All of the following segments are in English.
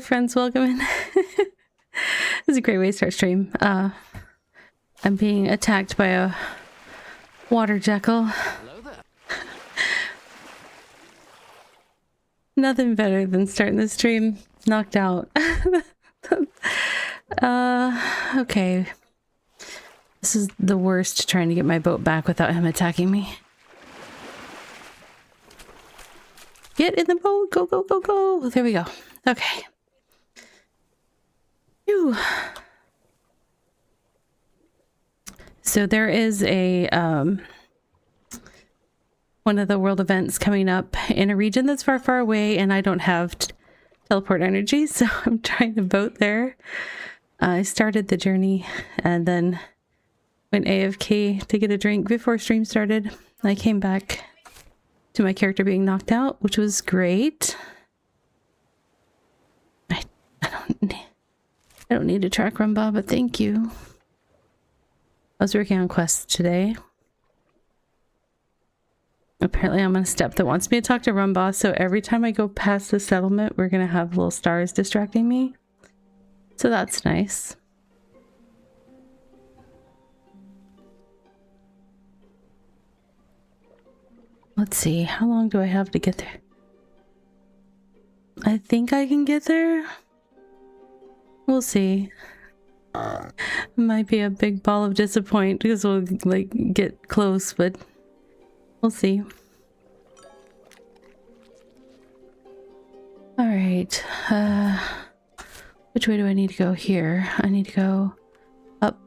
friends, welcome in. This is a great way to start stream. I'm being attacked by a water jackal. Hello there. Nothing better than starting the stream knocked out. Okay. This is the worst, trying to get my boat back without him attacking me. Get in the boat! Go, go, go, go! There we go. Okay. Phew. So there is a one of the world events coming up in a region that's far, far away, and I don't have teleport energy, so I'm trying to boat there. I started the journey and then went AFK to get a drink before stream started. I came back to my character being knocked out, which was great. I don't need a track rumba, but thank you. I was working on quests today. Apparently I'm on a step that wants me to talk to Rumba, so every time I go past the settlement, we're gonna have little stars distracting me. So that's nice. Let's see, how long do I have to get there? I think I can get there. We'll see. Might be a big ball of disappointment because we'll like get close, but we'll see. All right. Which way do I need to go here? I need to go up.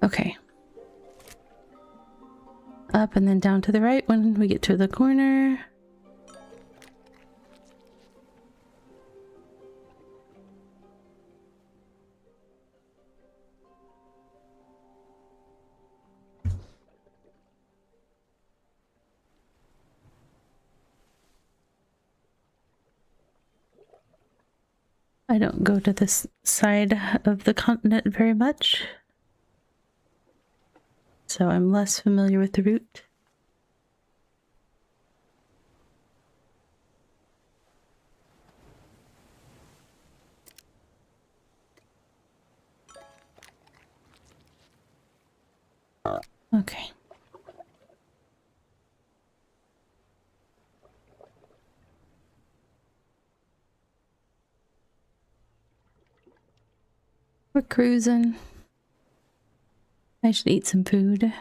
Okay. Up and then down to the right when we get to the corner. I don't go to this side of the continent very much, so I'm less familiar with the route. Okay. We're cruising. I should eat some food.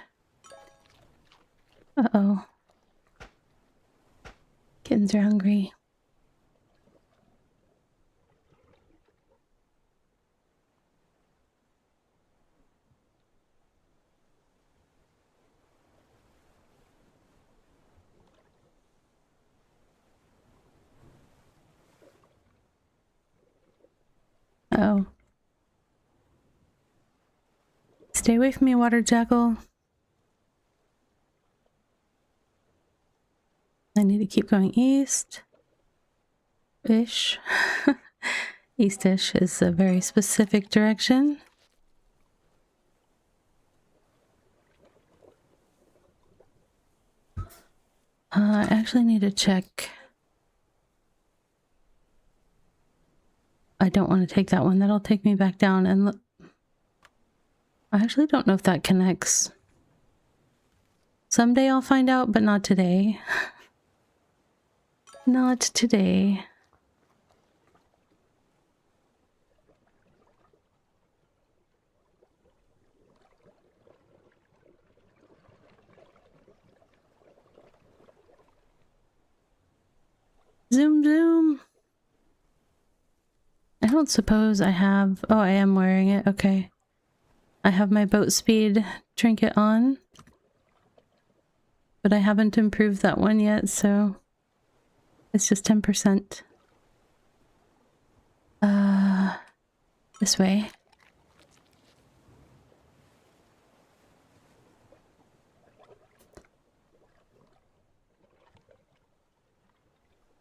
Uh-oh. Kittens are hungry. Uh-oh. Stay away from me, water jackal. I need to keep going east-ish. East-ish is a very specific direction. I actually need to check. I don't want to take that one. That'll take me back down and look. I actually don't know if that connects. Someday I'll find out, but not today. Not today. Zoom, zoom. I don't suppose I have... Oh, I am wearing it. Okay. I have my boat speed trinket on, but I haven't improved that one yet, so it's just 10%. This way.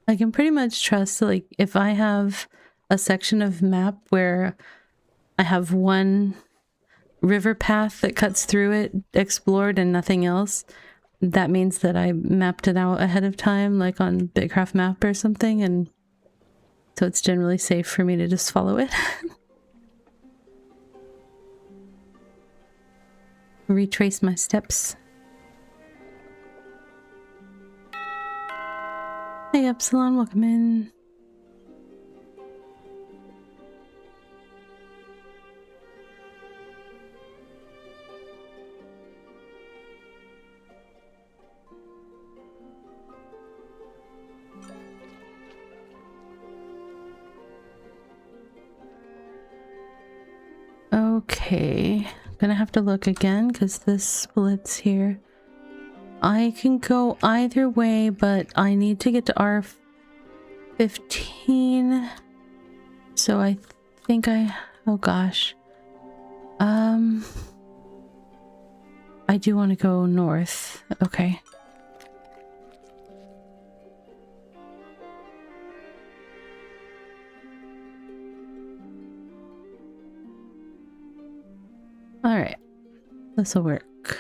I can pretty much trust, like, if I have a section of map where I have one river path that cuts through it explored and nothing else, that means that I mapped it out ahead of time, like on BitCraft map or something, and so it's generally safe for me to just follow it. Retrace my steps. Hey Epsilon, welcome in. Okay, I'm gonna have to look again because this splits here. I can go either way, but I need to get to R15. So I think oh gosh. I do want to go north. Okay. All right. This will work.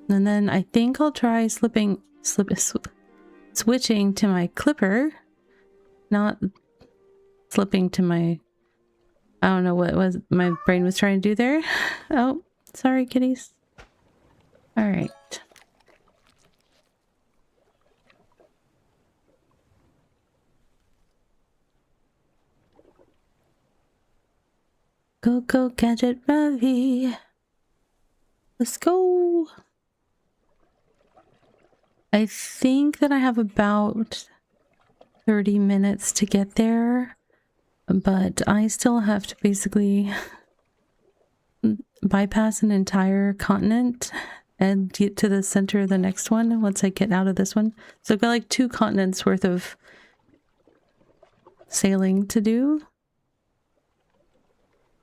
And then I think I'll try switching to my clipper, not slipping to my, I don't know what it was my brain was trying to do there. Oh, sorry kitties. All right. Go, go, Gadget Ravi. Let's go. I think that I have about 30 minutes to get there, but I still have to basically bypass an entire continent and get to the center of the next one once I get out of this one. So I've got like 2 continents worth of sailing to do.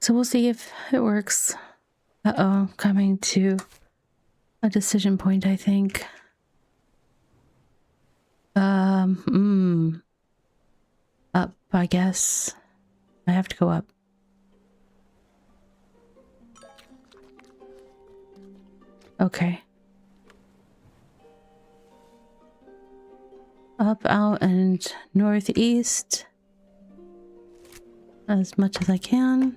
So we'll see if it works. Uh-oh, coming to a decision point, I think. Up, I guess. I have to go up. Okay. Up, out, and northeast. As much as I can.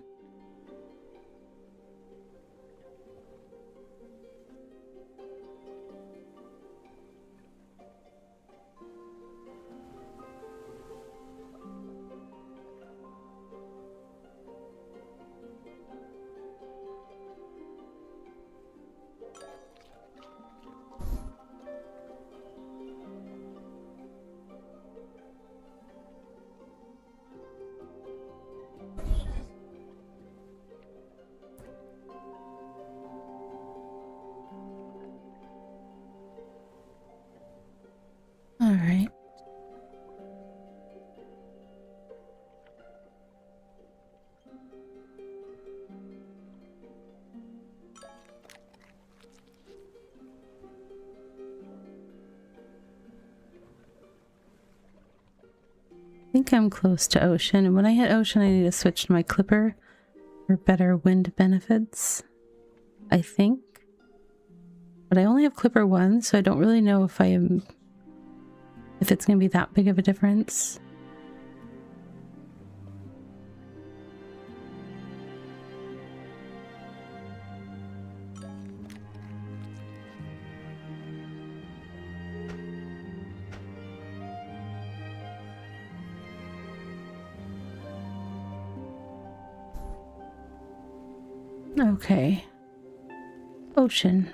All right. I think I'm close to ocean, and when I hit ocean I need to switch to my clipper for better wind benefits, I think. But I only have clipper 1, so I don't really know if it's gonna be that big of a difference. Okay. Ocean.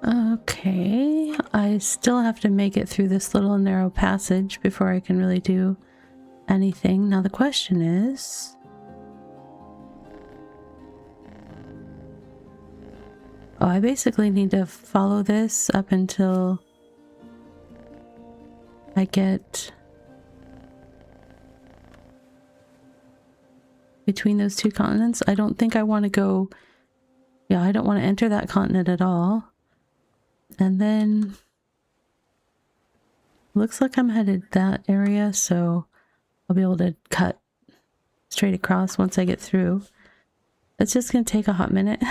Okay, I still have to make it through this little narrow passage before I can really do anything. Now the question is... Oh, I basically need to follow this up until I get between those two continents. I don't think I want to go... Yeah, I don't want to enter that continent at all. And then... Looks like I'm headed that area, so I'll be able to cut straight across once I get through. It's just going to take a hot minute.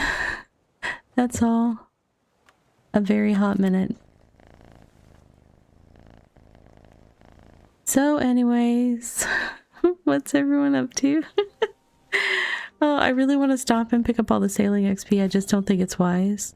That's all. A very hot minute. So anyways, what's everyone up to? Oh, I really want to stop and pick up all the sailing XP. I just don't think it's wise.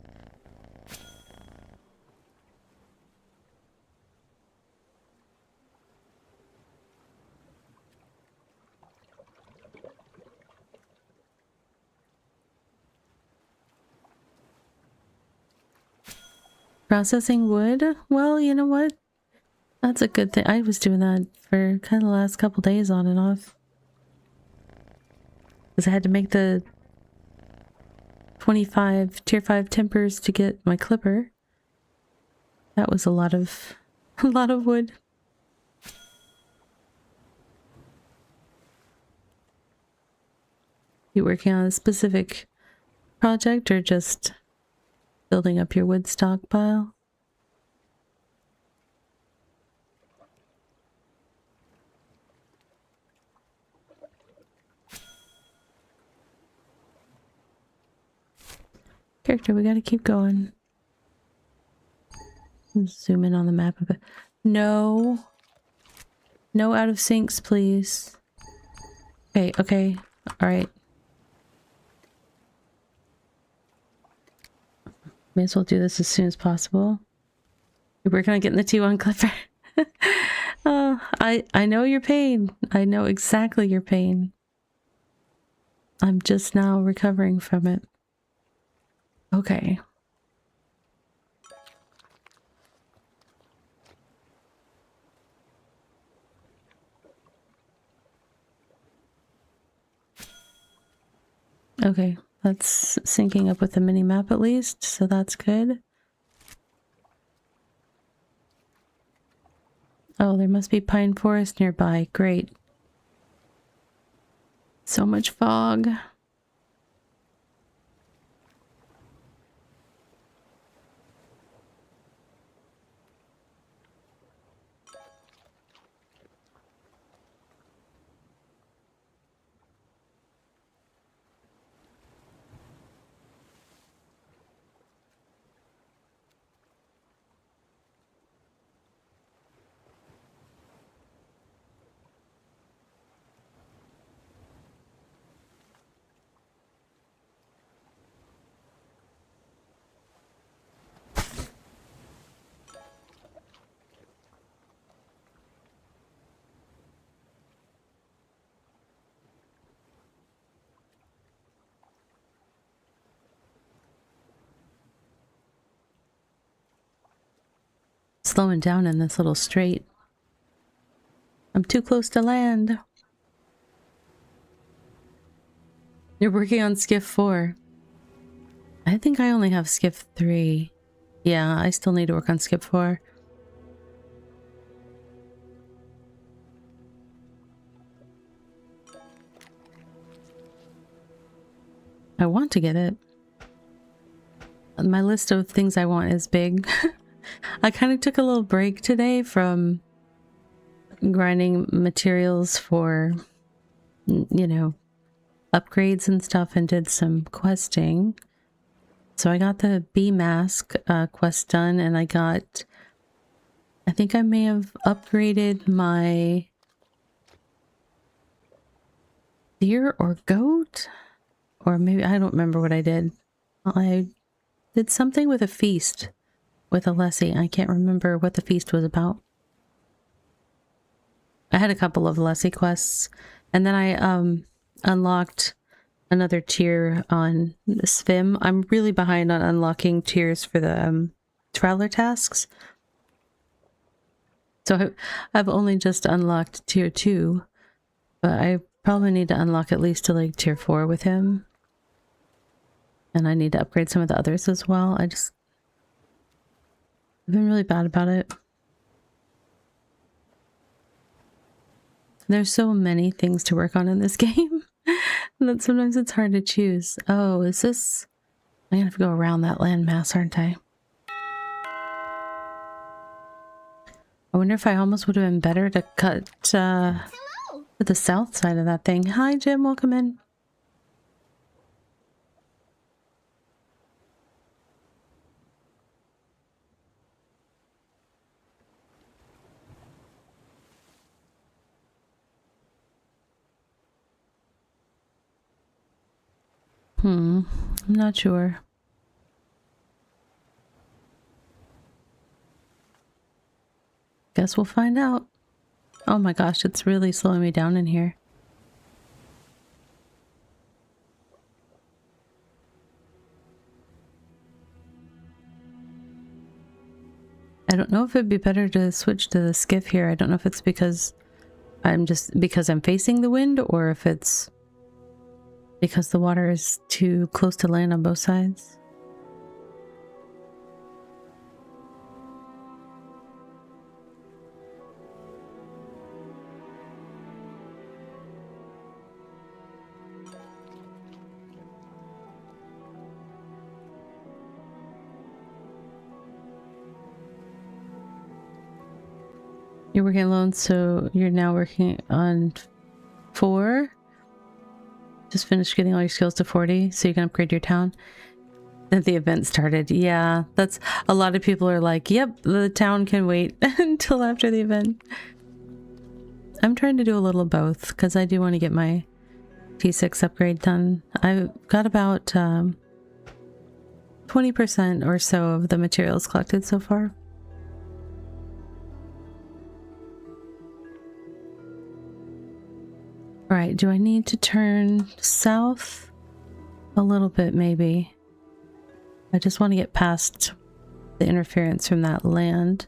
Processing wood? Well, you know what? That's a good thing. I was doing that for kind of the last couple days on and off. Because I had to make the 25 tier 5 timbers to get my clipper. That was a lot of wood. You working on a specific project or just building up your wood stockpile? Character, we gotta keep going. Zoom in on the map a bit. No. No out of syncs, please. Okay, okay. Alright. May as well do this as soon as possible. You're working on getting the T1 clipper. Oh, I know your pain. I know exactly your pain. I'm just now recovering from it. Okay. Okay, that's syncing up with the mini map at least, so that's good. Oh, there must be pine forest nearby. Great. So much fog. Slowing down in this little strait. I'm too close to land. You're working on skiff 4. I think I only have skiff 3. Yeah, I still need to work on skiff 4. I want to get it. My list of things I want is big. I kind of took a little break today from grinding materials for, you know, upgrades and stuff and did some questing. So I got the bee mask quest done and I think I may have upgraded my deer or goat, or maybe I don't remember what I did. I did something with a feast with a lessee. I can't remember what the feast was about. I had a couple of lessee quests, and then I unlocked another tier on Svim. I'm really behind on unlocking tiers for the traveler tasks. So I've only just unlocked tier 2, but I probably need to unlock at least to like tier 4 with him. And I need to upgrade some of the others as well. I've been really bad about it. There's so many things to work on in this game That sometimes it's hard to choose. Oh, is this... I'm gonna have to go around that landmass, aren't I? I wonder if I almost would have been better to cut to the south side of that thing. Hi, Jim. Welcome in. I'm not sure. Guess we'll find out. Oh my gosh, it's really slowing me down in here. I don't know if it'd be better to switch to the skiff here. I don't know if it's because I'm facing the wind, or if it's because the water is too close to land on both sides. You're working alone, so you're now working on 4. Just finished getting all your skills to 40, so you can upgrade your town. Then the event started. Yeah, that's... A lot of people are like, yep, the town can wait until after the event. I'm trying to do a little of both, because I do want to get my T6 upgrade done. I've got about 20% or so of the materials collected so far. Alright, do I need to turn south? A little bit, maybe. I just want to get past the interference from that land.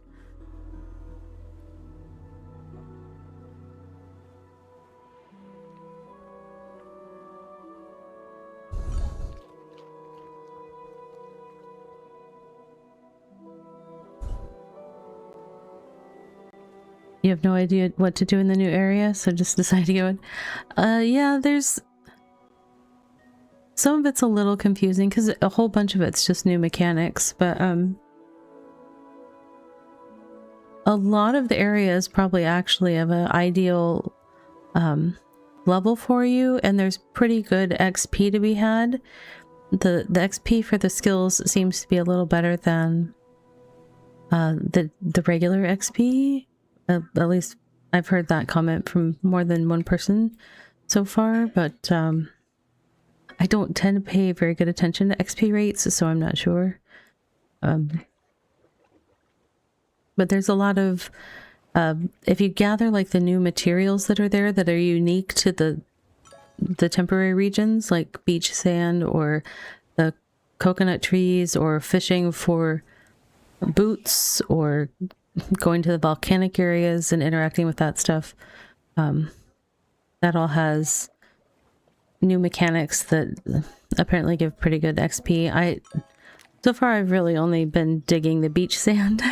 You have no idea what to do in the new area, so just decide to go in. Yeah, there's... Some of it's a little confusing, because a whole bunch of it's just new mechanics, but a lot of the areas probably actually have an ideal level for you, and there's pretty good XP to be had. The XP for the skills seems to be a little better than the regular XP. At least I've heard that comment from more than one person so far, but I don't tend to pay very good attention to XP rates, so I'm not sure. But there's a lot of... if you gather like the new materials that are there that are unique to the temporary regions, like beach sand or the coconut trees, or fishing for boots, or going to the volcanic areas and interacting with that stuff, that all has new mechanics that apparently give pretty good XP. So far I've really only been digging the beach sand.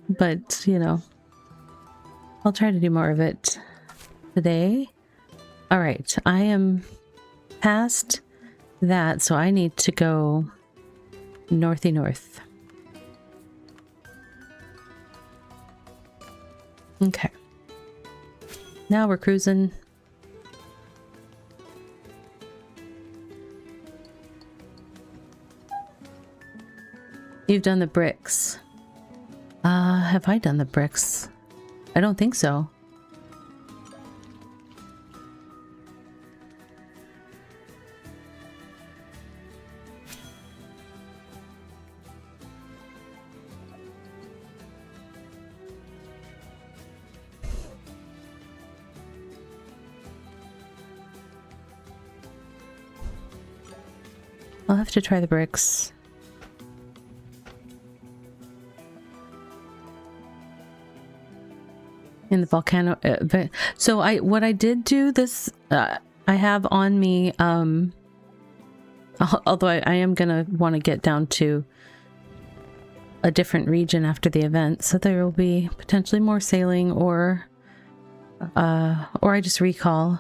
But, you know, I'll try to do more of it today. Alright, I am past that, so I need to go northy north. Okay. Now we're cruising. You've done the bricks. Have I done the bricks? I don't think so. I'll have to try the bricks. In the volcano. So what I did do this, I have on me, although I am gonna want to get down to a different region after the event, so there will be potentially more sailing, or I just recall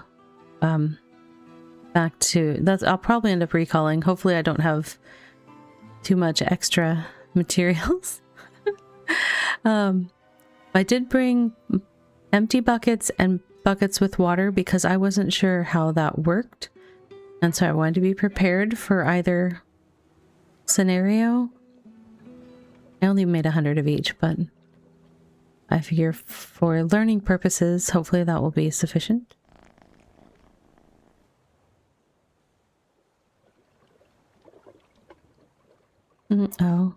back to that's. I'll probably end up recalling. Hopefully I don't have too much extra materials. I did bring empty buckets and buckets with water because I wasn't sure how that worked, and so I wanted to be prepared for either scenario. I only made 100 of each, but I figure for learning purposes, hopefully that will be sufficient. Oh.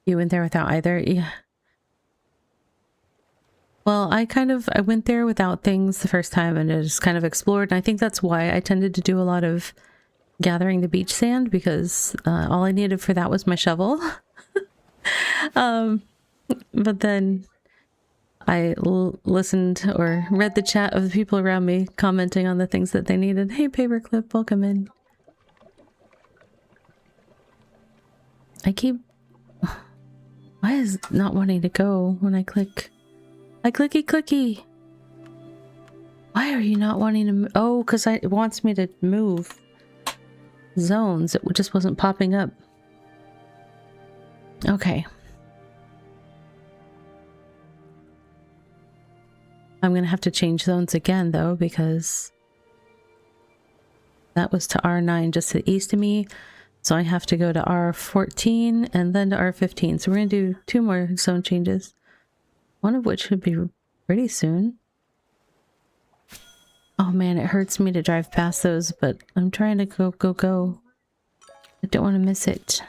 You went there without either? Yeah. Well, I went there without things the first time and I just kind of explored. And I think that's why I tended to do a lot of gathering the beach sand, because all I needed for that was my shovel. But then I listened or read the chat of the people around me commenting on the things that they needed. Hey, Paperclip, welcome in. Why is it not wanting to go when I click? I clicky. Why are you not wanting to move? Oh, because it wants me to move zones. It just wasn't popping up. Okay. I'm going to have to change zones again, though, because that was to R9 just to the east of me. So I have to go to R14 and then to R15. So we're going to do 2 more zone changes. One of which should be pretty soon. Oh man, it hurts me to drive past those, but I'm trying to go. I don't want to miss it.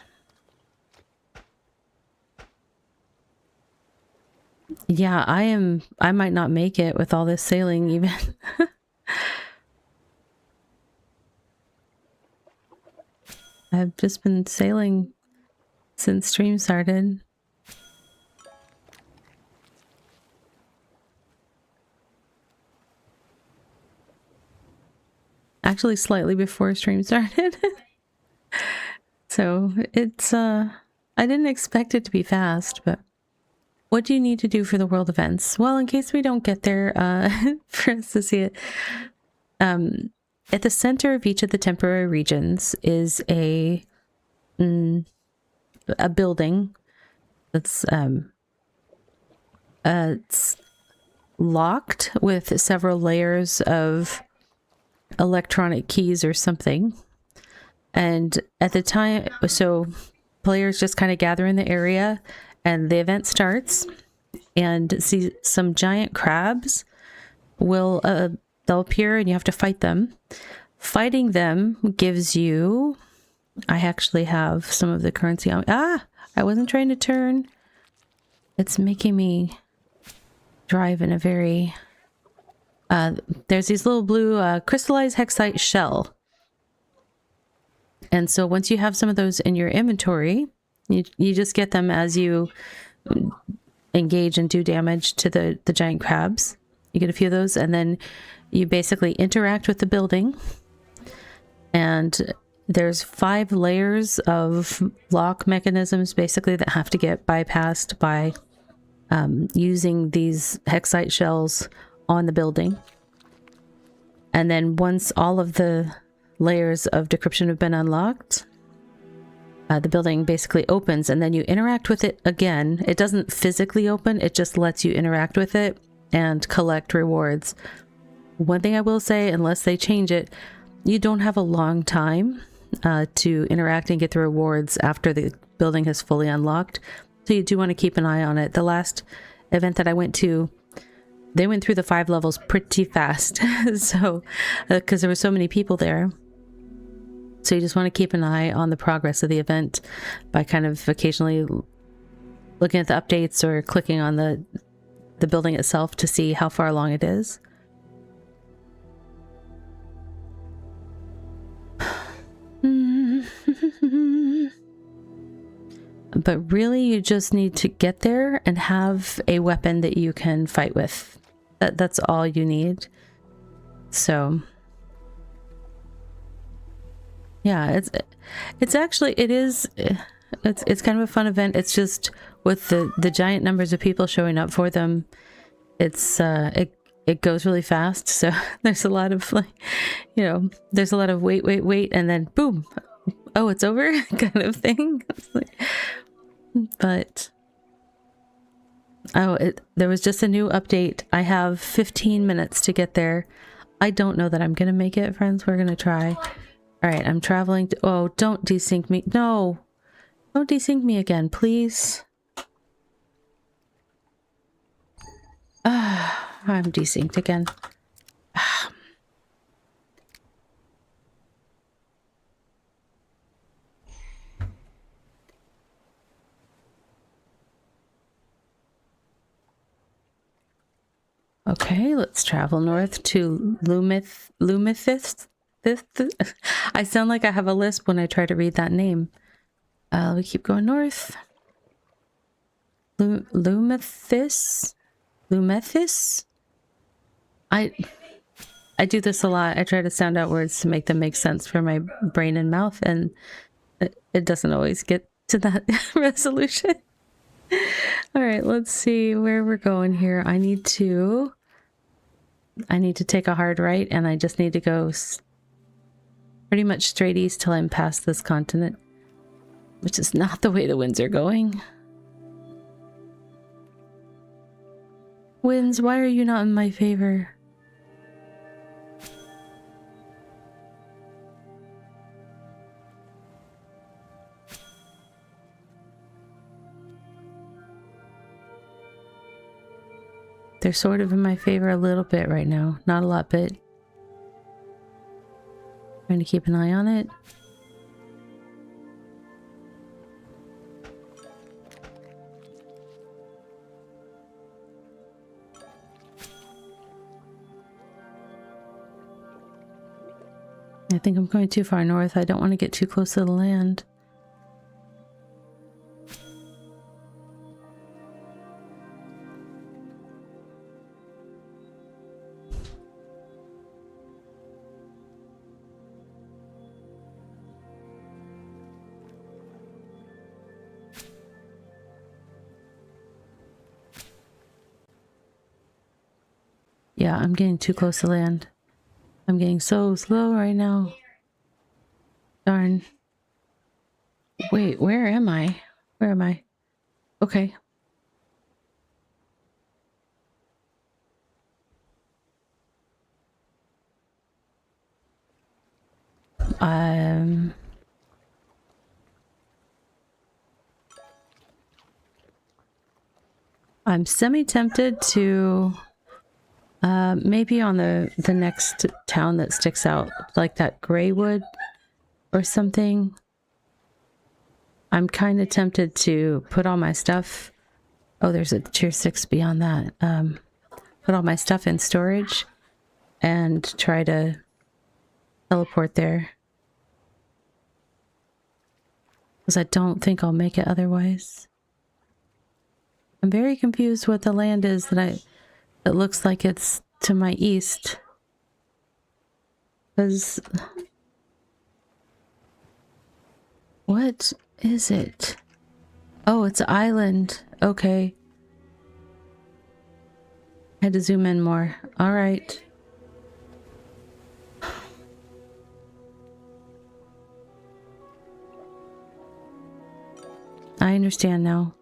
Yeah, I might not make it with all this sailing even. I've just been sailing since stream started. Actually, slightly before stream started. So it's, I didn't expect it to be fast, but what do you need to do for the world events? Well, in case we don't get there, for us to see it, at the center of each of the temporary regions is a building that's it's locked with several layers of electronic keys or something. And at the time, so players just kind of gather in the area and the event starts, and see some giant crabs will they'll appear and you have to fight them. Fighting them gives you, I actually have some of the currency on. I wasn't trying to turn. It's making me drive in a very there's these little blue crystallized hexite shell. And so once you have some of those in your inventory, you just get them as you engage and do damage to the giant crabs. You get a few of those, and then you basically interact with the building. And there's 5 layers of lock mechanisms basically that have to get bypassed by using these hexite shells on the building. And then once all of the layers of decryption have been unlocked, the building basically opens, and then you interact with it again. It doesn't physically open, it just lets you interact with it and collect rewards. One thing I will say, unless they change it, you don't have a long time to interact and get the rewards after the building has fully unlocked. So you do want to keep an eye on it. The last event that I went to, they went through the 5 levels pretty fast. So, because there were so many people there. So you just want to keep an eye on the progress of the event by kind of occasionally looking at the updates or clicking on the building itself to see how far along it is. But really, you just need to get there and have a weapon that you can fight with. That's all you need. So yeah, it's kind of a fun event. It's just with the giant numbers of people showing up for them, it's it goes really fast. So there's a lot of like, you know, there's a lot of wait, and then boom, oh, it's over kind of thing. But oh, there was just a new update. I have 15 minutes to get there. I don't know that I'm gonna make it, friends. We're gonna try. All right, I'm traveling to, oh, don't desync me. No, don't desync me again, please. I'm desynced again. Okay, let's travel north to Lumithis. I sound like I have a lisp when I try to read that name. We keep going north. Lumithis? I do this a lot. I try to sound out words to make them make sense for my brain and mouth, and it doesn't always get to that resolution. All right, let's see where we're going here. I need to take a hard right, and I just need to go pretty much straight east till I'm past this continent, which is not the way the winds are going. Winds, why are you not in my favor? They're sort of in my favor a little bit right now. Not a lot, but trying to keep an eye on it. I think I'm going too far north. I don't want to get too close to the land. Yeah, I'm getting too close to land. I'm getting so slow right now. Darn. Wait, where am I? Where am I? Okay. I'm semi-tempted to maybe on the next town that sticks out, like that Greywood or something. I'm kind of tempted to put all my stuff. Oh, there's a tier 6 beyond that. Put all my stuff in storage and try to teleport there. Because I don't think I'll make it otherwise. I'm very confused what the land is that it looks like it's to my east. Because what is it? Oh, it's an island. Okay. Had to zoom in more. All right. I understand now.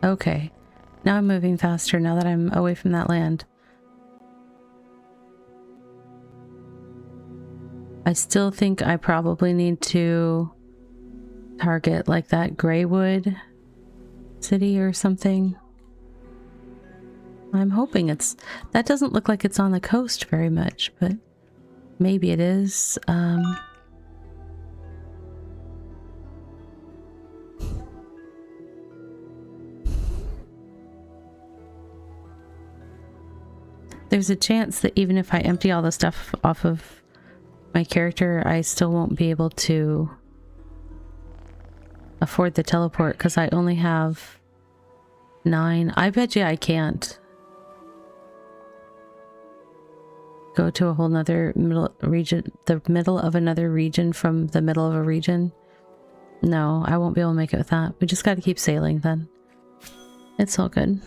Okay, now I'm moving faster now that I'm away from that land. I still think I probably need to target like that Greywood city or something. I'm hoping that doesn't look like it's on the coast very much, but maybe it is. There's a chance that even if I empty all the stuff off of my character, I still won't be able to afford the teleport because I only have 9. I bet you I can't go to a whole nother middle region, the middle of another region from the middle of a region. No, I won't be able to make it with that. We just got to keep sailing then. It's all good.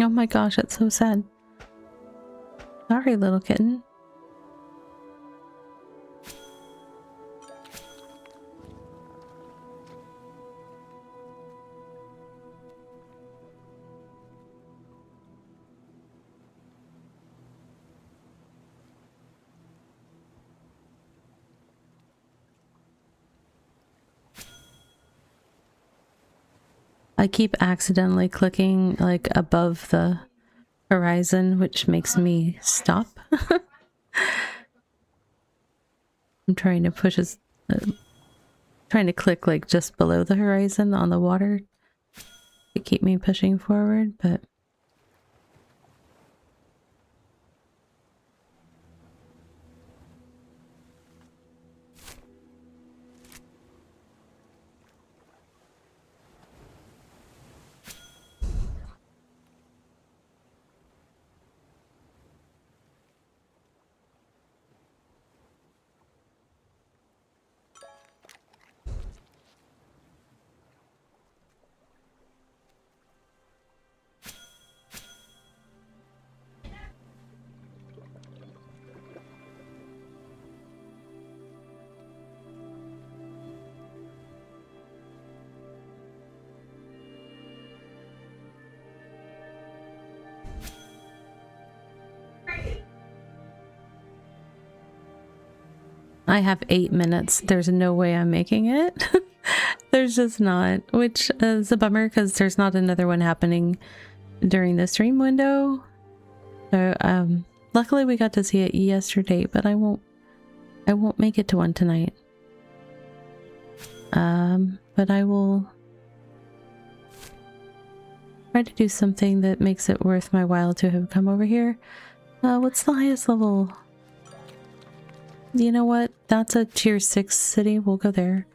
Oh my gosh, that's so sad. Sorry, little kitten. I keep accidentally clicking like above the horizon, which makes me stop. I'm trying to push us, trying to click like just below the horizon on the water to keep me pushing forward, but I have 8 minutes. There's no way I'm making it. There's just not, which is a bummer because there's not another one happening during the stream window. So, luckily we got to see it yesterday, but I won't make it to one tonight. But I will try to do something that makes it worth my while to have come over here. What's the highest level? You know what? That's a tier 6 city. We'll go there.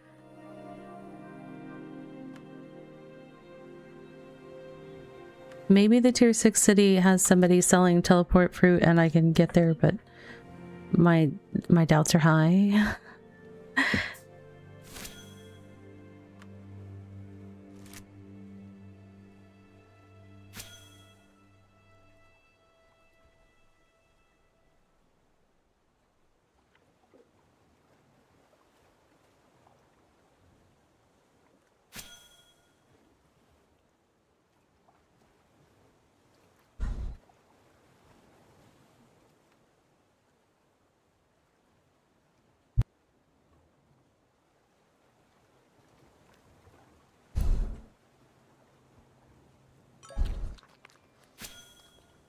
Maybe the tier 6 city has somebody selling teleport fruit and I can get there, but my doubts are high.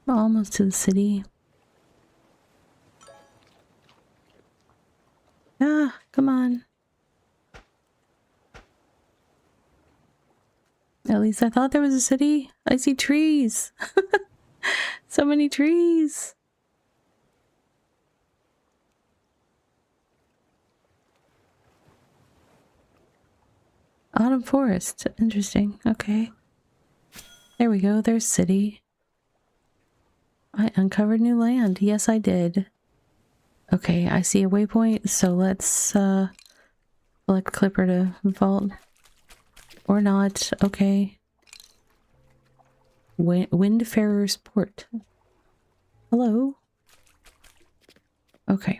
Almost to the city. Ah, come on. At least I thought there was a city. I see trees. So many trees. Autumn forest. Interesting. Okay. There we go. There's city. I uncovered new land. Yes, I did. Okay, I see a waypoint, so let's select Clipper to vault. Or not. Okay. Windfarer's Port. Hello? Okay.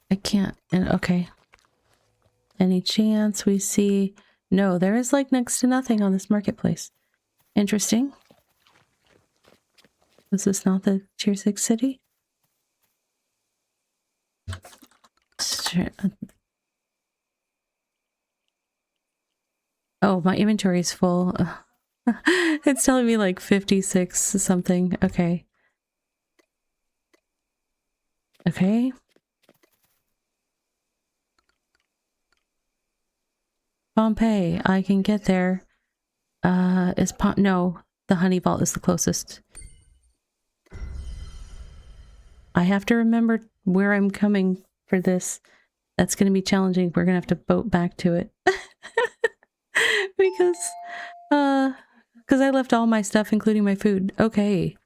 I can't. And okay. Any chance we see? No, there is like next to nothing on this marketplace. Interesting. Is this not the tier 6 city? Oh, my inventory is full. It's telling me like 56 something. Okay. Okay. Pompeii. I can get there. No, the honey vault is the closest. I have to remember where I'm coming for this. That's going to be challenging. We're going to have to boat back to it. because I left all my stuff, including my food. Okay.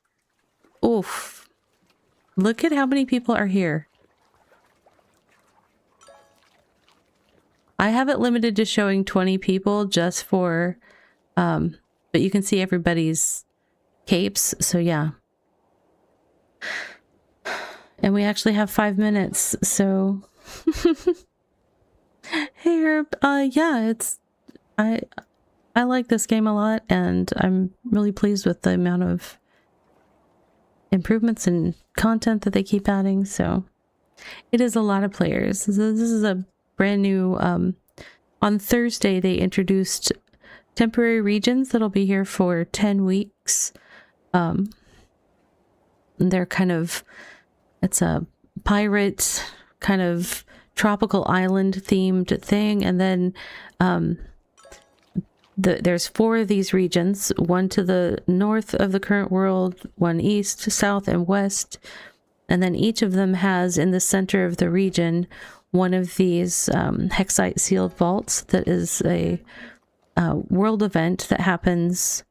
Oof. Look at how many people are here. I have it limited to showing 20 people just for, but you can see everybody's capes, so yeah. And we actually have 5 minutes, so... Hey Herb, yeah, I like this game a lot, and I'm really pleased with the amount of improvements and content that they keep adding, so... It is a lot of players. This is a brand new, on Thursday they introduced temporary regions that'll be here for 10 weeks. They're kind of, it's a pirate kind of tropical island themed thing, and then there's 4 of these regions, one to the north of the current world, one east, south, and west. And then each of them has, in the center of the region, one of these hexite sealed vaults that is a world event that happens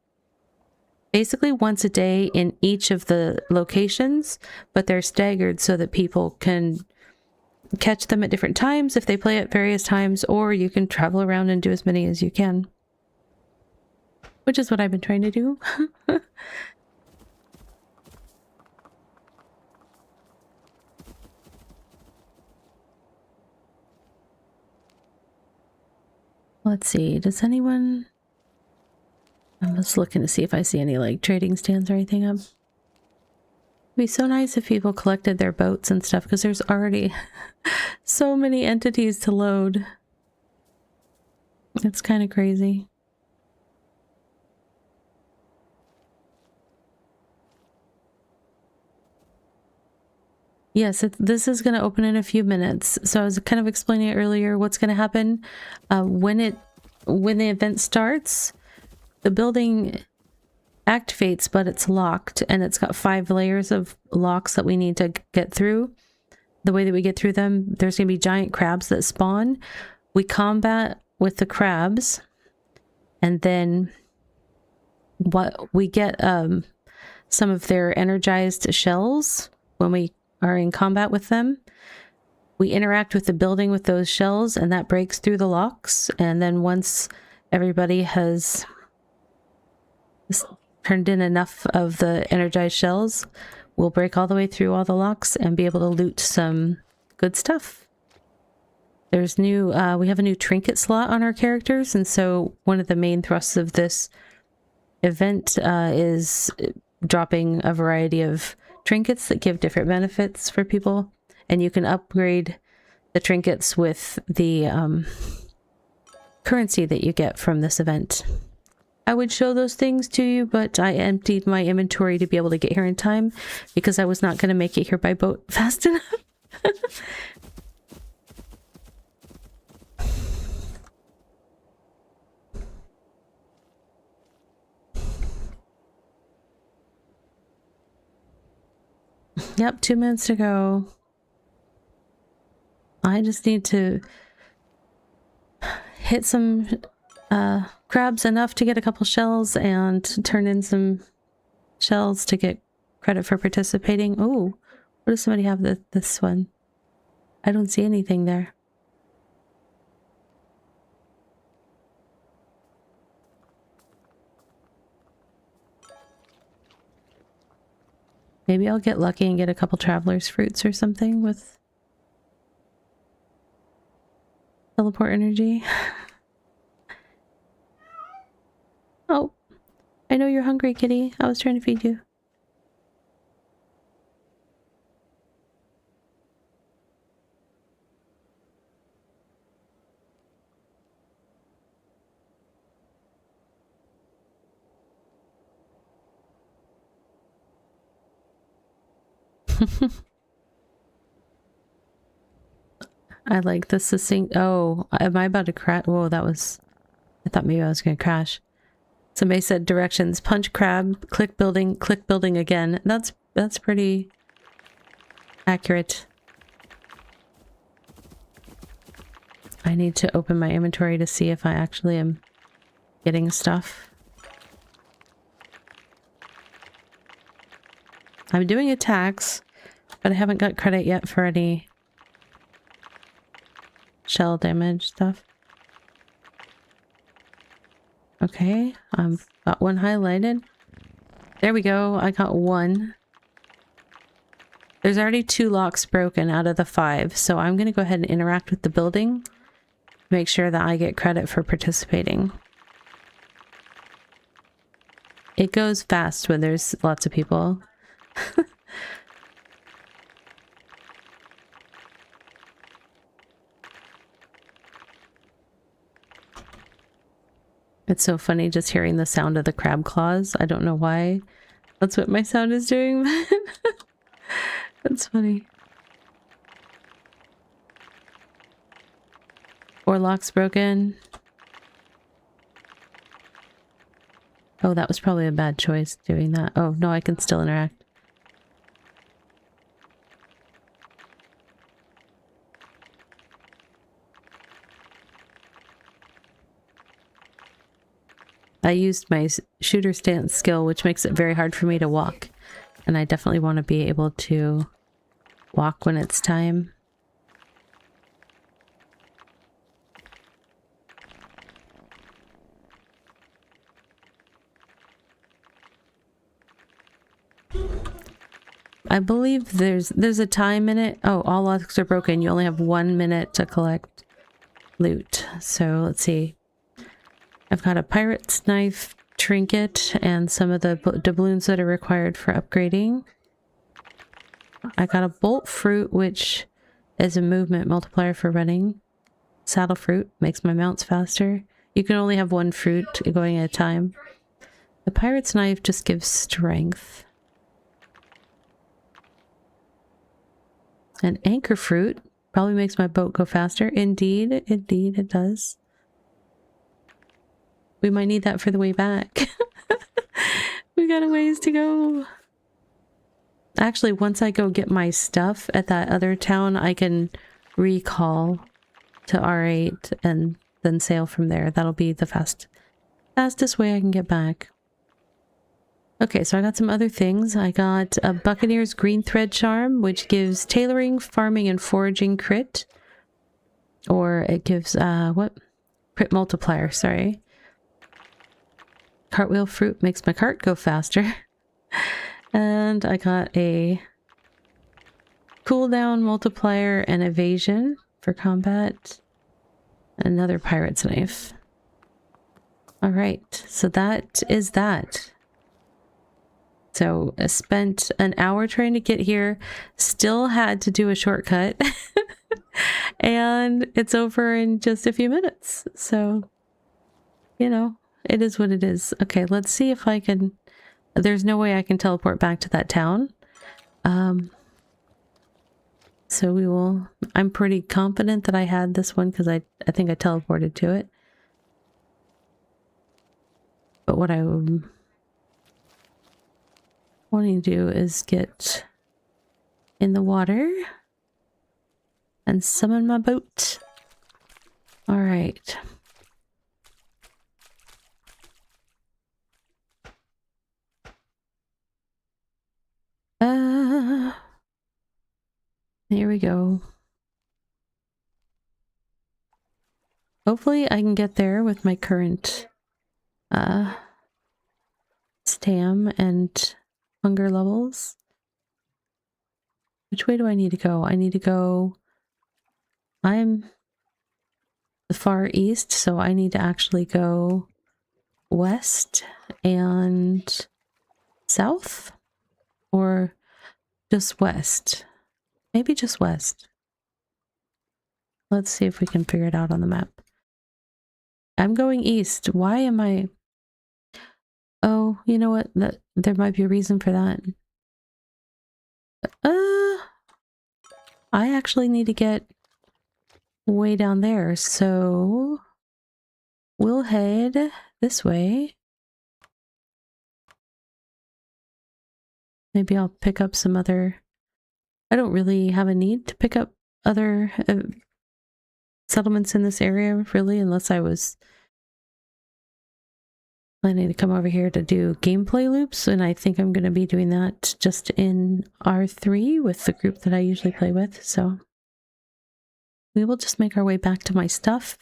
basically once a day in each of the locations, but they're staggered so that people can catch them at different times if they play at various times, or you can travel around and do as many as you can. Which is what I've been trying to do. Let's see, does anyone... I'm just looking to see if I see any, like, trading stands or anything up. It'd be so nice if people collected their boats and stuff, because there's already so many entities to load. It's kind of crazy. Yes, this is going to open in a few minutes. So I was kind of explaining it earlier what's going to happen. When the event starts, the building activates, but it's locked, and it's got 5 layers of locks that we need to get through. The way that we get through them, there's going to be giant crabs that spawn. We combat with the crabs, and then what we get some of their energized shells when we are in combat with them. We interact with the building with those shells, and that breaks through the locks. And then once everybody has turned in enough of the energized shells, we'll break all the way through all the locks and be able to loot some good stuff. There's new, we have a new trinket slot on our characters, and so one of the main thrusts of this event is dropping a variety of trinkets that give different benefits for people, and you can upgrade the trinkets with the currency that you get from this event. I would show those things to you, but I emptied my inventory to be able to get here in time because I was not going to make it here by boat fast enough. Yep, 2 minutes to go. I just need to hit some crabs enough to get a couple shells and turn in some shells to get credit for participating. Oh, what does somebody have this one? I don't see anything there. Maybe I'll get lucky and get a couple traveler's fruits or something with teleport energy. Oh, I know you're hungry, kitty. I was trying to feed you. I like the succinct. Oh, am I about to crash? Whoa, that was I thought maybe I was going to crash. Somebody said directions, punch crab, click building again. That's pretty accurate. I need to open my inventory to see if I actually am getting stuff. I'm doing attacks, but I haven't got credit yet for any shell damage stuff. Okay, I've got one highlighted. There we go, I got one. There's already 2 locks broken out of the 5, so I'm going to go ahead and interact with the building. Make sure that I get credit for participating. It goes fast when there's lots of people. It's so funny just hearing the sound of the crab claws. I don't know why that's what my sound is doing, but that's funny. 4 locks broken. Oh, that was probably a bad choice doing that. Oh, no, I can still interact. I used my shooter stance skill, which makes it very hard for me to walk. And I definitely want to be able to walk when it's time. I believe there's a time in it. Oh, all locks are broken. You only have 1 minute to collect loot. So let's see. I've got a pirate's knife, trinket, and some of the doubloons that are required for upgrading. I got a bolt fruit, which is a movement multiplier for running. Saddle fruit makes my mounts faster. You can only have 1 fruit going at a time. The pirate's knife just gives strength. An anchor fruit probably makes my boat go faster. Indeed it does. We might need that for the way back. We got a ways to go. Actually, once I go get my stuff at that other town, I can recall to R8 and then sail from there. That'll be the fastest way I can get back. Okay, so I got some other things. I got a Buccaneer's Green Thread Charm, which gives tailoring, farming, and foraging crit. Or it gives, what? Crit multiplier, sorry. Cartwheel fruit makes my cart go faster. And I got a cooldown multiplier and evasion for combat. Another pirate's knife. Alright, so that is that. So I spent an hour trying to get here, still had to do a shortcut, and it's over in just a few minutes. So, you know, it is what it is. Okay, let's see if I can... There's no way I can teleport back to that town. So we will... I'm pretty confident that I had this one because I think I teleported to it. But what I am wanting to do is get in the water and summon my boat. All right. Here we go. Hopefully I can get there with my current stam and hunger levels. Which way do I need to go? I need to go... I'm the far east, so I need to actually go west and south? Or just west? Maybe just west. Let's see if we can figure it out on the map. I'm going east. Why am I... Oh, you know what? There might be a reason for that. I actually need to get way down there, so... we'll head this way. Maybe I'll pick up some other... I don't really have a need to pick up other settlements in this area, really, unless I was planning to come over here to do gameplay loops, and I think I'm going to be doing that just in R3 with the group that I usually play with, so we will just make our way back to my stuff,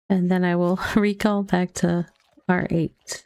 and then I will recall back to R8.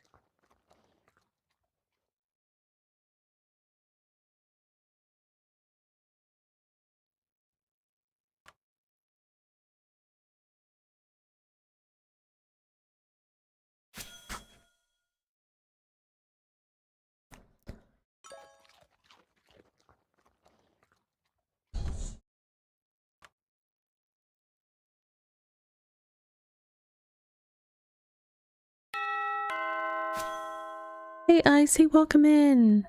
Hey Icy, welcome in!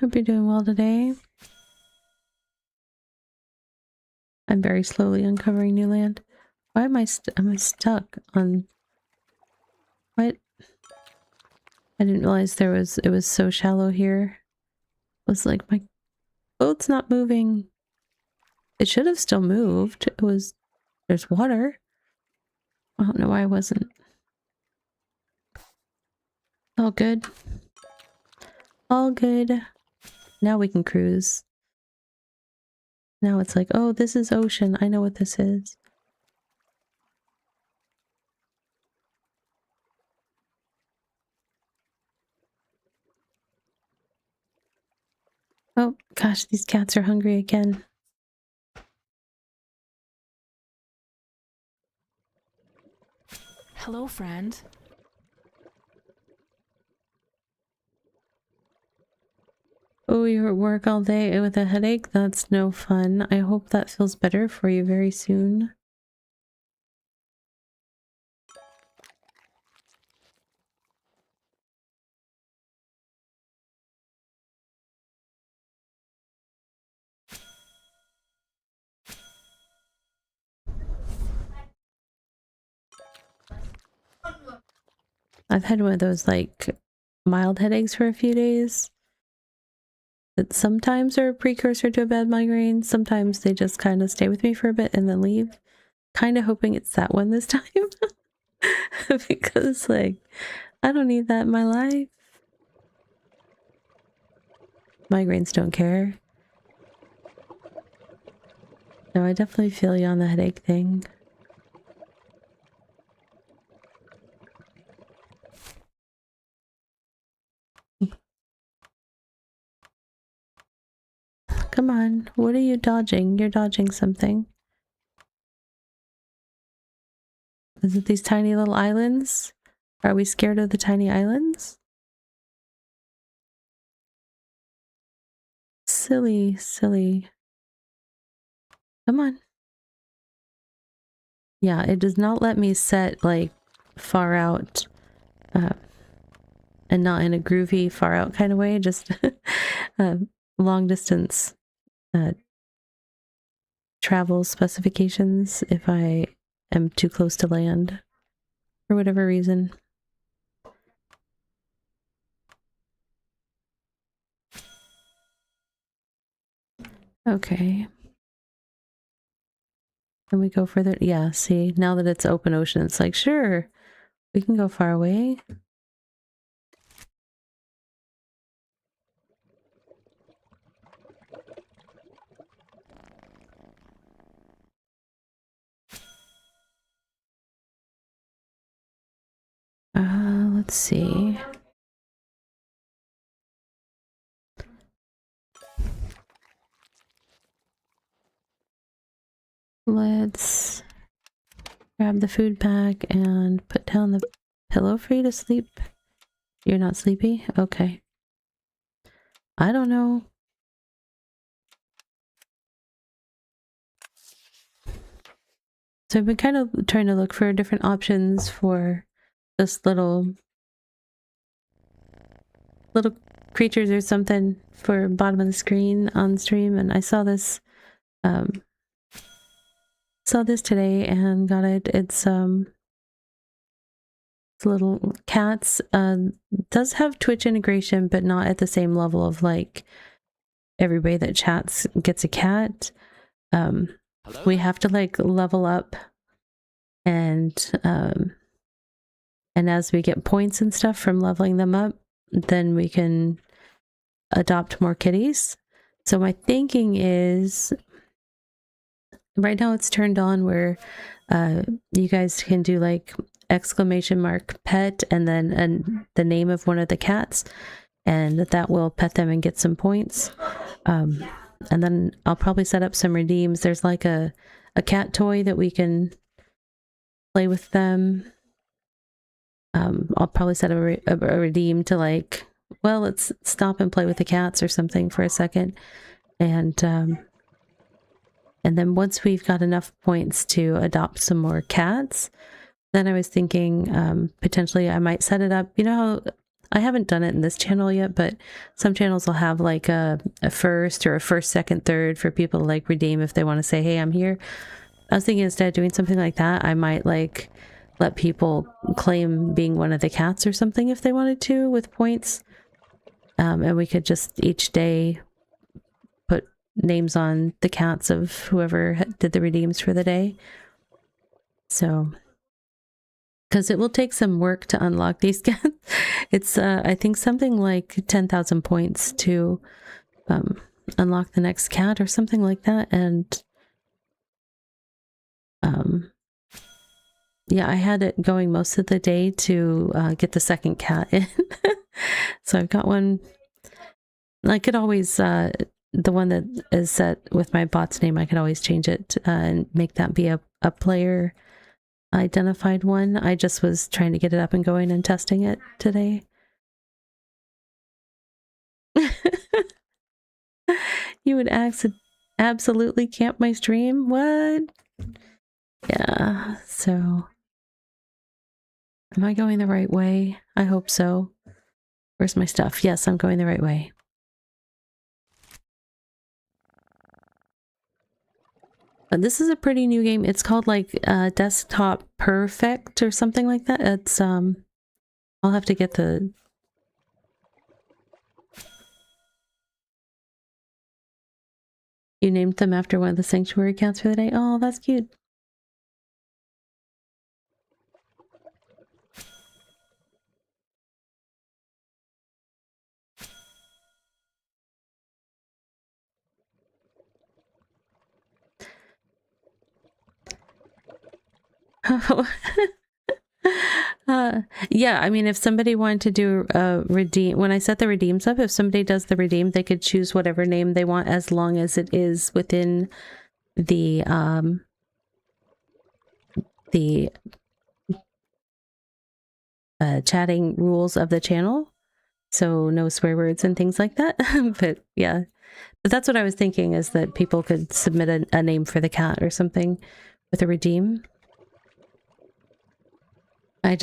Hope you're doing well today. I'm very slowly uncovering new land. Why am I stuck on... What? I didn't realize it was so shallow here. It was like, my boat's not moving. It should have still moved. It was... There's water. I don't know why I wasn't. All good. All good. Now we can cruise. Now it's like, oh, this is ocean. I know what this is. Oh, gosh, these cats are hungry again. Hello, friend. Oh, you're at work all day with a headache? That's no fun. I hope that feels better for you very soon. I've had one of those, like, mild headaches for a few days. That sometimes are a precursor to a bad migraine. Sometimes they just kind of stay with me for a bit and then leave. Kind of hoping it's that one this time. Because, like, I don't need that in my life. Migraines don't care. No, I definitely feel you on the headache thing. Come on, what are you dodging? You're dodging something. Is it these tiny little islands? Are we scared of the tiny islands? Silly, silly. Come on. Yeah, it does not let me set, like, far out, and not in a groovy far out kind of way, just long distance travel specifications if I am too close to land for whatever reason. Okay. Can we go further? Yeah, see, now that it's open ocean, it's like, sure, we can go far away. Let's see. Let's grab the food pack and put down the pillow for you to sleep. You're not sleepy? Okay. I don't know. So I've been kind of trying to look for different options for just little creatures or something for bottom of the screen on stream, and I saw this today and got it. It's little cats. Does have Twitch integration, but not at the same level of like everybody that chats gets a cat. We have to like level up, and as we get points and stuff from leveling them up, then we can adopt more kitties. So my thinking is, right now it's turned on where you guys can do like !pet and then the name of one of the cats, and that will pet them and get some points. And then I'll probably set up some redeems. There's like a cat toy that we can play with them. I'll probably set a redeem to like, well, let's stop and play with the cats or something for a second. And then once we've got enough points to adopt some more cats, then I was thinking potentially I might set it up. You know how I haven't done it in this channel yet, but some channels will have like a first or a first, second, third for people to like redeem if they want to say, hey, I'm here. I was thinking instead of doing something like that, I might like let people claim being one of the cats or something if they wanted to with points. And we could just each day put names on the cats of whoever did the redeems for the day. So, because it will take some work to unlock these cats. It's, I think, something like 10,000 points to unlock the next cat or something like that. And yeah, I had it going most of the day to get the second cat in. So I've got one. I could always, the one that is set with my bot's name, I could always change it and make that be a player identified one. I just was trying to get it up and going and testing it today. You would absolutely camp my stream? What? Yeah, so am I going the right way? I hope so. Where's my stuff? Yes, I'm going the right way. But this is a pretty new game. It's called like Desktop Perfect or something like that. It's I'll have to get the... You named them after one of the sanctuary cats for the day? Oh, that's cute. Yeah, I mean, if somebody wanted to do a redeem, when I set the redeems up, if somebody does the redeem, they could choose whatever name they want as long as it is within the chatting rules of the channel. So no swear words and things like that. But yeah, but that's what I was thinking, is that people could submit a name for the cat or something with a redeem. I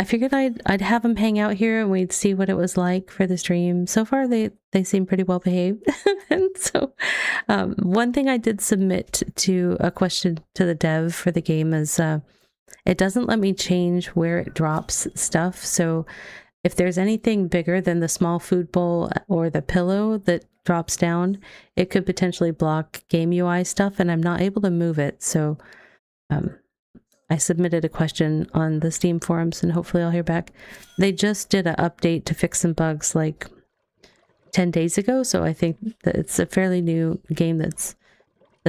figured I'd have them hang out here and we'd see what it was like for the stream. So far, they seem pretty well behaved. And so one thing I did submit to a question to the dev for the game is it doesn't let me change where it drops stuff. So if there's anything bigger than the small food bowl or the pillow that drops down, it could potentially block game UI stuff, and I'm not able to move it. So I submitted a question on the Steam forums, and hopefully I'll hear back. They just did an update to fix some bugs like 10 days ago, so I think that it's a fairly new game that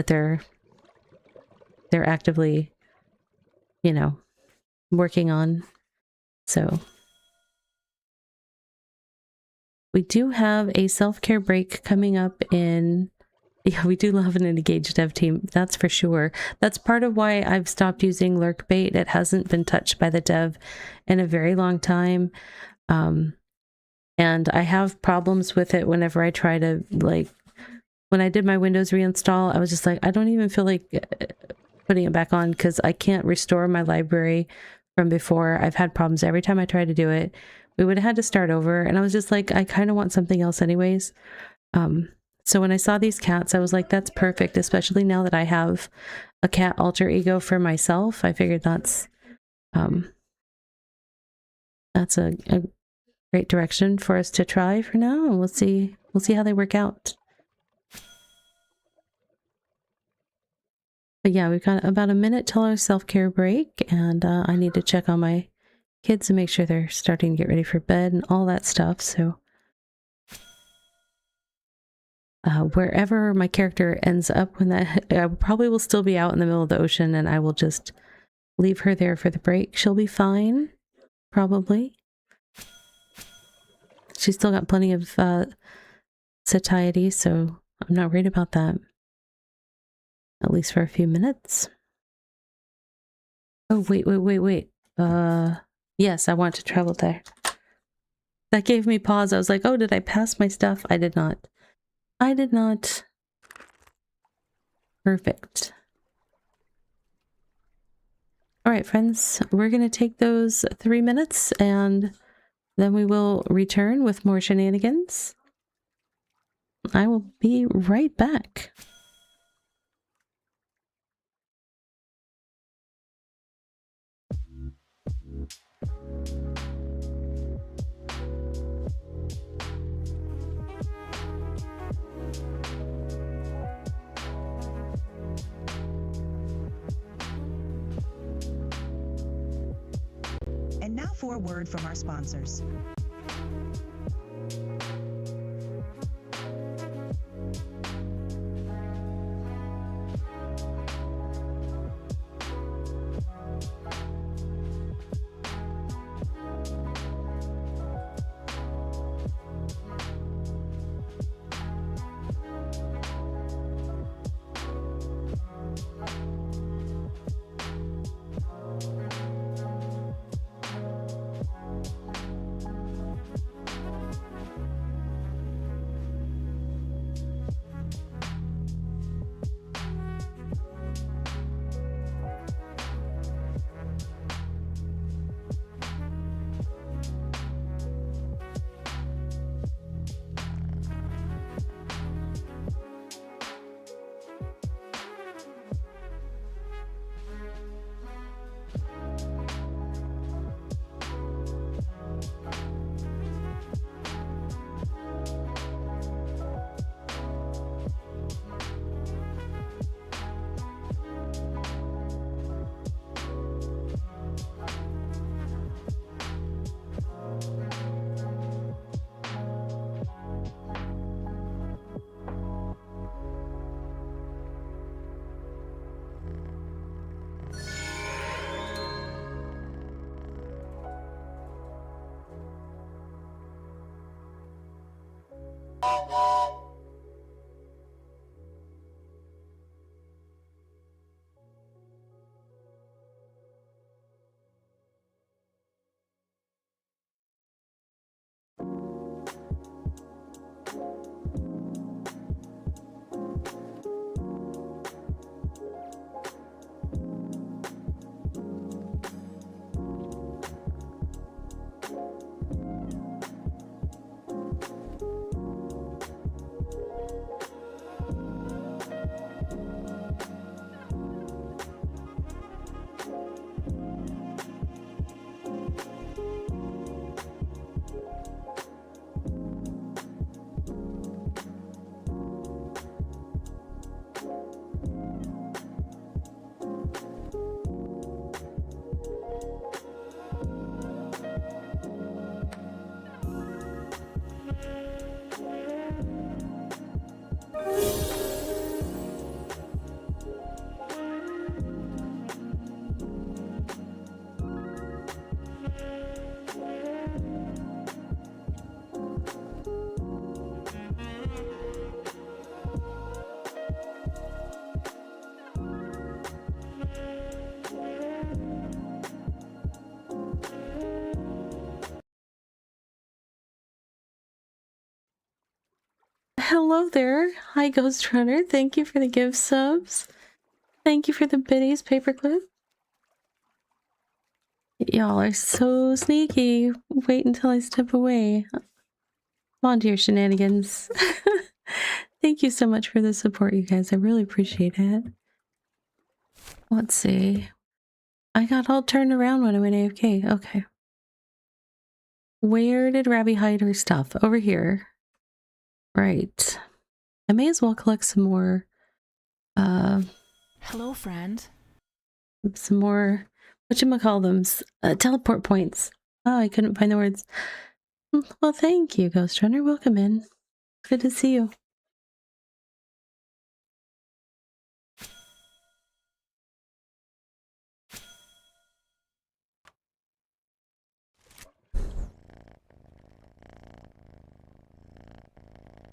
they're actively, you know, working on. So we do have a self-care break coming up in... Yeah, we do love an engaged dev team, that's for sure. That's part of why I've stopped using lurkbait. It hasn't been touched by the dev in a very long time. And I have problems with it whenever I try to, like, when I did my Windows reinstall, I was just like, I don't even feel like putting it back on because I can't restore my library from before. I've had problems every time I try to do it. We would have had to start over, and I was just like, I kind of want something else anyways. So when I saw these cats, I was like, that's perfect, especially now that I have a cat alter ego for myself. I figured that's a great direction for us to try for now, and we'll see how they work out. But yeah, we've got about a minute till our self-care break, and I need to check on my kids and make sure they're starting to get ready for bed and all that stuff. So wherever my character ends up when that, I probably will still be out in the middle of the ocean, and I will just leave her there for the break. She'll be fine, probably. She's still got plenty of satiety, so I'm not worried about that. At least for a few minutes. Oh, wait. Yes, I want to travel there. That gave me pause. I was like, oh, did I pass my stuff? I did not. I did not. Perfect. All right, friends, we're going to take those 3 minutes and then we will return with more shenanigans. I will be right back. And now for a word from our sponsors. Hello there. Hi, Ghost Runner. Thank you for the gift subs. Thank you for the biddies, paperclip. Y'all are so sneaky. Wait until I step away. Come on to your shenanigans. Thank you so much for the support, you guys. I really appreciate it. Let's see. I got all turned around when I went AFK. Okay. Where did Rabby hide her stuff? Over here. Right. I may as well collect some more, Hello, friend. some more, whatchamacallthems, teleport points. Oh, I couldn't find the words. Well, thank you, Ghost Runner. Welcome in. Good to see you.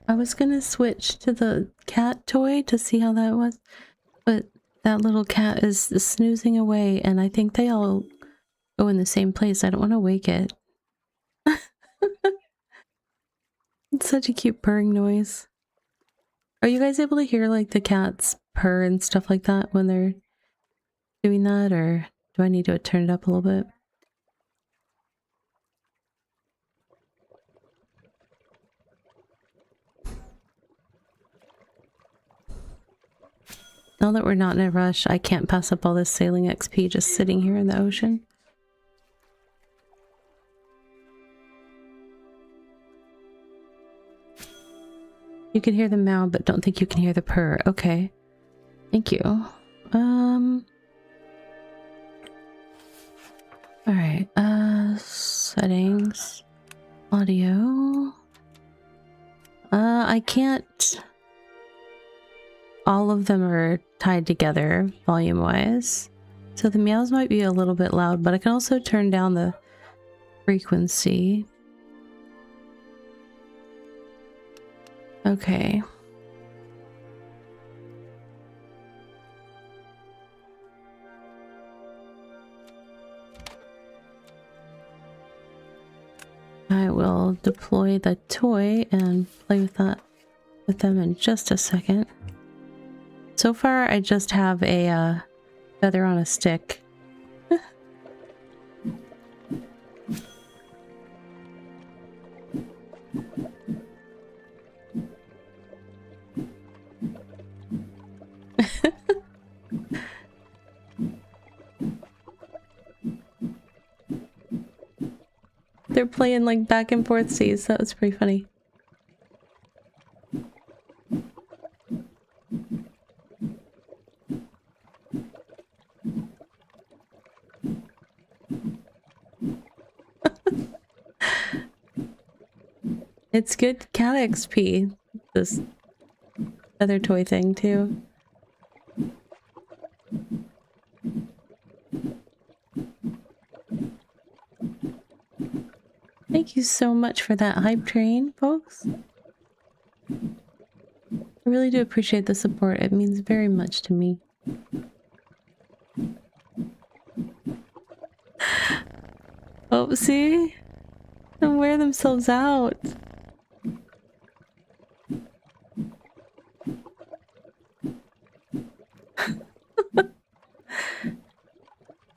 I was gonna switch to the cat toy to see how that was, but that little cat is snoozing away, and I think they all go in the same place. I don't want to wake it. It's such a cute purring noise. Are you guys able to hear like the cats purr and stuff like that when they're doing that, or do I need to turn it up a little bit? Now that we're not in a rush, I can't pass up all this sailing XP just sitting here in the ocean. You can hear the meow, but don't think you can hear the purr. Okay. Thank you. Alright, settings. Audio. I can't... All of them are tied together, volume-wise. So the meows might be a little bit loud, but I can also turn down the frequency. Okay. I will deploy the toy and play with that with them in just a second. So far, I just have a feather on a stick. They're playing like back and forth seas. That was pretty funny. It's good cat XP, this other toy thing too. Thank you so much for that hype train, folks. I really do appreciate the support. It means very much to me. Oh, see? They wear themselves out.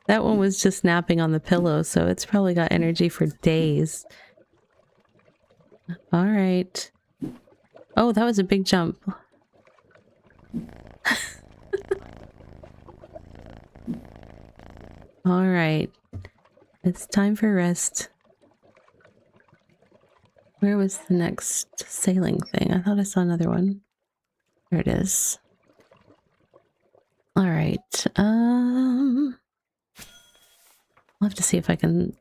That one was just napping on the pillow, so it's probably got energy for days. All right. Oh, that was a big jump. All right. It's time for rest. Where was the next sailing thing? I thought I saw another one. There it is. All right. I'll have to see if I can...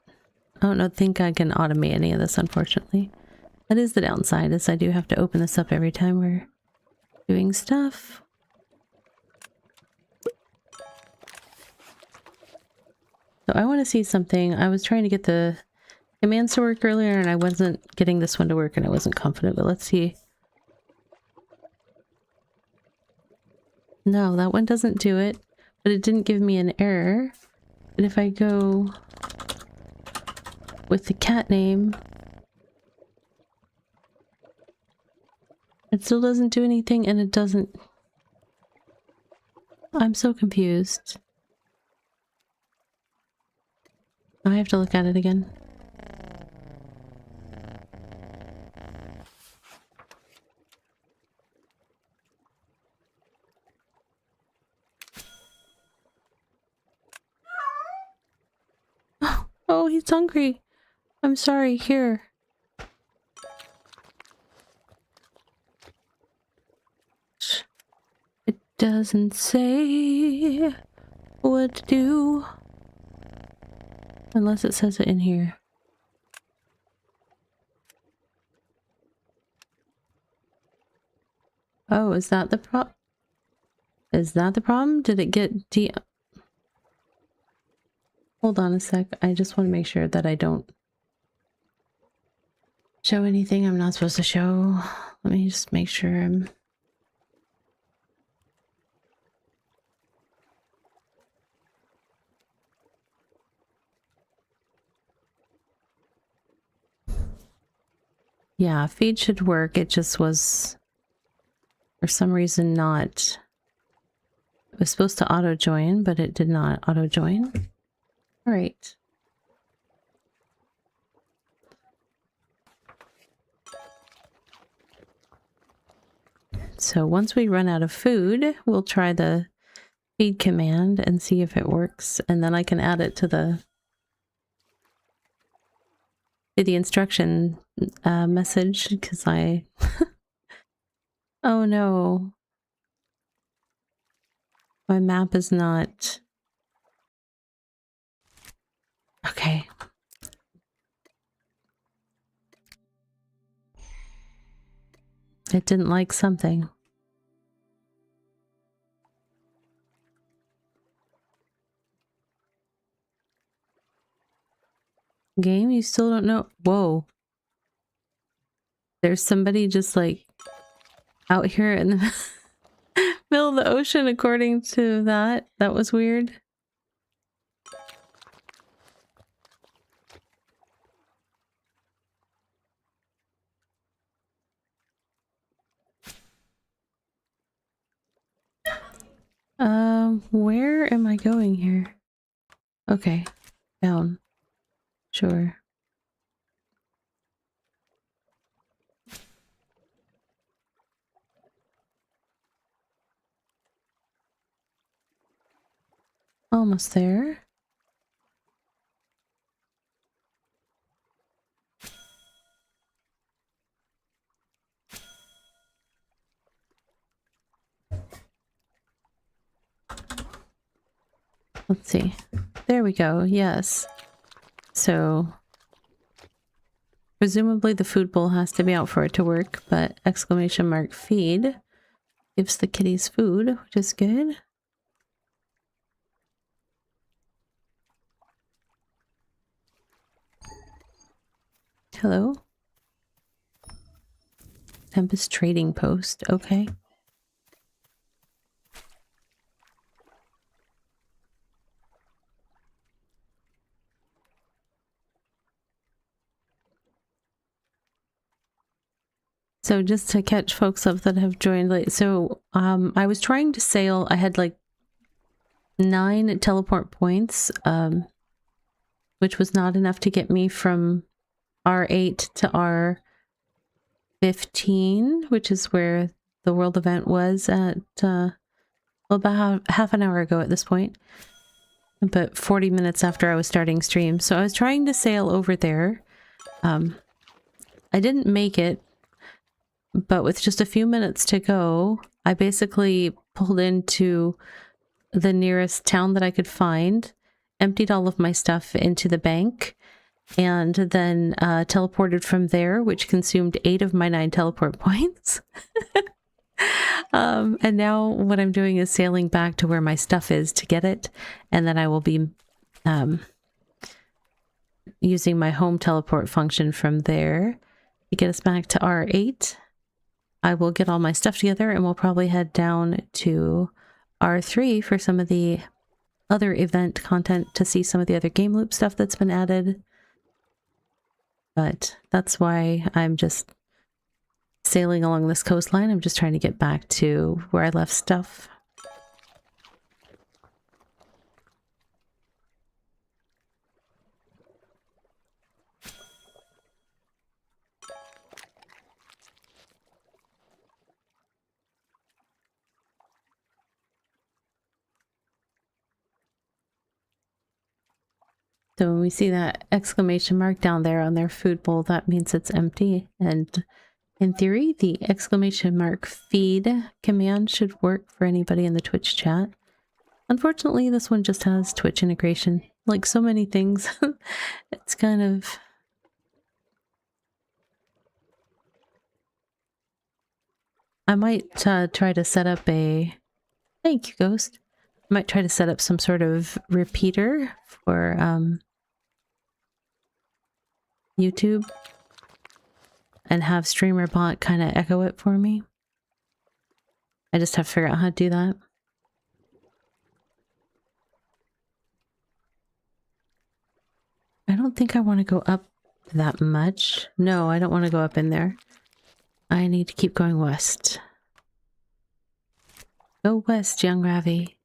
I don't think I can automate any of this, unfortunately. That is the downside, is I do have to open this up every time we're doing stuff. So I want to see something. I was trying to get the commands to work earlier and I wasn't getting this one to work and I wasn't confident, but let's see. No, that one doesn't do it, but it didn't give me an error. But if I go with the cat name, it still doesn't do anything and it doesn't... I'm so confused. I have to look at it again. Oh, he's hungry. I'm sorry, here. It doesn't say what to do. Unless it says it in here. Oh, is that the problem? Is that the problem? Did it get Hold on a sec. I just want to make sure that I don't show anything I'm not supposed to show. Let me just make sure I'm... Yeah, feed should work. It just was, for some reason, not... It was supposed to auto-join, but it did not auto-join. Alright. So once we run out of food, we'll try the feed command and see if it works, and then I can add it to the instruction message, because I... Oh no. My map is not... Okay. It didn't like something. Game, you still don't know? Whoa. There's somebody just like out here in the middle of the ocean according to that. That was weird. Where am I going here? Okay. Down. Sure. Almost there. Let's see. There we go. Yes. So presumably the food bowl has to be out for it to work, but exclamation mark feed gives the kitties food, which is good. Hello? Tempest trading post. Okay. So just to catch folks up that have joined late. So I was trying to sail. I had like 9 teleport points, which was not enough to get me from R8 to R15, which is where the world event was at, well, about half an hour ago at this point, but 40 minutes after I was starting stream. So I was trying to sail over there. I didn't make it, but with just a few minutes to go, I basically pulled into the nearest town that I could find, emptied all of my stuff into the bank, and then teleported from there, which consumed 8 of my 9 teleport points. And now what I'm doing is sailing back to where my stuff is to get it, and then I will be using my home teleport function from there to get us back to R8. I will get all my stuff together and we'll probably head down to R3 for some of the other event content to see some of the other game loop stuff that's been added. But that's why I'm just sailing along this coastline. I'm just trying to get back to where I left stuff. So when we see that exclamation mark down there on their food bowl, that means it's empty. And in theory, the exclamation mark feed command should work for anybody in the Twitch chat. Unfortunately, this one just has Twitch integration. Like so many things, it's kind of... I might try to set up a... Thank you, Ghost. I might try to set up some sort of repeater for YouTube and have StreamerBot kind of echo it for me. I just have to figure out how to do that. I don't think I want to go up that much. No, I don't want to go up in there. I need to keep going west. Go west, young Ravi.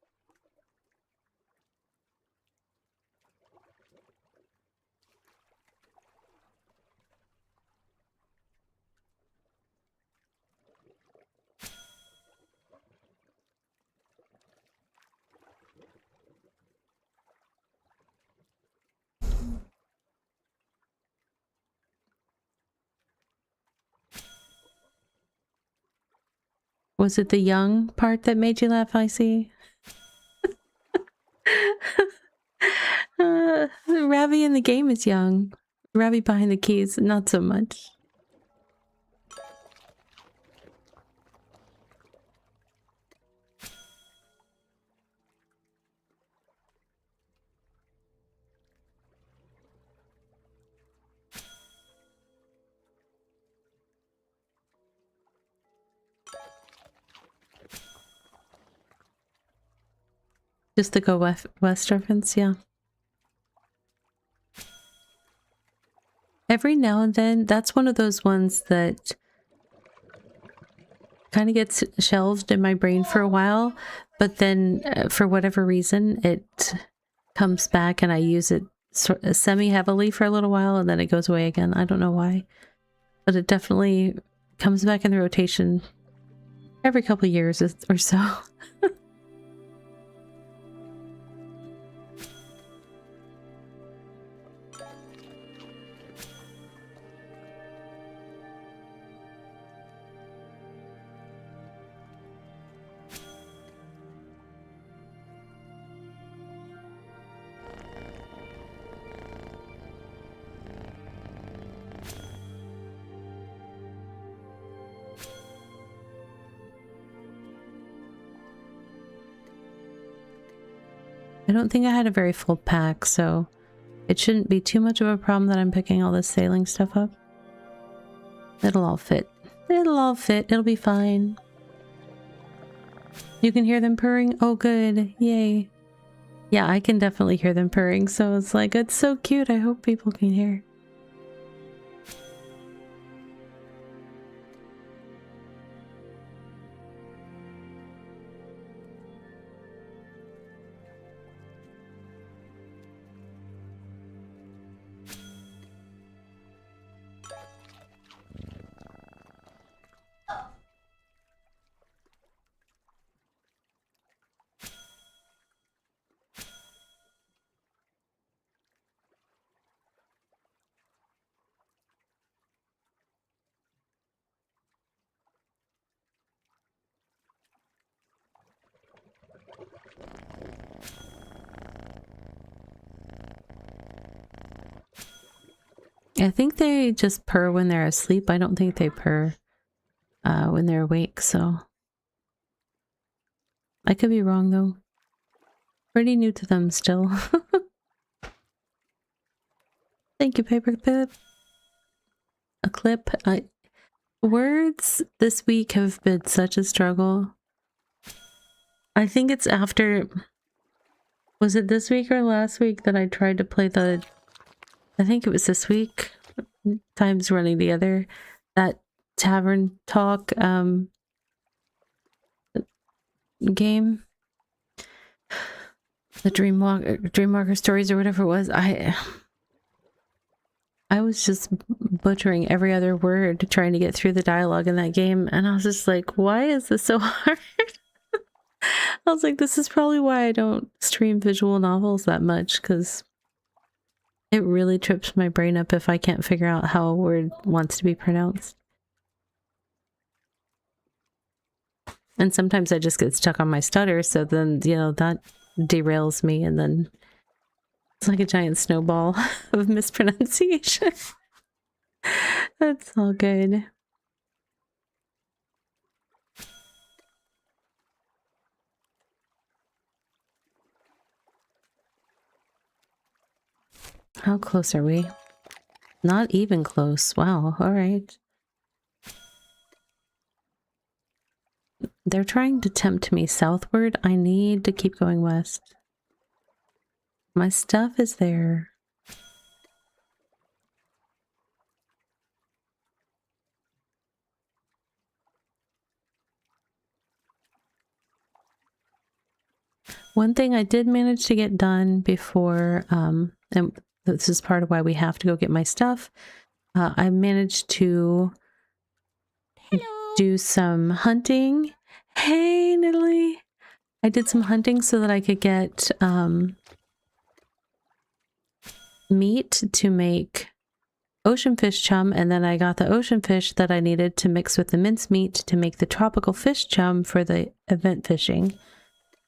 Was it the young part that made you laugh, I see? Ravi in the game is young. Ravi behind the keys, not so much. Just to go west reference, yeah. Every now and then, that's one of those ones that kind of gets shelved in my brain for a while, but then for whatever reason, it comes back and I use it semi-heavily for a little while and then it goes away again. I don't know why, but it definitely comes back in the rotation every couple of years or so. I don't think I had a very full pack, so it shouldn't be too much of a problem that I'm picking all this sailing stuff up. It'll all fit. It'll all fit. It'll be fine. You can hear them purring? Oh, good. Yay. Yeah, I can definitely hear them purring, so it's like, it's so cute. I hope people can hear. I think they just purr when they're asleep. I don't think they purr when they're awake, so... I could be wrong, though. Pretty new to them still. Thank you, Paperclip. A clip. Words this week have been such a struggle. I think it's after... Was it this week or last week that I tried to play the... I think it was this week. Time's running together. That Tavern Talk game. The Dreamwalker Stories or whatever it was. I was just butchering every other word trying to get through the dialogue in that game, and I was just like, why is this so hard? I was like, this is probably why I don't stream visual novels that much, because It really trips my brain up if I can't figure out how a word wants to be pronounced. And sometimes I just get stuck on my stutter, so then, you know, that derails me, and then it's like a giant snowball of mispronunciation. That's all good. How close are we? Not even close. Wow, all right. They're trying to tempt me southward. I need to keep going west. My stuff is there. One thing I did manage to get done before, and this is part of why we have to go get my stuff. I managed to do some hunting. Hey, Natalie! I did some hunting so that I could get meat to make ocean fish chum, and then I got the ocean fish that I needed to mix with the mincemeat to make the tropical fish chum for the event fishing,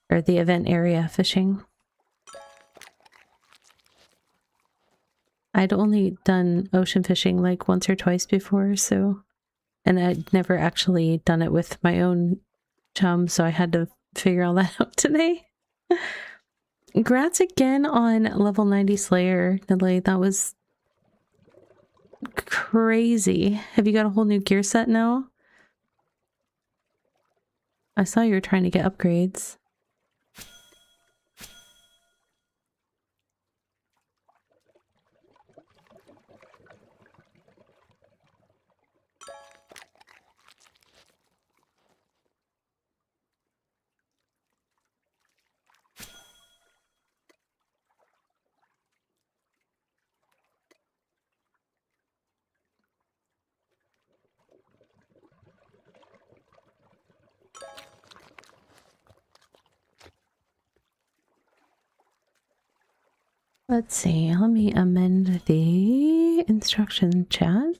or the event area fishing. I'd only done ocean fishing like once or twice before, so, and I'd never actually done it with my own chum, so I had to figure all that out today. Congrats again on level 90 Slayer, Natalie. That was crazy. Have you got a whole new gear set now? I saw you were trying to get upgrades. Let's see, let me amend the instruction chat.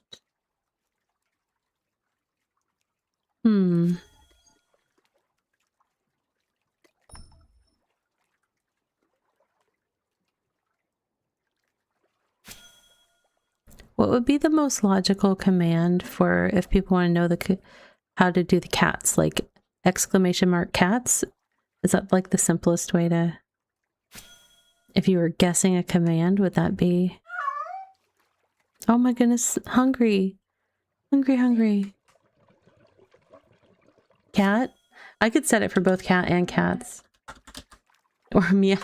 What would be the most logical command for if people want to know how to do the cats? Like exclamation mark cats? Is that like the simplest way to... If you were guessing a command, would that be... Oh my goodness, hungry. Hungry, hungry. Cat? I could set it for both cat and cats. Or meow.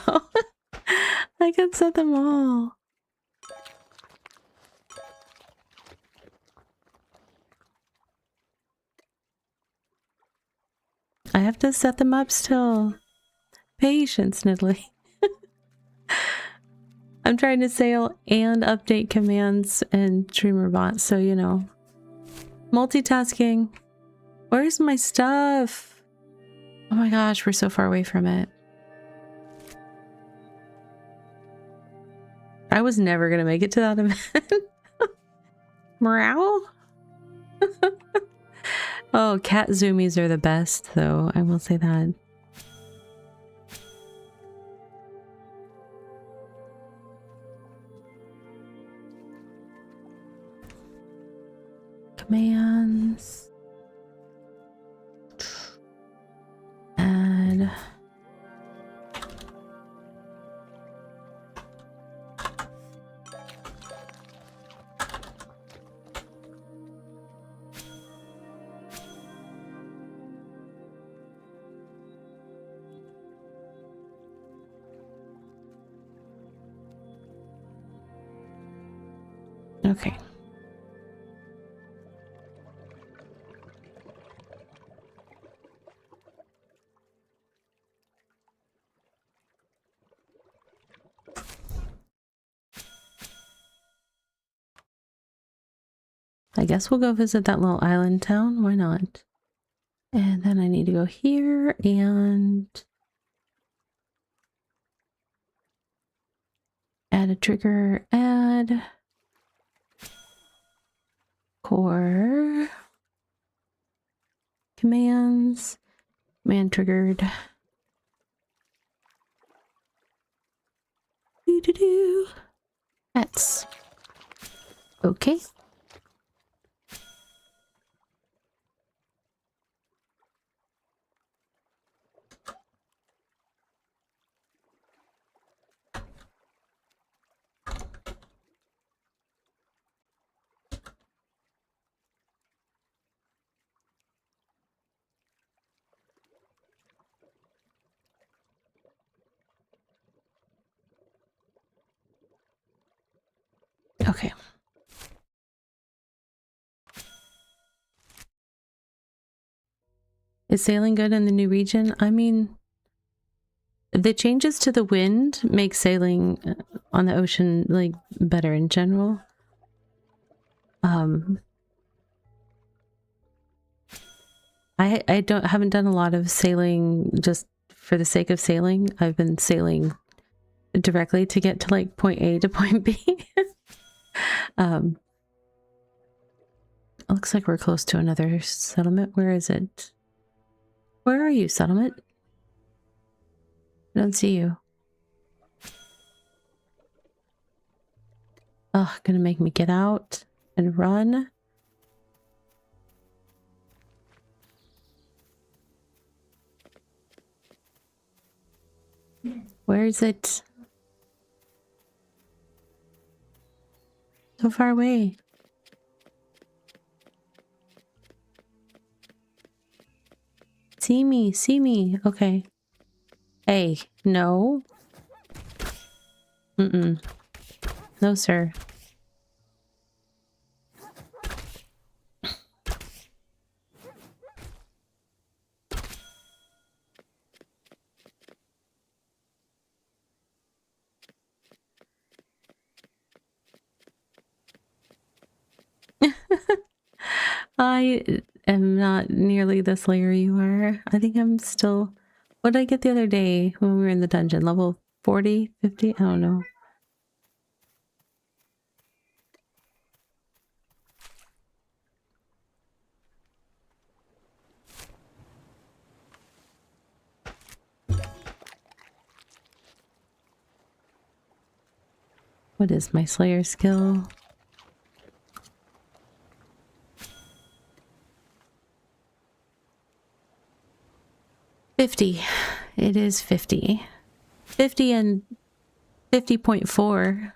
I could set them all. I have to set them up still. Patience, Natalie. I'm trying to sail and update commands in DreamerBot, so you know. Multitasking. Where's my stuff? Oh my gosh, we're so far away from it. I was never gonna make it to that event. Meow? Oh, cat zoomies are the best, though. I will say that. Commands. Add. Okay. I guess we'll go visit that little island town. Why not? And then I need to go here and Add a trigger, add core commands, command triggered. Do. That's okay. Okay. Is sailing good in the new region? I mean, the changes to the wind make sailing on the ocean like better in general. I haven't done a lot of sailing just for the sake of sailing. I've been sailing directly to get to like point A to point B. It looks like we're close to another settlement. Where is it? Where are you, settlement? I don't see you. Oh, gonna make me get out and run. Where is it? So far away. See me, see me. Okay. Hey, no. Mm-mm. No, sir. I am not nearly this layer you are. I think I'm still... What did I get the other day when we were in the dungeon? Level 40, 50? I don't know. What is my Slayer skill? $50. It is 50. 50 and 50.4.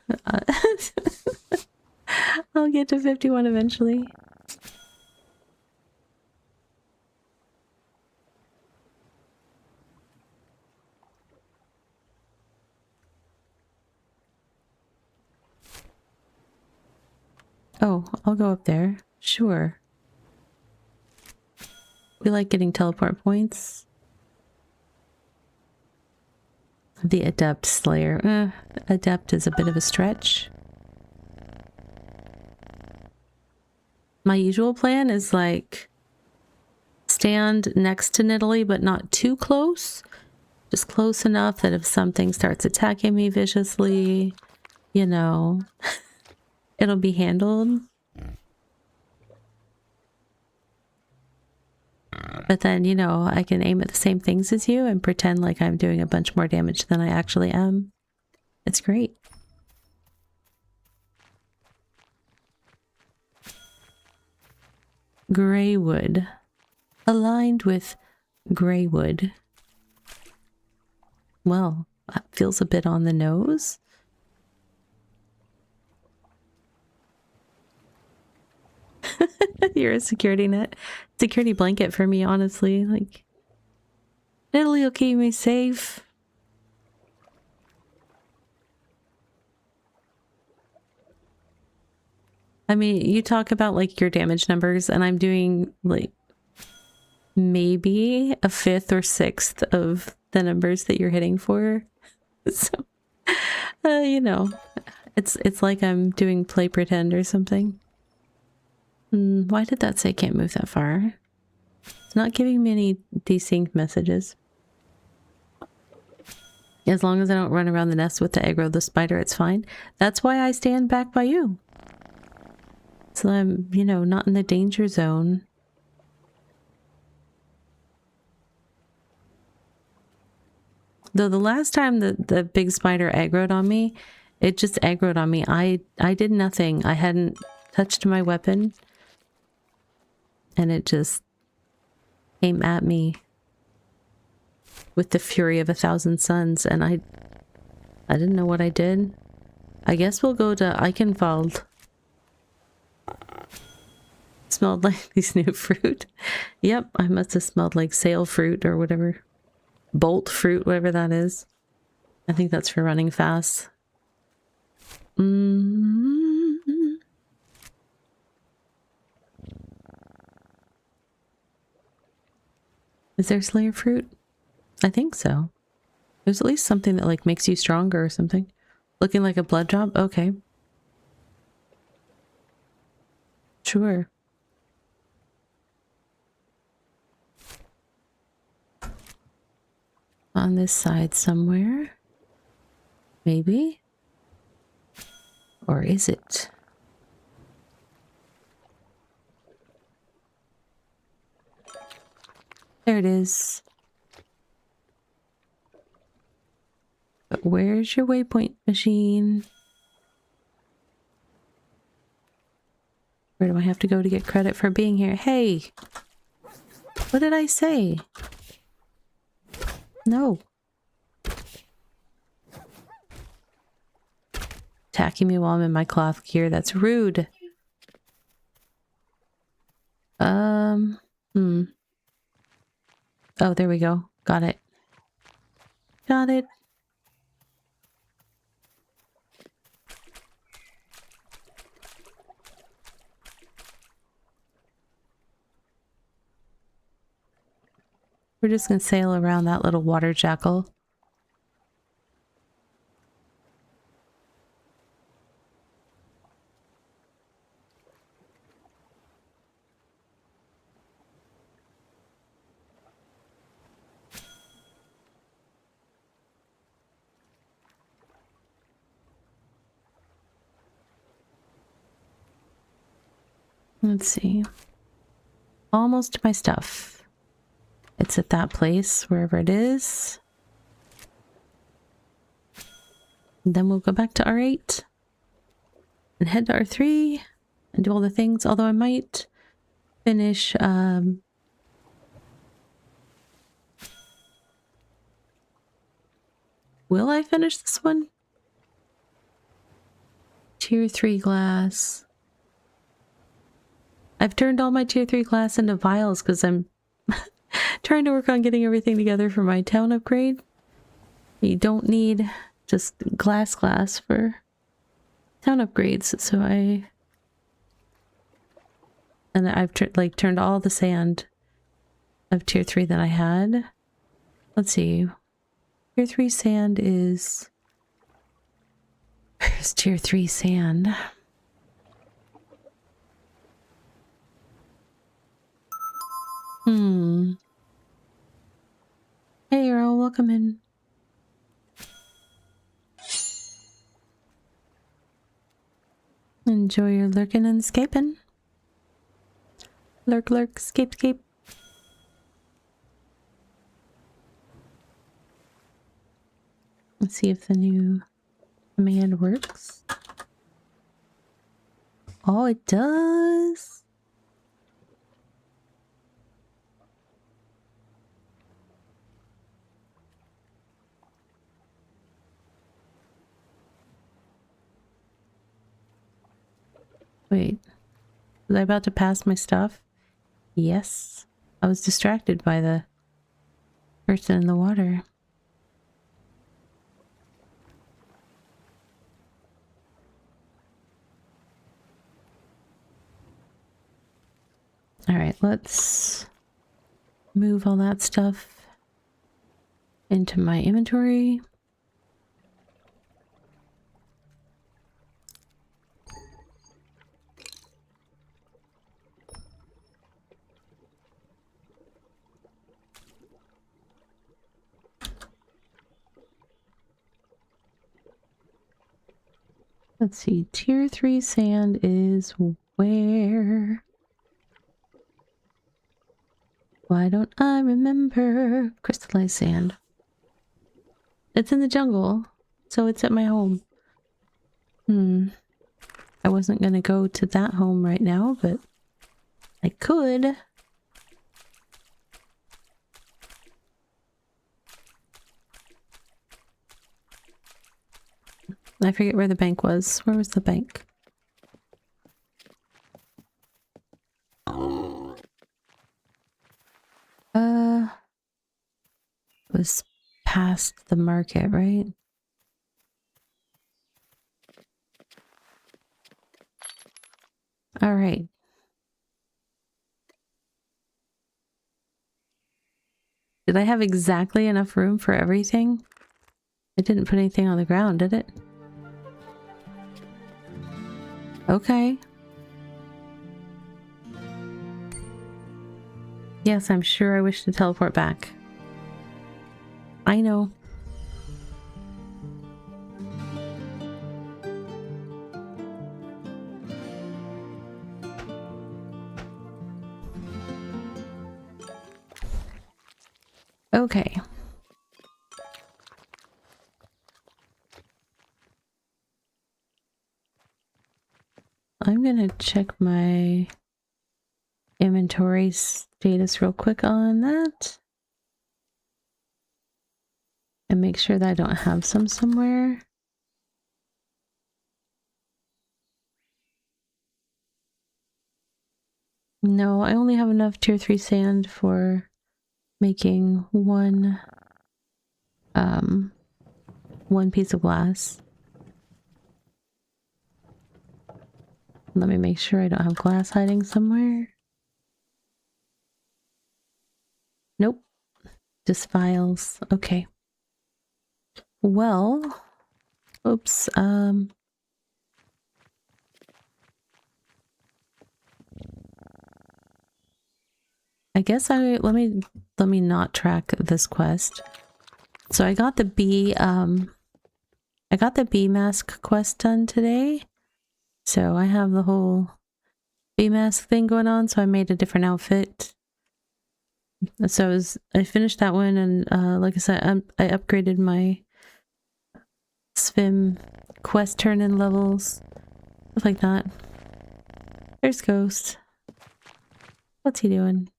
I'll get to 51 eventually. Oh, I'll go up there. Sure. We like getting teleport points. The Adept Slayer. Adept is a bit of a stretch. My usual plan is like stand next to Nidalee, but not too close. Just close enough that if something starts attacking me viciously, you know, it'll be handled. But then, you know, I can aim at the same things as you and pretend like I'm doing a bunch more damage than I actually am. It's great. Greywood. Aligned with Greywood. Well, that feels a bit on the nose. You're a security net. Security blanket for me, honestly. Like, Nidalee will keep me safe. I mean, you talk about like your damage numbers and I'm doing like maybe a fifth or sixth of the numbers that you're hitting for. So, you know, it's like I'm doing play pretend or something. Why did that say can't move that far? It's not giving me any desync messages. As long as I don't run around the nest with the aggro the spider, it's fine. That's why I stand back by you. So I'm, you know, not in the danger zone. Though the last time the big spider aggroed on me, it just aggroed on me. I did nothing. I hadn't touched my weapon. And it just came at me with the fury of 1,000 suns. And I didn't know what I did. I guess we'll go to Eichenwald. Smelled like these new fruit. Yep, I must have smelled like sail fruit or whatever. Bolt fruit, whatever that is. I think that's for running fast. Is there Slayer fruit? I think so. There's at least something that like makes you stronger or something. Looking like a blood drop? Okay. Sure. On this side somewhere. Maybe? Or is it? There it is. But where's your waypoint machine? Where do I have to go to get credit for being here? Hey! What did I say? No. Attacking me while I'm in my cloth gear. That's rude. Oh, there we go. Got it. Got it. We're just gonna sail around that little water jackal. Let's see. Almost to my stuff. It's at that place, wherever it is. And then we'll go back to R8 and head to R3 and do all the things, although I might finish will I finish this one? Tier 3 glass. I've turned all my tier 3 glass into vials because I'm trying to work on getting everything together for my town upgrade. You don't need just glass for town upgrades, so I've turned all the sand of tier 3 that I had. Let's see. Tier 3 sand is... Where's tier 3 sand? Hey, Earl, welcome in. Enjoy your lurking and escaping. Lurk, lurk, escape, escape. Let's see if the new command works. Oh, it does. Wait, was I about to pass my stuff? Yes. I was distracted by the person in the water. Alright, let's move all that stuff into my inventory. Let's see. Tier 3 sand is where? Why don't I remember? Crystallized sand. It's in the jungle, so it's at my home. I wasn't gonna go to that home right now, but I could. I forget where the bank was. Where was the bank? It was past the market, right? All right. Did I have exactly enough room for everything? It didn't put anything on the ground, did it? Okay. Yes, I'm sure I wish to teleport back. I know. Okay. I'm gonna check my inventory status real quick on that. And make sure that I don't have some somewhere. No, I only have enough tier 3 sand for making one piece of glass. Let me make sure I don't have glass hiding somewhere. Nope. Just files. Okay. Well, oops. I guess let me not track this quest. So I got the bee mask quest done today. So I have the whole bee mask thing going on, so I made a different outfit. So I finished that one, and like I said, I upgraded my swim quest turn-in levels, stuff like that. There's Ghost. What's he doing?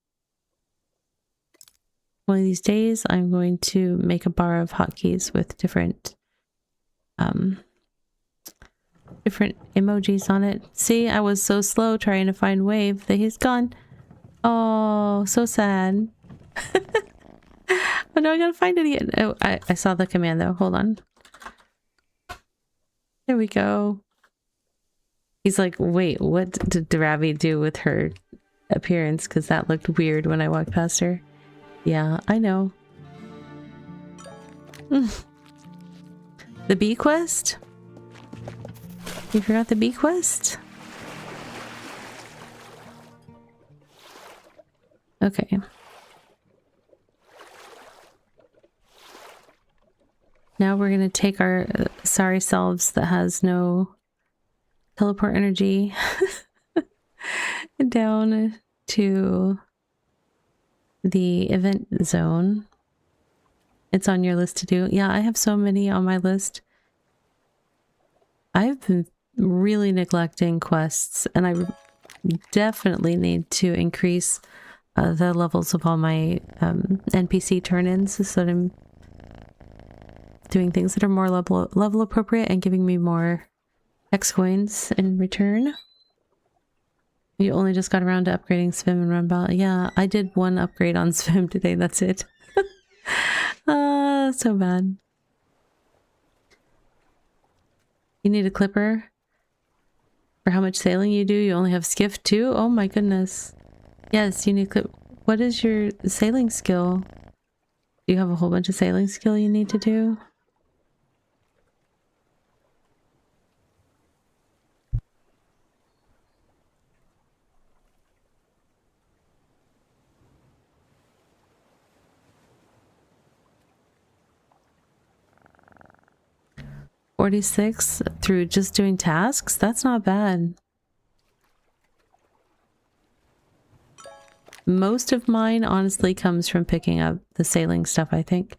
One of these days, I'm going to make a bar of hotkeys with different emojis on it. See, I was so slow trying to find Wave that he's gone. Oh, so sad. But no, I gotta find it again. Oh, I saw the command though. Hold on. There we go. He's like, wait, what did Ravi do with her appearance? Because that looked weird when I walked past her. Yeah, I know. The bee quest? You forgot the bee quest? Okay. Now we're gonna take our sorry selves that has no teleport energy down to the event zone. It's on your list to do. Yeah, I have so many on my list. I've been really neglecting quests, and I definitely need to increase the levels of all my NPC turn-ins so that I'm doing things that are more level appropriate and giving me more X coins in return. You only just got around to upgrading Swim and Run Ball. Yeah, I did one upgrade on Swim today, that's it. So bad. You need a clipper? For how much sailing you do? You only have skiff too? Oh my goodness. Yes, you need clip. What is your sailing skill? Do you have a whole bunch of sailing skill you need to do? 46 through just doing tasks. That's not bad. Most of mine honestly comes from picking up the sailing stuff, I think.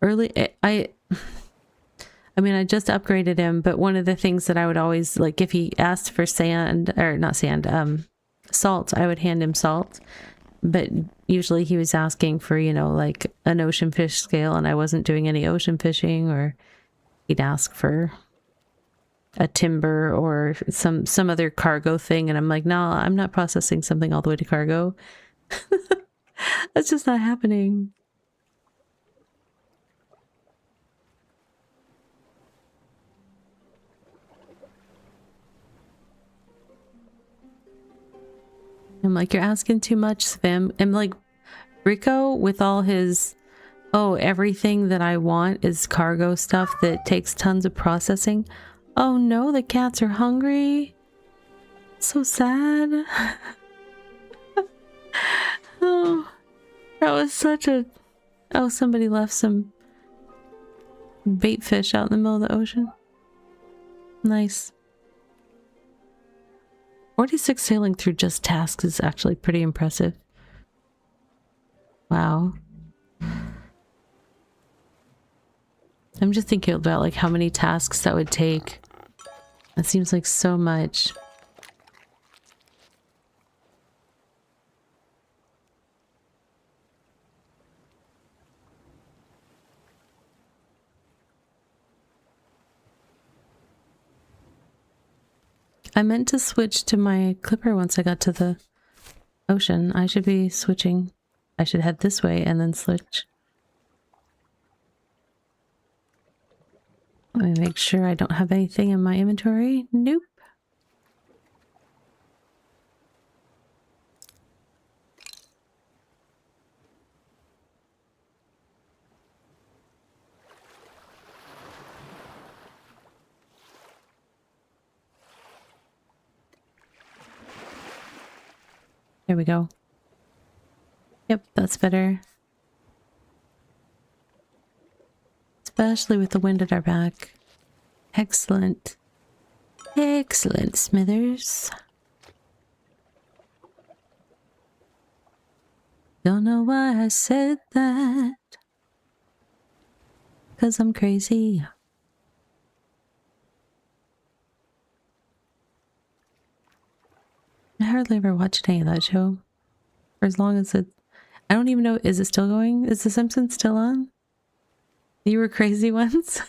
I mean, I just upgraded him, but one of the things that I would always, like, if he asked for sand, or not sand, salt, I would hand him salt. But usually he was asking for, you know, like an ocean fish scale, and I wasn't doing any ocean fishing, or he'd ask for a timber or some other cargo thing, and I'm like, no, I'm not processing something all the way to cargo. That's just not happening. I'm like, you're asking too much, Svim. I'm like, Rico, with all his, oh, everything that I want is cargo stuff that takes tons of processing. Oh no, the cats are hungry. So sad. Oh, that was such a... Oh, somebody left some bait fish out in the middle of the ocean. Nice. 46 sailing through just tasks is actually pretty impressive. Wow. I'm just thinking about like how many tasks that would take. That seems like so much. I meant to switch to my clipper once I got to the ocean. I should be switching. I should head this way and then switch. Let me make sure I don't have anything in my inventory. Nope. There we go. Yep, that's better. Especially with the wind at our back. Excellent. Excellent, Smithers. Don't know why I said that. 'Cause I'm crazy. I hardly ever watched any of that show. For as long as it... I don't even know, is it still going? Is The Simpsons still on? You were crazy once?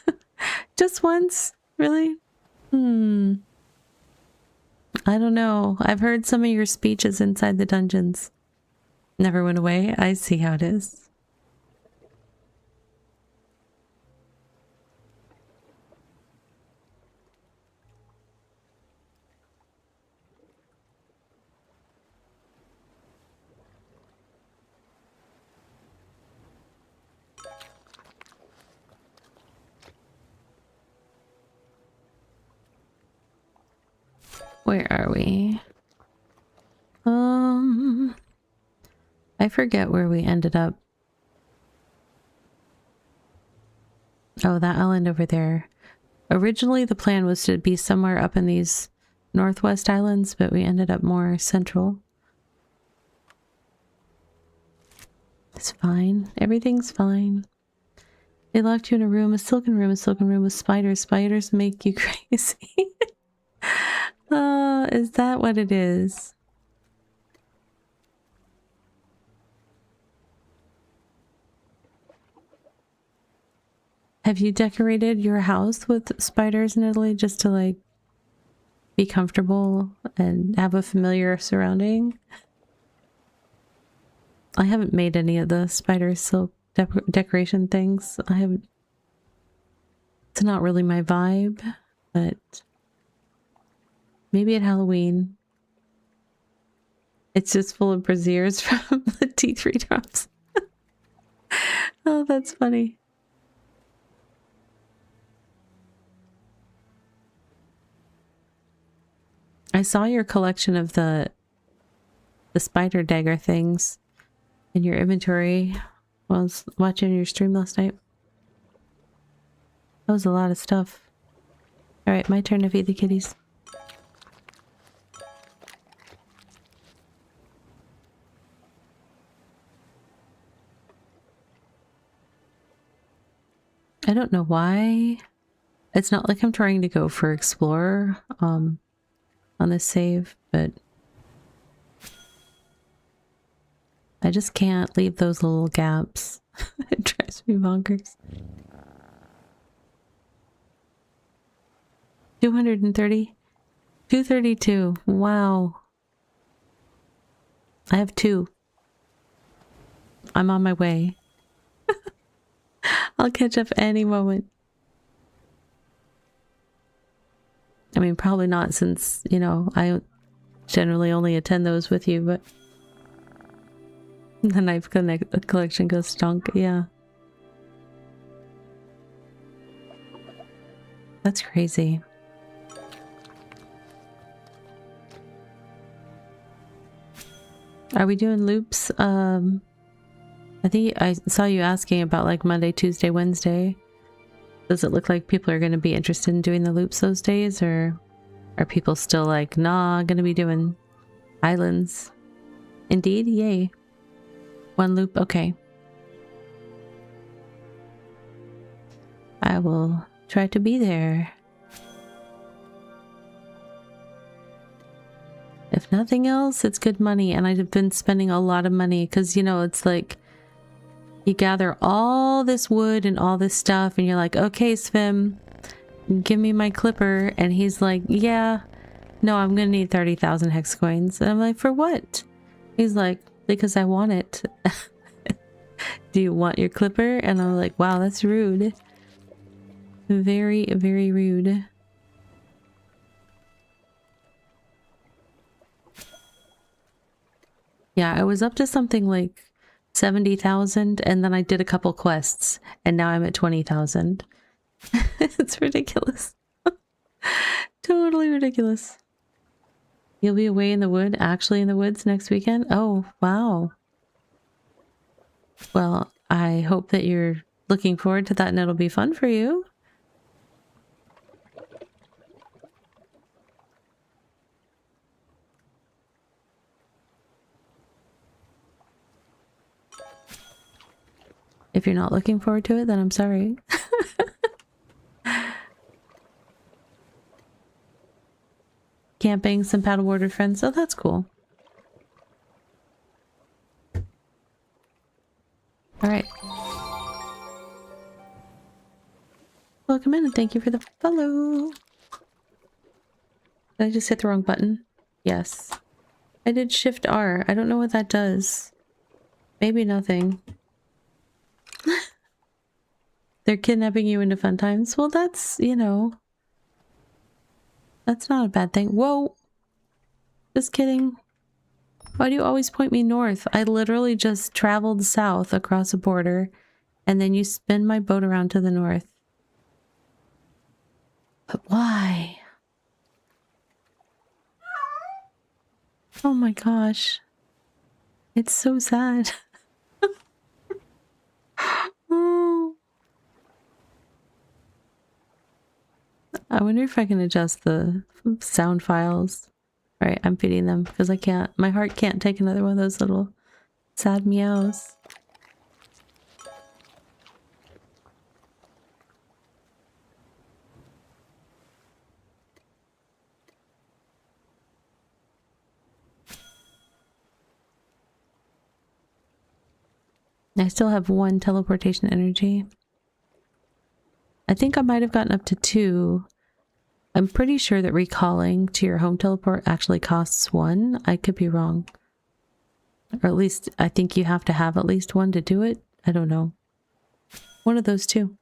Just once? Really? I don't know. I've heard some of your speeches inside the dungeons. Never went away. I see how it is. Where are we? I forget where we ended up. Oh, that island over there. Originally, the plan was to be somewhere up in these northwest islands, but we ended up more central. It's fine. Everything's fine. They locked you in a silken room with spiders. Spiders make you crazy. Oh, is that what it is? Have you decorated your house with spiders in Italy just to like be comfortable and have a familiar surrounding? I haven't made any of the spider silk decoration things. I haven't. It's not really my vibe, but maybe at Halloween. It's just full of braziers from the T3 drops. Oh, that's funny. I saw your collection of the spider dagger things in your inventory while I was watching your stream last night. That was a lot of stuff. Alright, my turn to feed the kitties. I don't know why. It's not like I'm trying to go for Explorer on this save, but I just can't leave those little gaps. It drives me bonkers. 230? 232. Wow. I have 2. I'm on my way. I'll catch up any moment. I mean, probably not since, you know, I generally only attend those with you, but the knife collection goes stunk. Yeah. That's crazy. Are we doing loops? I think I saw you asking about like Monday, Tuesday, Wednesday. Does it look like people are going to be interested in doing the loops those days, or are people still like, nah, going to be doing islands? Indeed, yay. 1 loop, okay. I will try to be there. If nothing else, it's good money, and I've been spending a lot of money because, you know, it's like you gather all this wood and all this stuff and you're like, okay, Svim, give me my clipper. And he's like, yeah, no, I'm gonna need 30,000 hex coins. And I'm like, for what? He's like, because I want it. Do you want your clipper? And I'm like, wow, that's rude. Very, very rude. Yeah, I was up to something like 70,000, and then I did a couple quests, and now I'm at 20,000. It's ridiculous. Totally ridiculous. You'll be away in the wood, actually in the woods next weekend? Oh, wow. Well, I hope that you're looking forward to that and it'll be fun for you. If you're not looking forward to it, then I'm sorry. Camping, some paddleboard friends. Oh, that's cool. All right. Welcome in and thank you for the follow. Did I just hit the wrong button? Yes. I did Shift R. I don't know what that does. Maybe nothing. They're kidnapping you into fun times. Well, that's, you know, that's not a bad thing. Whoa. Just kidding. Why do you always point me north? I literally just traveled south across a border and then you spin my boat around to the north. But why? Oh my gosh. It's so sad. Oh. I wonder if I can adjust the sound files. Alright, I'm feeding them because I can't. My heart can't take another one of those little sad meows. I still have 1 teleportation energy. I think I might have gotten up to 2. I'm pretty sure that recalling to your home teleport actually costs 1. I could be wrong. Or at least I think you have to have at least 1 to do it. I don't know. One of those 2.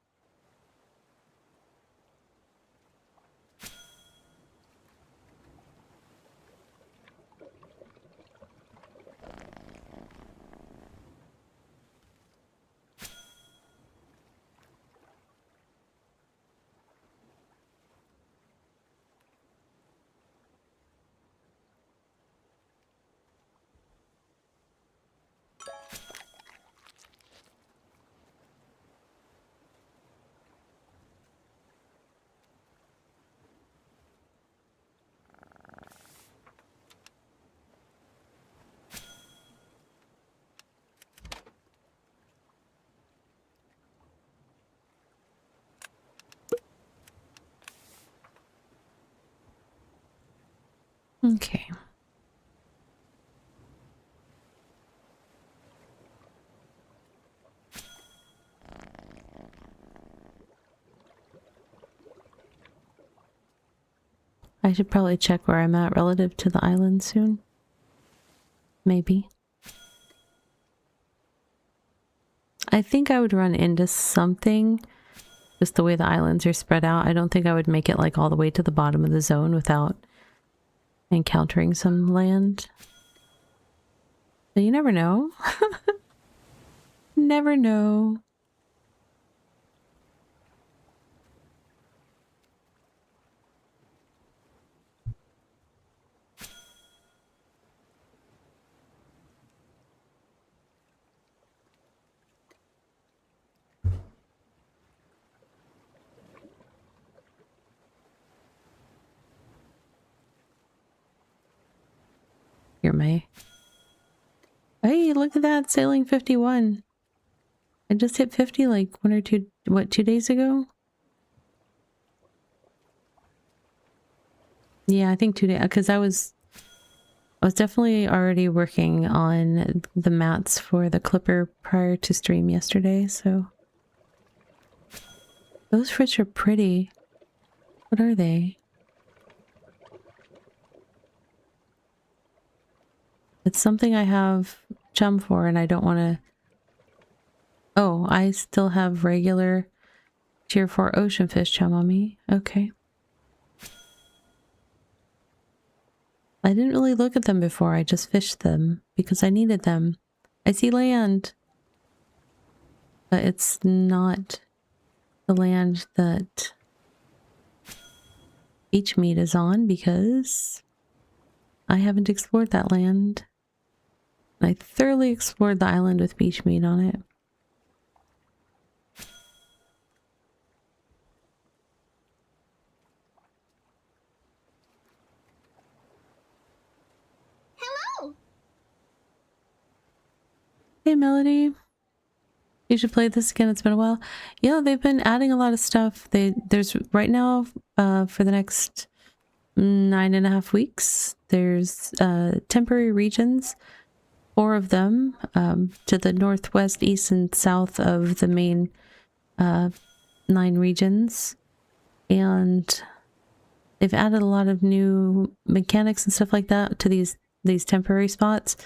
Okay. I should probably check where I'm at relative to the island soon. Maybe. I think I would run into something, just the way the islands are spread out. I don't think I would make it like all the way to the bottom of the zone without encountering some land. But you never know. Never know. Here, May. Hey, look at that, sailing 51. I just hit 50 like 2 days ago? Yeah, I think 2 days, because I was definitely already working on the mats for the clipper prior to stream yesterday, so. Those fish are pretty. What are they? It's something I have chum for and I don't want to... Oh, I still have regular tier 4 ocean fish chum on me. Okay. I didn't really look at them before. I just fished them because I needed them. I see land. But it's not the land that beach meat is on because I haven't explored that land. I thoroughly explored the island with beach meat on it. Hello. Hey, Melody. You should play this again. It's been a while. Yeah, they've been adding a lot of stuff. There's right now, for the next 9.5 weeks, there's temporary regions, 4 of them, to the northwest, east, and south of the main 9 regions. And they've added a lot of new mechanics and stuff like that to these temporary spots.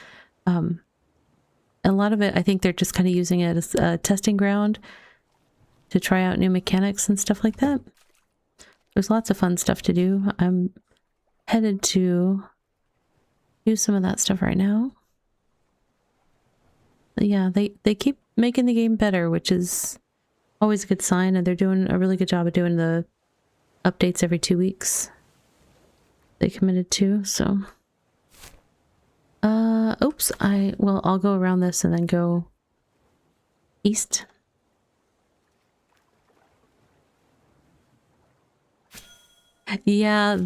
A lot of it, I think they're just kind of using it as a testing ground to try out new mechanics and stuff like that. There's lots of fun stuff to do. I'm headed to do some of that stuff right now. But yeah, they keep making the game better, which is always a good sign, and they're doing a really good job of doing the updates every 2 weeks. They committed to, so... oops, I'll go around this and then go east. Yeah,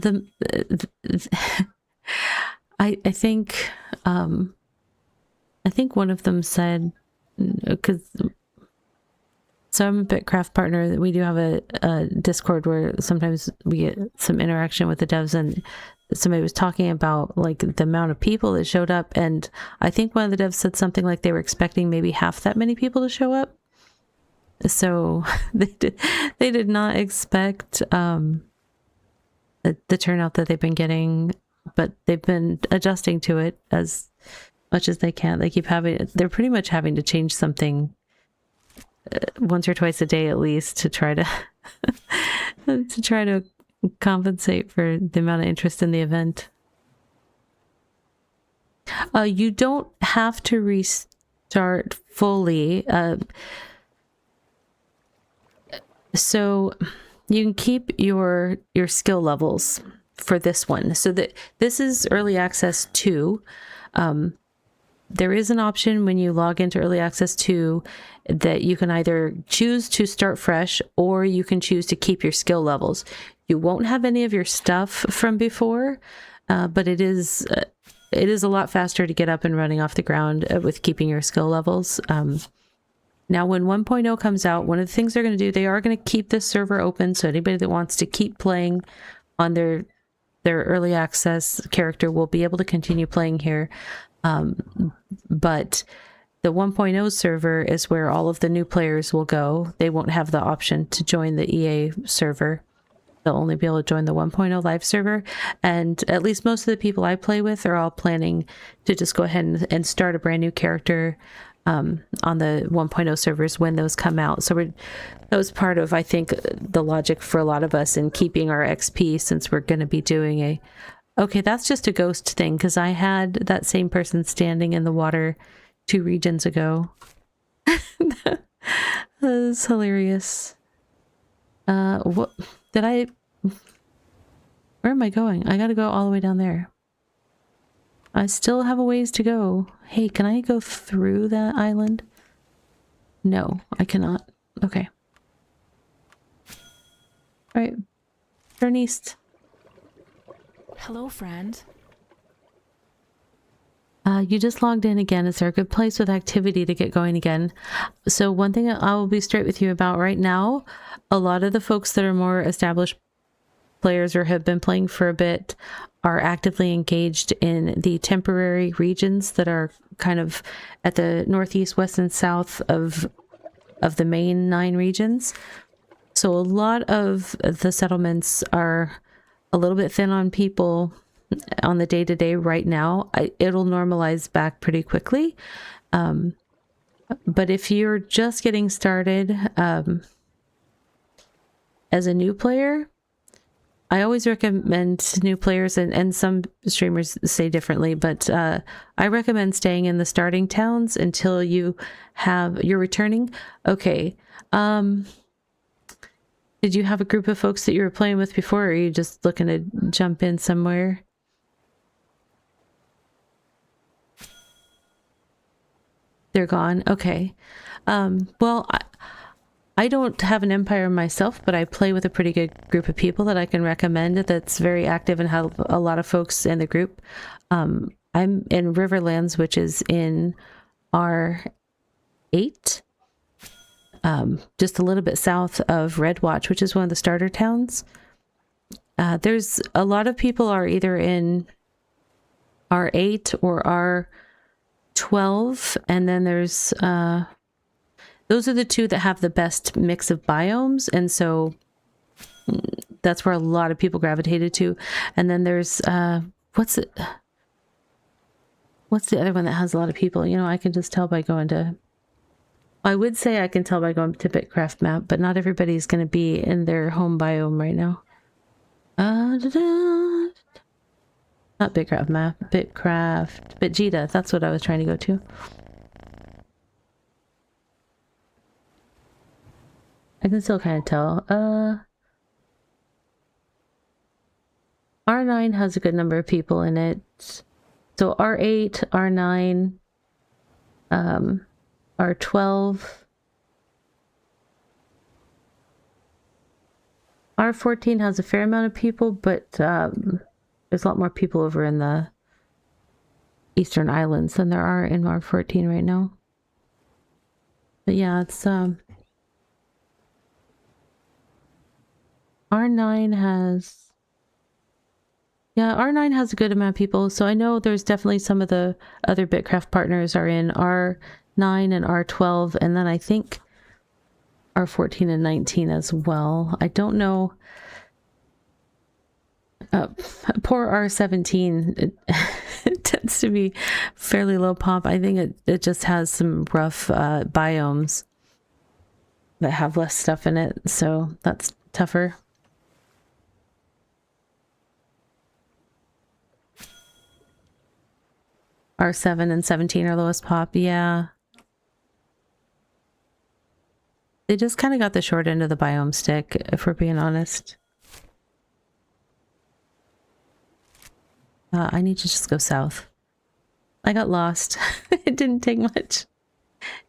I think one of them said, because so I'm a BitCraft partner, that we do have a Discord where sometimes we get some interaction with the devs, and somebody was talking about like the amount of people that showed up, and I think one of the devs said something like they were expecting maybe half that many people to show up. So they did not expect the turnout that they've been getting, but they've been adjusting to it as much as they can. They're pretty much having to change something once or twice a day at least to try to compensate for the amount of interest in the event. You don't have to restart fully. So you can keep your skill levels for this one. So that this is early access 2. There is an option when you log into early access 2 that you can either choose to start fresh or you can choose to keep your skill levels. You won't have any of your stuff from before, but it is a lot faster to get up and running off the ground with keeping your skill levels. Now, when 1.0 comes out, one of the things they're going to do, they are going to keep this server open, so anybody that wants to keep playing on their their early access character will be able to continue playing here. But the 1.0 server is where all of the new players will go. They won't have the option to join the EA server. They'll only be able to join the 1.0 live server. And at least most of the people I play with are all planning to just go ahead and start a brand new character on the 1.0 servers when those come out. So that was part of, I think, the logic for a lot of us in keeping our XP, since we're going to be doing okay, that's just a ghost thing, because I had that same person standing in the water 2 regions ago. That was hilarious. What did I... Where am I going? I gotta go all the way down there. I still have a ways to go. Hey, can I go through that island? No, I cannot. Okay. Alright. Turn east. Hello, friend. You just logged in again. Is there a good place with activity to get going again? So one thing I will be straight with you about right now, a lot of the folks that are more established players or have been playing for a bit are actively engaged in the temporary regions that are kind of at the northeast, west, and south of the main 9 regions. So a lot of the settlements are a little bit thin on people on the day-to-day right now. It'll normalize back pretty quickly. But if you're just getting started as a new player, I always recommend new players, and some streamers say differently, but I recommend staying in the starting towns until you're returning. Okay. Did you have a group of folks that you were playing with before, or are you just looking to jump in somewhere? They're gone. Okay. Well, I don't have an empire myself, but I play with a pretty good group of people that I can recommend that's very active and have a lot of folks in the group. I'm in Riverlands, which is in R8, just a little bit south of Redwatch, which is one of the starter towns. There's a lot of people are either in R8 or R12, and then there's those are the 2 that have the best mix of biomes, and so that's where a lot of people gravitated to. And then there's what's the other one that has a lot of people? You know, I can just tell by going to... I would say I can tell by going to BitCraft map, but not everybody's going to be in their home biome right now. Not BitCraft map, BitCraft, Bitjita. That's what I was trying to go to. I can still kind of tell. R9 has a good number of people in it. So R8, R9, R12, R14 has a fair amount of people, but there's a lot more people over in the Eastern Islands than there are in R14 right now. But yeah, it's R9 has... Yeah, R9 has a good amount of people, so I know there's definitely some of the other BitCraft partners are in R9 and R12, and then I think R14 and 19 as well. I don't know. Poor R17, it tends to be fairly low pop. I think it just has some rough biomes that have less stuff in it, so that's tougher. R7 and 17 are lowest pop, yeah. They just kind of got the short end of the biome stick, if we're being honest. I need to just go south. I got lost. It didn't take much.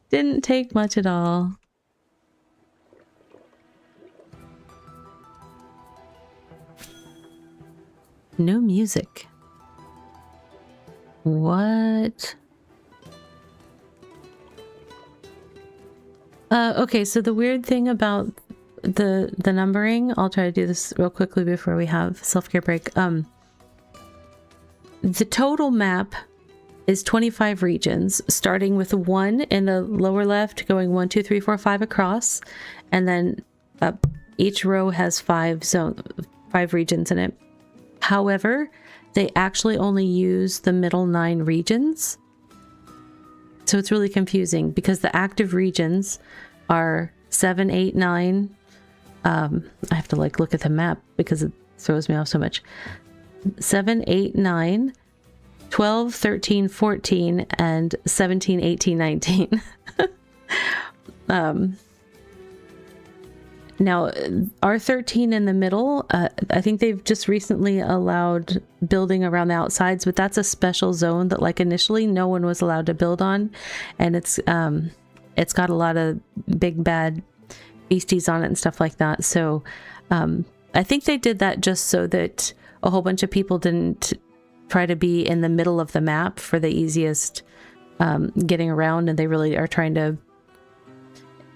Didn't take much at all. No music. What? Okay, so the weird thing about the numbering, I'll try to do this real quickly before we have self-care break. the total map is 25 regions, starting with 1 in the lower left, going 1, 2, 3, 4, 5 across, and then up. Each row has 5 regions in it. However, they actually only use the middle 9 regions. So it's really confusing because the active regions are 7, 8, 9. I have to like look at the map because it throws me off so much. 7, 8, 9, 12, 13, 14, and 17, 18, 19. Now, R13 in the middle, I think they've just recently allowed building around the outsides, but that's a special zone that like initially no one was allowed to build on. And it's got a lot of big bad beasties on it and stuff like that. So I think they did that just so that a whole bunch of people didn't try to be in the middle of the map for the easiest getting around. And they really are trying to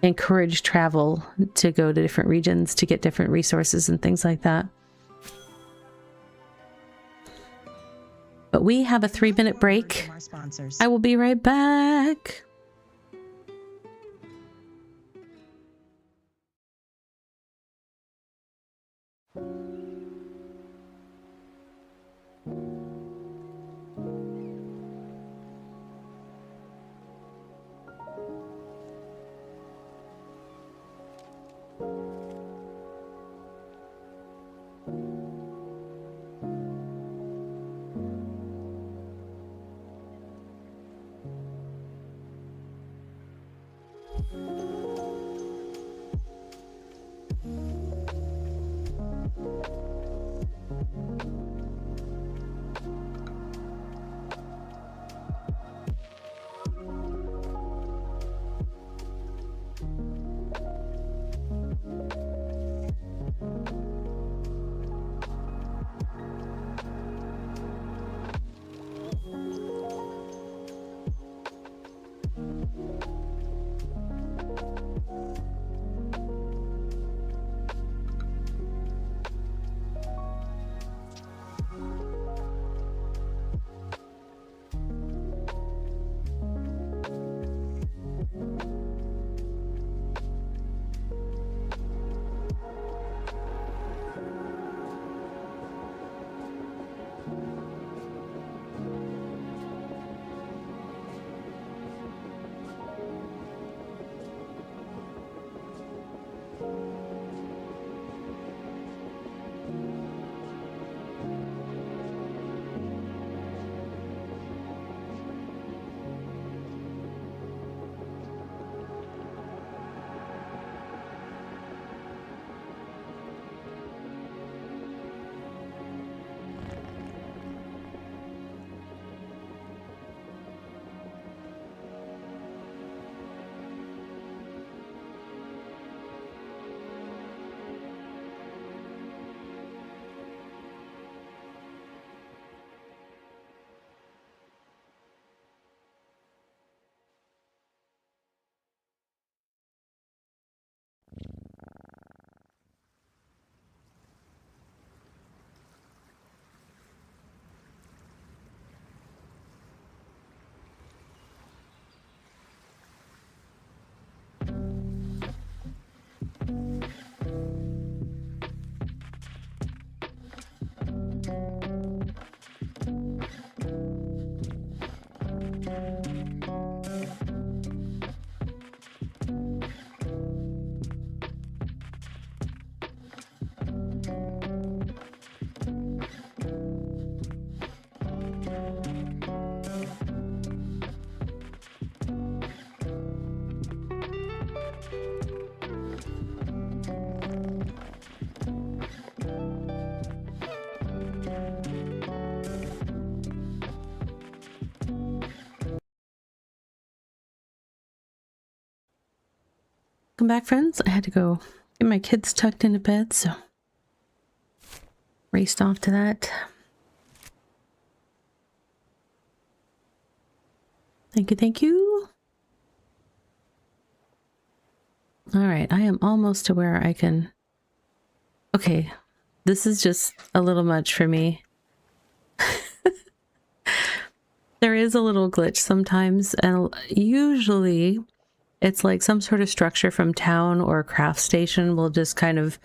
encourage travel to go to different regions to get different resources and things like that. But we have a 3-minute break. I will be right back. Welcome back, friends. I had to go get my kids tucked into bed, so raced off to that. Thank you, thank you. All right, I am almost to where I can... Okay, this is just a little much for me. There is a little glitch sometimes, and usually it's like some sort of structure from town or a craft station will just kind of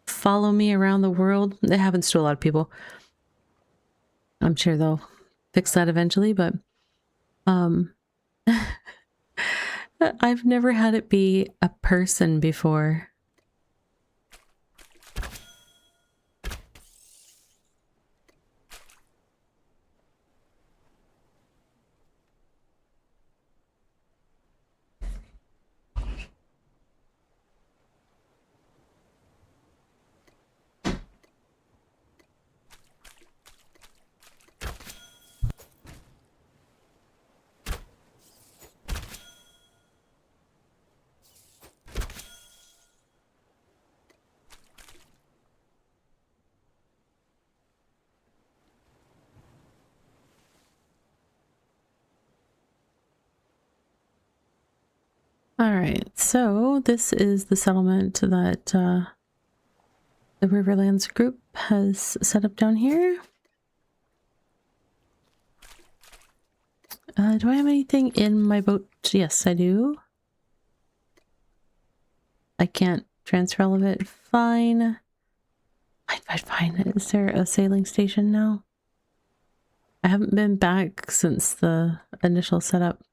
follow me around the world. It happens to a lot of people. I'm sure they'll fix that eventually, but I've never had it be a person before. All right, so this is the settlement that the Riverlands group has set up down here. Do I have anything in my boat? Yes, I do. I can't transfer all of it. Fine. Fine. Is there a sailing station now? I haven't been back since the initial setup.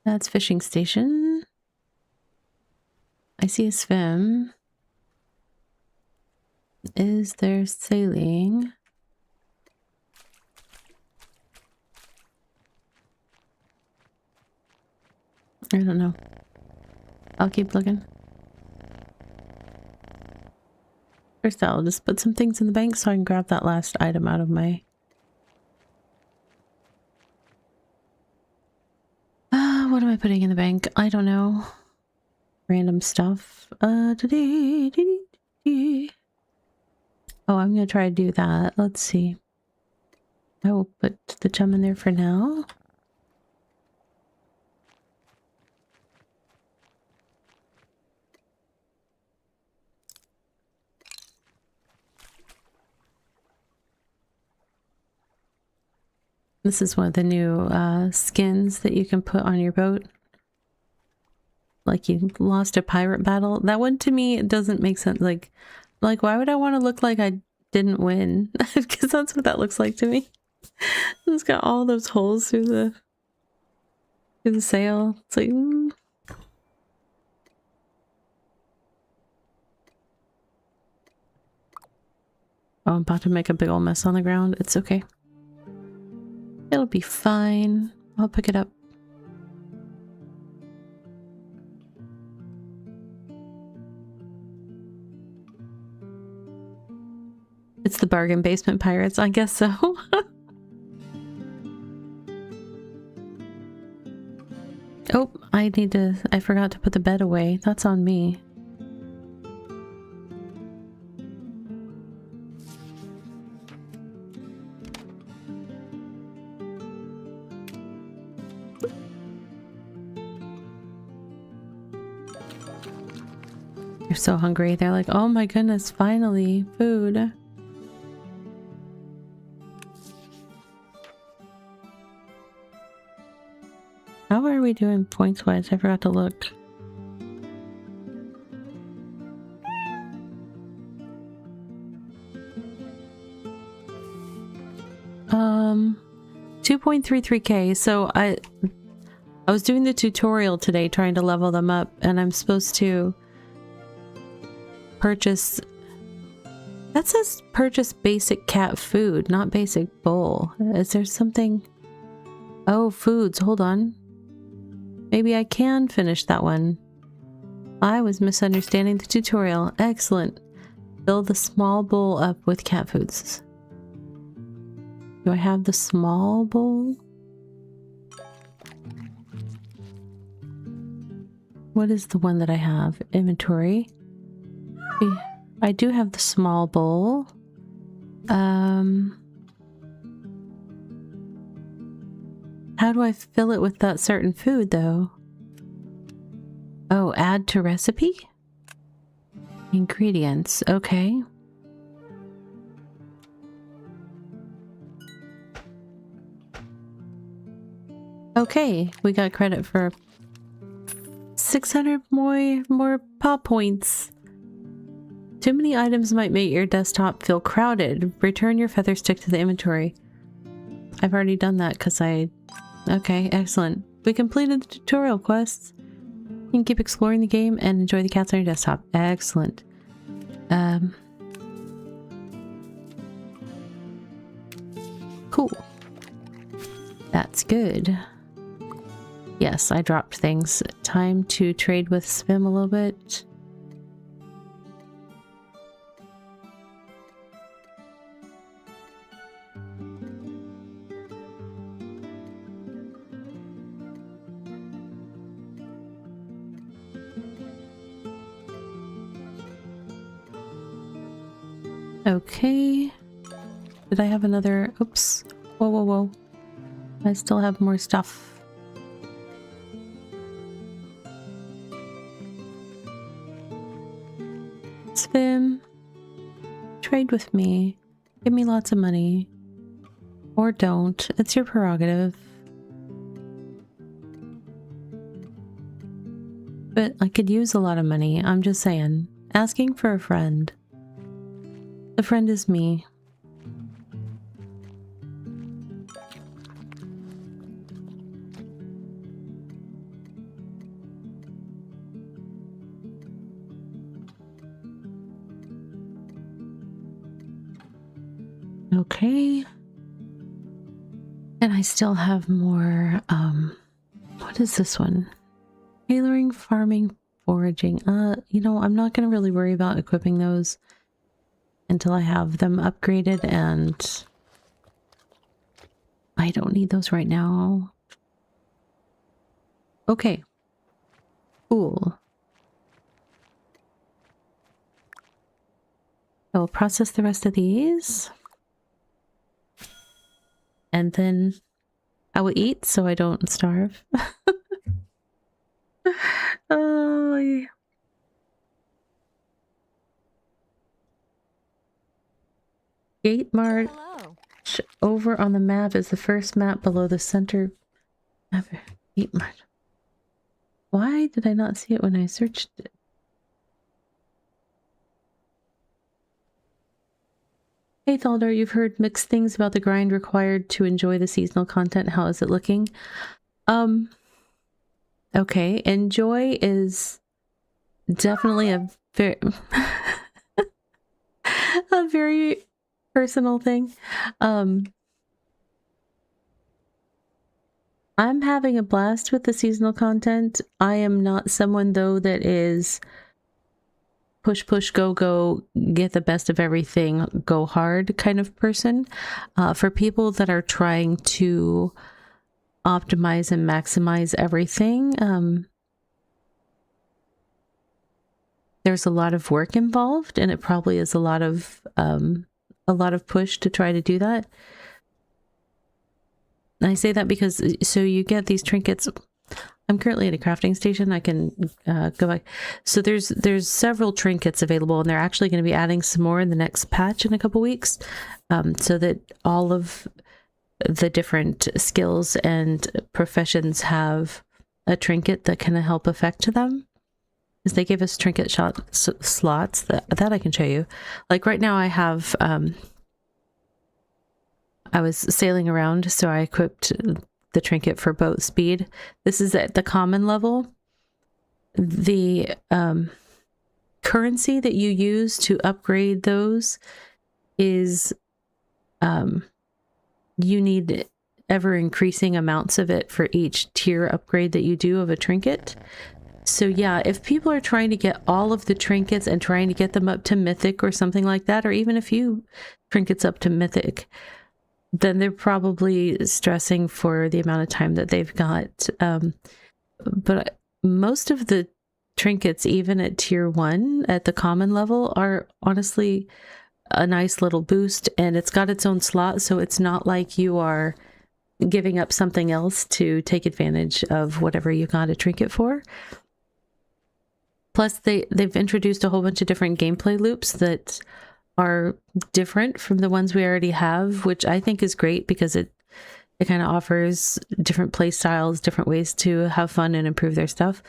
That's fishing station. I see a swim. Is there sailing? I don't know. I'll keep looking. First, I'll just put some things in the bank so I can grab that last item out of my... what am I putting in the bank? I don't know. Random stuff. Oh, I'm gonna try to do that. Let's see. I will put the gem in there for now. This is one of the new skins that you can put on your boat. Like you lost a pirate battle. That one to me, it doesn't make sense. Like why would I want to look like I didn't win? Because that's what that looks like to me. It's got all those holes through the sail. It's like... Oh, I'm about to make a big old mess on the ground. It's okay. It'll be fine. I'll pick it up. It's the bargain basement pirates, I guess so. Oh, I forgot to put the bed away. That's on me. They're so hungry. They're like, oh my goodness, finally, food. How are we doing points-wise? I forgot to look. Um, 2.33k. So I was doing the tutorial today trying to level them up, and I'm supposed to purchase... That says purchase basic cat food, not basic bowl. Is there something... Oh, foods. Hold on. Maybe I can finish that one. I was misunderstanding the tutorial. Excellent. Fill the small bowl up with cat foods. Do I have the small bowl? What is the one that I have? Inventory. I do have the small bowl. How do I fill it with that certain food, though? Oh, add to recipe? Ingredients, okay. Okay, we got credit for 600 more paw points. Too many items might make your desktop feel crowded. Return your feather stick to the inventory. I've already done that because Okay, excellent. We completed the tutorial quests. You can keep exploring the game and enjoy the cats on your desktop. Excellent. Cool. That's good. Yes, I dropped things. Time to trade with Svim a little bit. Okay. Did I have another? Oops. Whoa, whoa, whoa. I still have more stuff. Svim, trade with me. Give me lots of money. Or don't. It's your prerogative. But I could use a lot of money. I'm just saying. Asking for a friend. The friend is me. Okay. And I still have more, what is this one? Tailoring, farming, foraging. You know, I'm not going to really worry about equipping those until I have them upgraded, and I don't need those right now. Okay. Cool. I'll process the rest of these. And then I will eat so I don't starve. Oh, yeah. Gate Mart over on the map is the first map below the center. Gate Mart. Why did I not see it when I searched it? Hey Thaldar, you've heard mixed things about the grind required to enjoy the seasonal content. How is it looking? Okay, enjoy is definitely a very a very personal thing. I'm having a blast with the seasonal content. I am not someone though that is push, push, go, go, get the best of everything, go hard kind of person. For people that are trying to optimize and maximize everything, there's a lot of work involved, and it probably is a lot of push to try to do that. And I say that because so you get these trinkets. I'm currently at a crafting station. I can go back. So there's several trinkets available, and they're actually going to be adding some more in the next patch in a couple weeks, so that all of the different skills and professions have a trinket that can help affect to them. Because they give us trinket slots that I can show you. Like right now I have, I was sailing around, so I equipped the trinket for boat speed. This is at the common level. The currency that you use to upgrade those is you need ever increasing amounts of it for each tier upgrade that you do of a trinket. So yeah, if people are trying to get all of the trinkets and trying to get them up to mythic or something like that, or even a few trinkets up to mythic, then they're probably stressing for the amount of time that they've got. But most of the trinkets, even at tier 1 at the common level, are honestly a nice little boost, and it's got its own slot, so it's not like you are giving up something else to take advantage of whatever you got a trinket for. Plus, they've introduced a whole bunch of different gameplay loops that are different from the ones we already have, which I think is great because it it kind of offers different play styles, different ways to have fun and improve their stuff.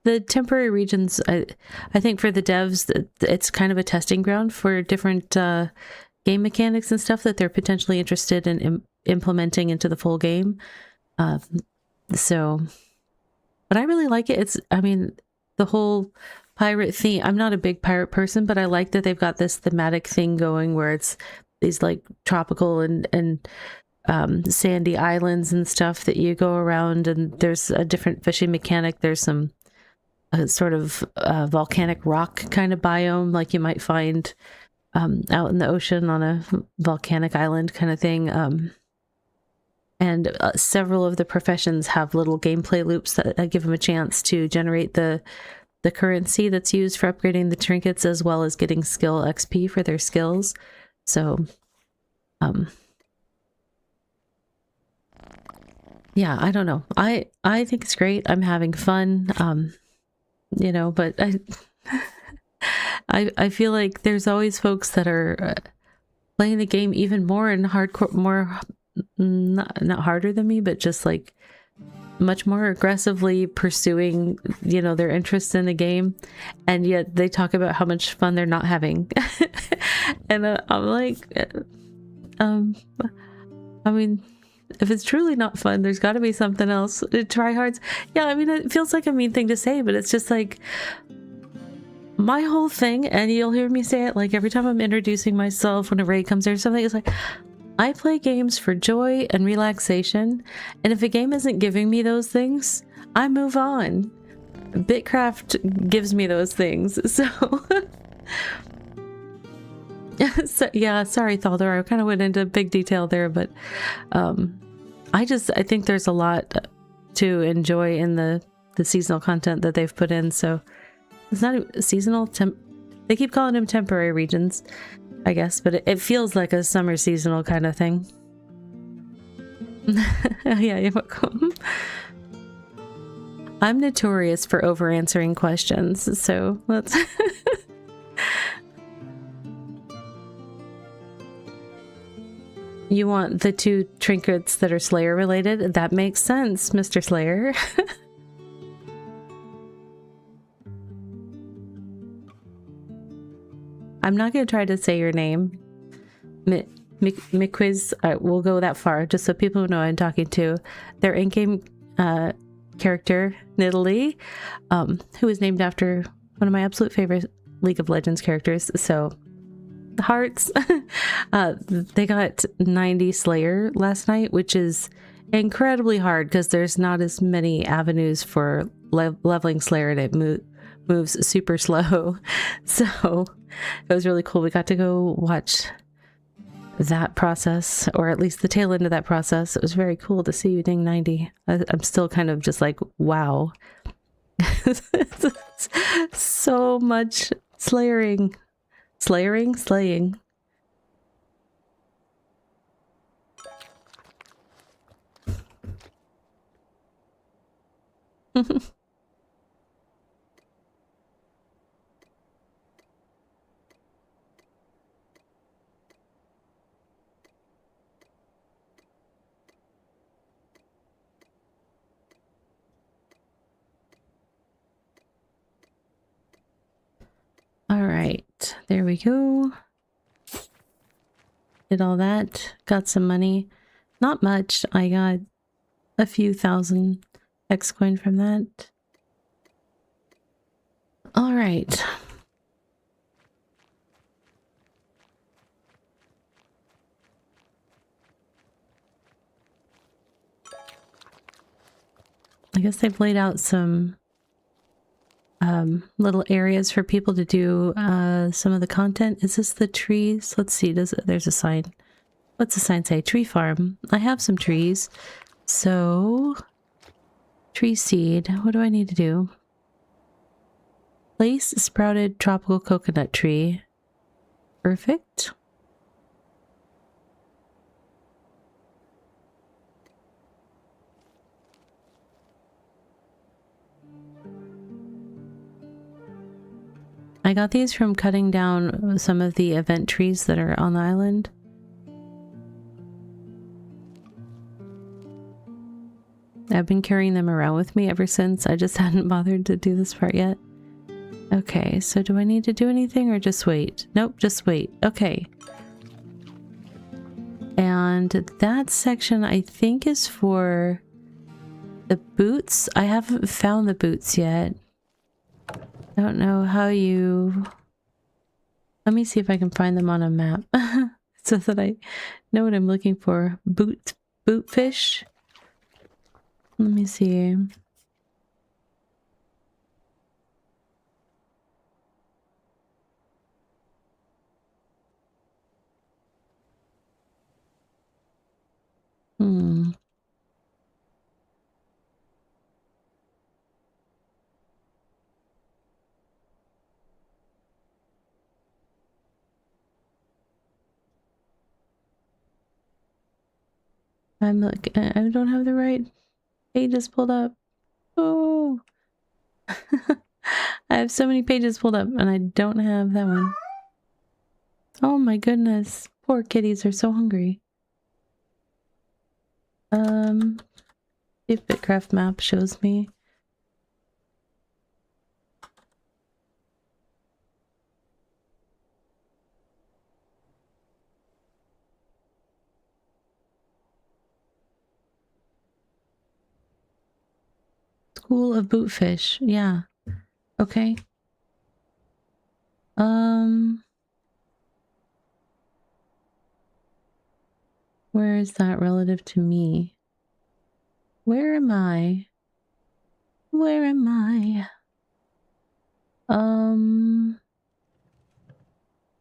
The temporary regions, I think for the devs, it's kind of a testing ground for different game mechanics and stuff that they're potentially interested in implementing into the full game. So, but I really like it. I mean, the whole pirate theme, I'm not a big pirate person, but I like that they've got this thematic thing going where it's these like tropical and sandy islands and stuff that you go around, and there's a different fishing mechanic. There's some sort of volcanic rock kind of biome like you might find out in the ocean on a volcanic island kind of thing. And several of the professions have little gameplay loops that give them a chance to generate the currency that's used for upgrading the trinkets, as well as getting skill XP for their skills. So, yeah, I don't know. I think it's great. I'm having fun. You know, but I feel like there's always folks that are playing the game even more and hardcore, more not harder than me, but just like much more aggressively pursuing, you know, their interest in the game, and yet they talk about how much fun they're not having. And I'm like, I mean, if it's truly not fun, there's got to be something else. Tryhards, yeah, I mean, it feels like a mean thing to say, but it's just like my whole thing, and you'll hear me say it like every time I'm introducing myself when a raid comes or something. It's like, I play games for joy and relaxation, and if a game isn't giving me those things, I move on. BitCraft gives me those things, so... So, yeah, sorry, Thaldor, I kind of went into big detail there, but I think there's a lot to enjoy in the seasonal content that they've put in. So it's not seasonal, they keep calling them temporary regions, I guess, but it feels like a summer seasonal kind of thing. Yeah, you're welcome. I'm notorious for over answering questions, so let's... You want the 2 trinkets that are Slayer related? That makes sense, Mr. Slayer. I'm not going to try to say your name. Miquiz, we'll go that far, just so people know I'm talking to. Their in-game character, Nidalee, who is named after one of my absolute favorite League of Legends characters, so... hearts. They got 90 Slayer last night, which is incredibly hard because there's not as many avenues for leveling Slayer, and it moves super slow. So it was really cool. We got to go watch that process, or at least the tail end of that process. It was very cool to see you ding 90. I'm still kind of just like, wow. So much slaying. All right, there we go. Did all that, got some money. Not much, I got a few thousand X coin from that. All right. I guess they've laid out some little areas for people to do some of the content. Is this the trees? Let's see, there's a sign. What's the sign say? Tree farm. I have some trees. So, tree seed. What do I need to do? Place a sprouted tropical coconut tree. Perfect. I got these from cutting down some of the event trees that are on the island. I've been carrying them around with me ever since. I just hadn't bothered to do this part yet. Okay, so do I need to do anything or just wait? Nope, just wait. Okay. And that section I think is for the boots. I haven't found the boots yet. I don't know how you... Let me see if I can find them on a map so that I know what I'm looking for. Boot fish. Let me see. I'm like, I don't have the right pages pulled up. Oh, I have so many pages pulled up and I don't have that one. Oh my goodness. Poor kitties are so hungry. If BitCraft map shows me. School of Bootfish. Yeah. Okay. Where is that relative to me? Where am I? Where am I?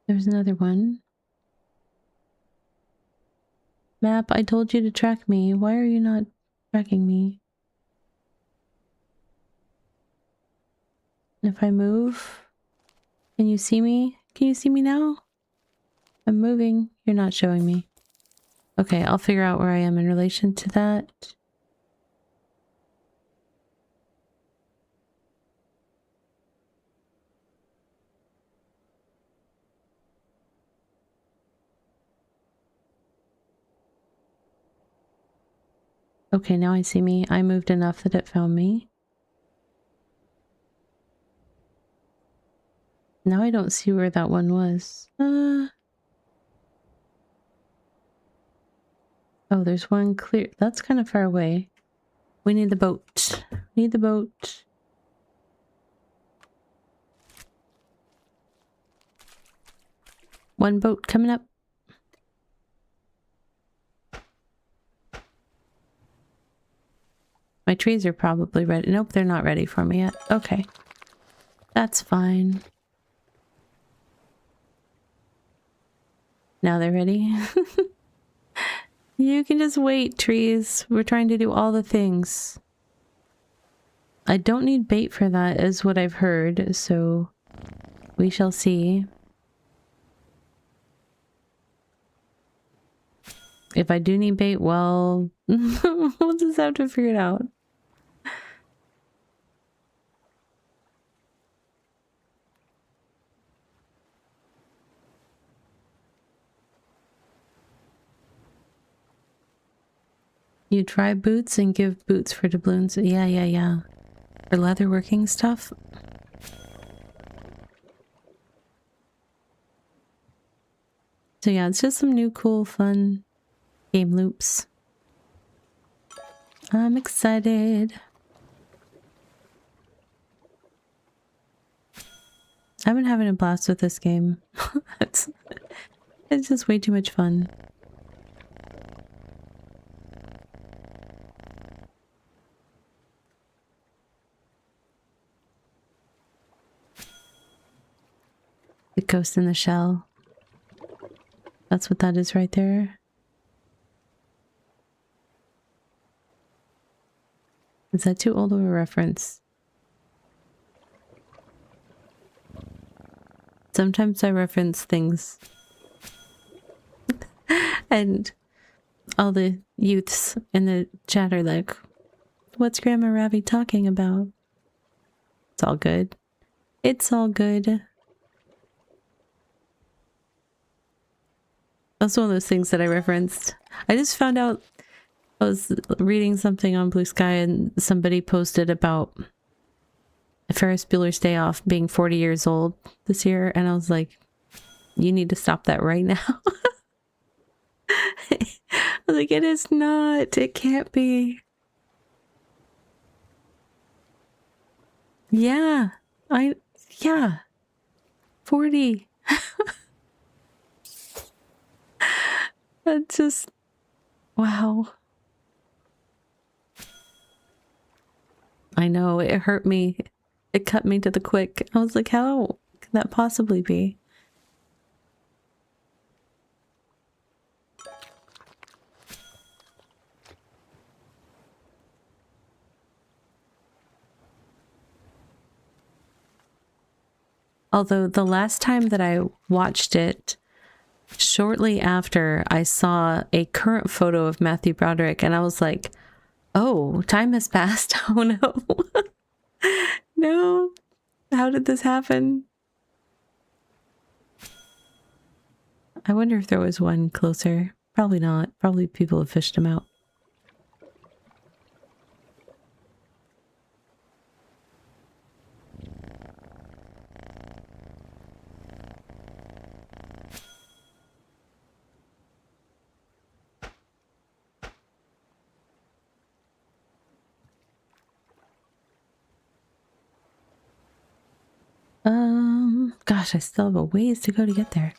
There's another one. Map, I told you to track me. Why are you not tracking me? If I move, can you see me? Can you see me now? I'm moving. You're not showing me. Okay, I'll figure out where I am in relation to that. Okay, now I see me. I moved enough that it found me. Now I don't see where that one was. Oh, there's one clear. That's kind of far away. We need the boat. Need the boat. One boat coming up. My trees are probably ready. Nope, they're not ready for me yet. Okay. That's fine. Now they're ready. You can just wait, trees. We're trying to do all the things. I don't need bait for that, is what I've heard, so we shall see. If I do need bait, well, we'll just have to figure it out. You try boots and give boots for doubloons. Yeah. For leatherworking stuff. So yeah, it's just some new, cool, fun game loops. I'm excited. I've been having a blast with this game. it's just way too much fun. The ghost in the shell. That's what that is right there. Is that too old of a reference? Sometimes I reference things. And all the youths in the chat are like, what's Grandma Ravi talking about? It's all good. It's all good. That's one of those things that I referenced. I just found out I was reading something on Blue Sky and somebody posted about Ferris Bueller's Day Off being 40 years old this year, and I was like, you need to stop that right now. I was like, it is not. It can't be. Yeah. Yeah. 40. That's just, wow. I know, it hurt me. It cut me to the quick. I was like, how could that possibly be? Although the last time that I watched it, shortly after, I saw a current photo of Matthew Broderick, and I was like, oh, time has passed. Oh no. No. How did this happen? I wonder if there was one closer. Probably not. Probably people have fished him out. Gosh, I still have a ways to go to get there.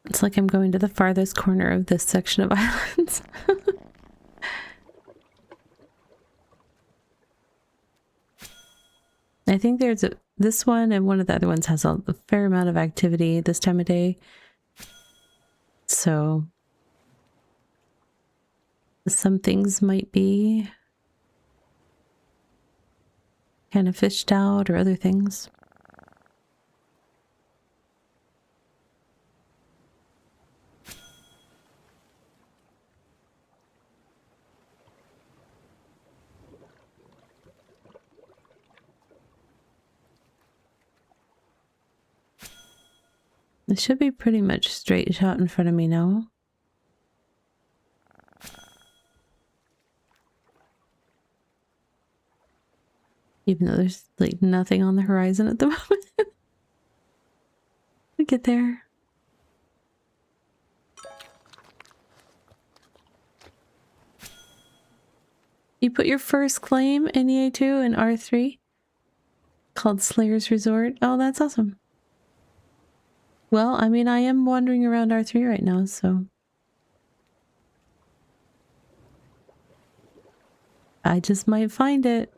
It's like I'm going to the farthest corner of this section of islands. I think there's this one, and one of the other ones has a fair amount of activity this time of day. So some things might be kind of fished out, or other things. It should be pretty much straight shot in front of me now. Even though there's like nothing on the horizon at the moment. We get there. You put your first claim in EA2 and R3 called Slayer's Resort. Oh, that's awesome. Well, I mean, I am wandering around R3 right now, so I just might find it.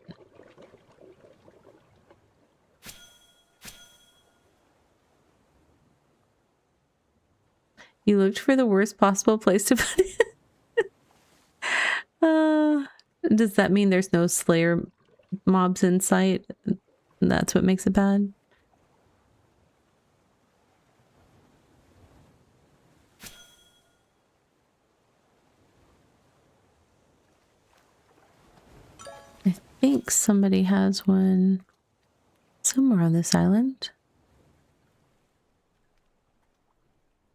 You looked for the worst possible place to put it. Does that mean there's no Slayer mobs in sight? That's what makes it bad? I think somebody has one somewhere on this island.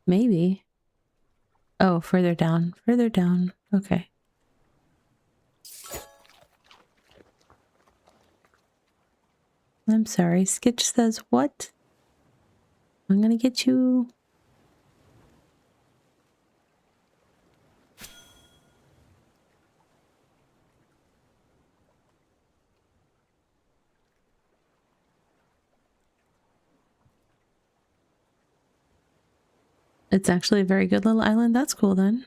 Maybe. Oh, further down. Further down. Okay. I'm sorry. Skitch says what? I'm gonna get you. It's actually a very good little island. That's cool then.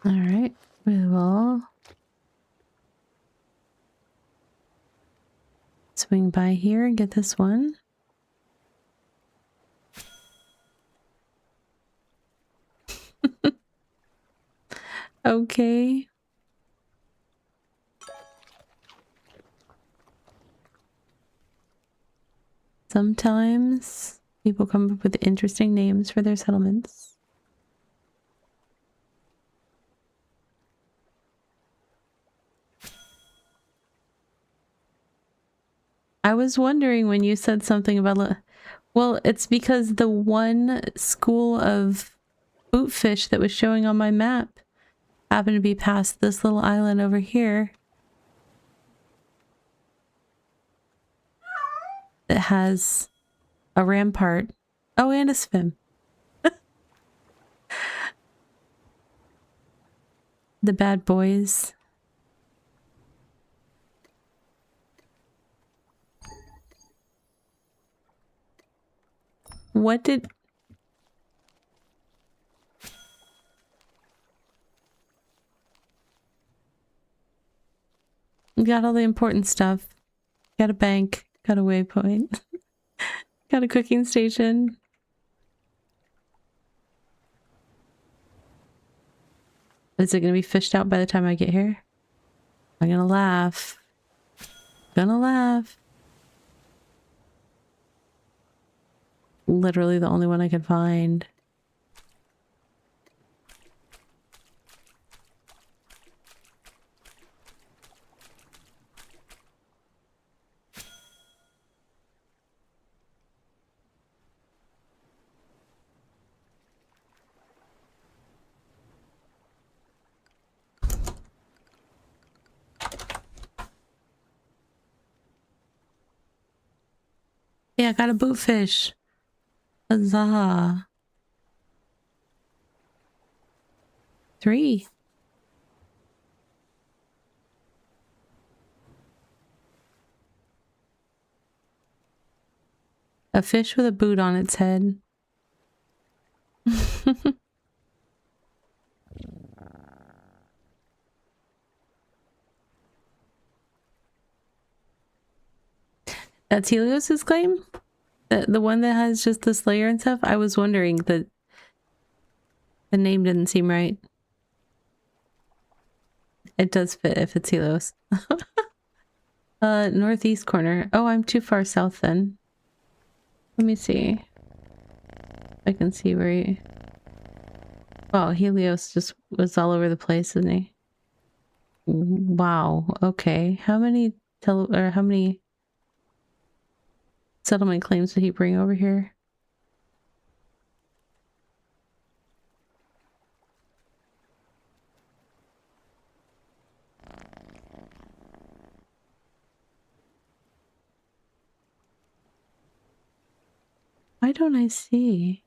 All right, we will swing by here and get this one. Okay. Sometimes People come up with interesting names for their settlements. I was wondering when you said something about... Well, it's because the one school of bootfish that was showing on my map happened to be past this little island over here that has a rampart. Oh, and a swim. The bad boys. What did... You got all the important stuff. Got a bank. Got a waypoint. Got a cooking station. Is it going to be fished out by the time I get here? I'm going to laugh. Gonna laugh. Literally the only one I could find. Yeah, I got a bootfish. Huzzah. 3. A fish with a boot on its head. That's Helios's claim? The one that has just this layer and stuff? I was wondering that the name didn't seem right. It does fit if it's Helios. Northeast corner. Oh, I'm too far south then. Let me see. I can see where he... Oh, Helios just was all over the place, isn't he? Wow. Okay. How many settlement claims did he bring over here? Why don't I see?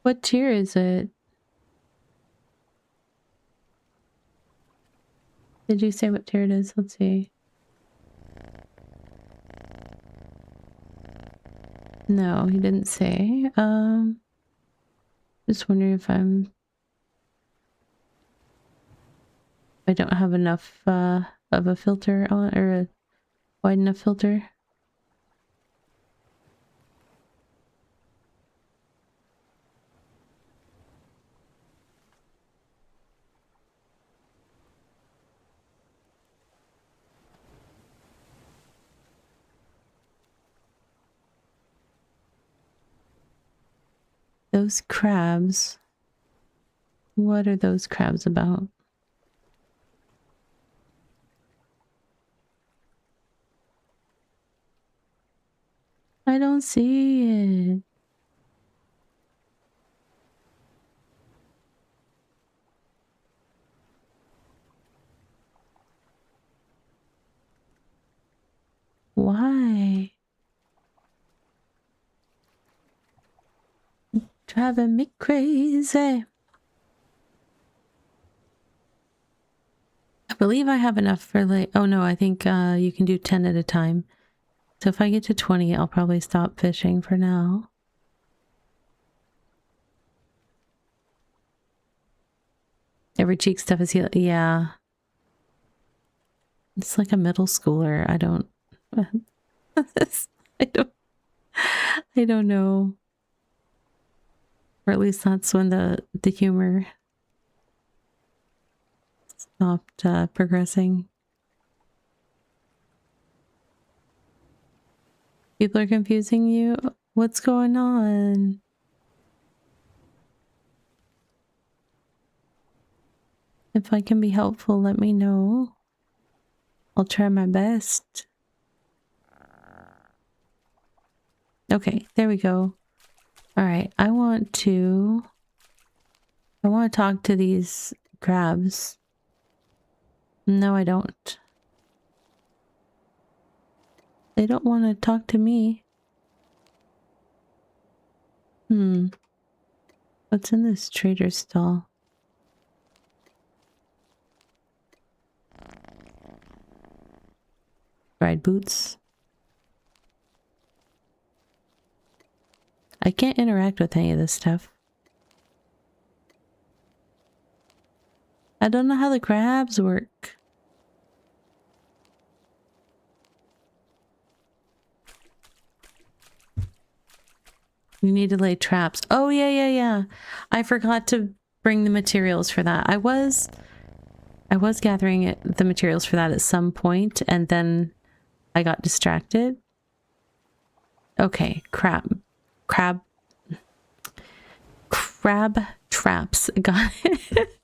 What tier is it? Did you say what tier it is? Let's see. No, he didn't say. Just wondering if I don't have enough of a filter on, or a wide enough filter. Those crabs. What are those crabs about? I don't see it. Why? Driving me crazy. I believe I have enough for like... Oh no, I think you can do 10 at a time. So if I get to 20, I'll probably stop fishing for now. Every cheek stuff is healed. Yeah. It's like a middle schooler. I don't... I don't know. Or at least that's when the humor stopped progressing. People are confusing you. What's going on? If I can be helpful, let me know. I'll try my best. Okay, there we go. All right, I want to talk to these crabs. No, I don't. They don't want to talk to me. What's in this trader's stall? Dried boots. I can't interact with any of this stuff. I don't know how the crabs work. You need to lay traps. Oh, yeah. I forgot to bring the materials for that. I was gathering the materials for that at some point, and then I got distracted. Okay, crab traps. Got it.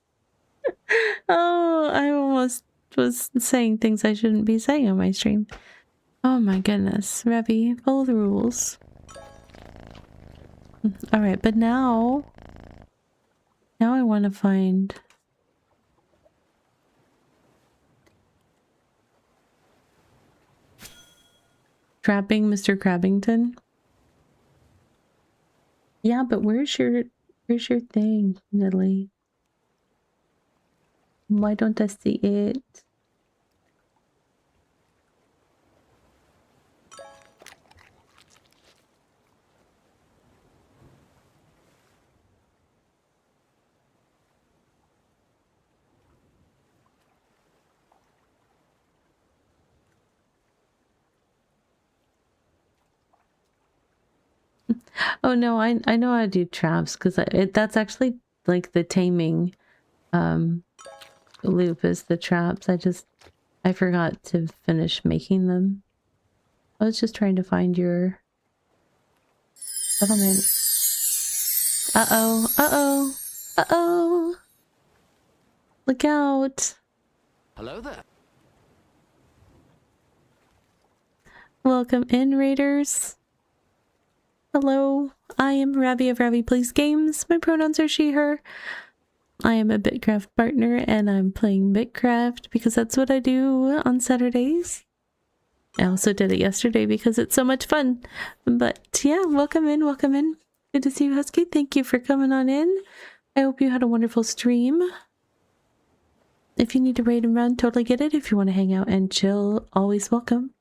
Oh, I almost was saying things I shouldn't be saying on my stream. Oh my goodness, Revy, follow the rules. All right, but now I want to find trapping Mr. Crabbington. Yeah, but where's your thing, Natalie? Why don't I see it? Oh no, I know how to do traps because that's actually like the taming loop is the traps. I forgot to finish making them. I was just trying to find your settlement. Uh-oh. Look out. Hello there. Welcome in, raiders. Hello, I am Ravi of Ravi Plays Games. My pronouns are she, her. I am a BitCraft partner and I'm playing BitCraft because that's what I do on Saturdays. I also did it yesterday because it's so much fun. But yeah, welcome in. Good to see you, Husky. Thank you for coming on in. I hope you had a wonderful stream. If you need to raid and run, totally get it. If you want to hang out and chill, always welcome.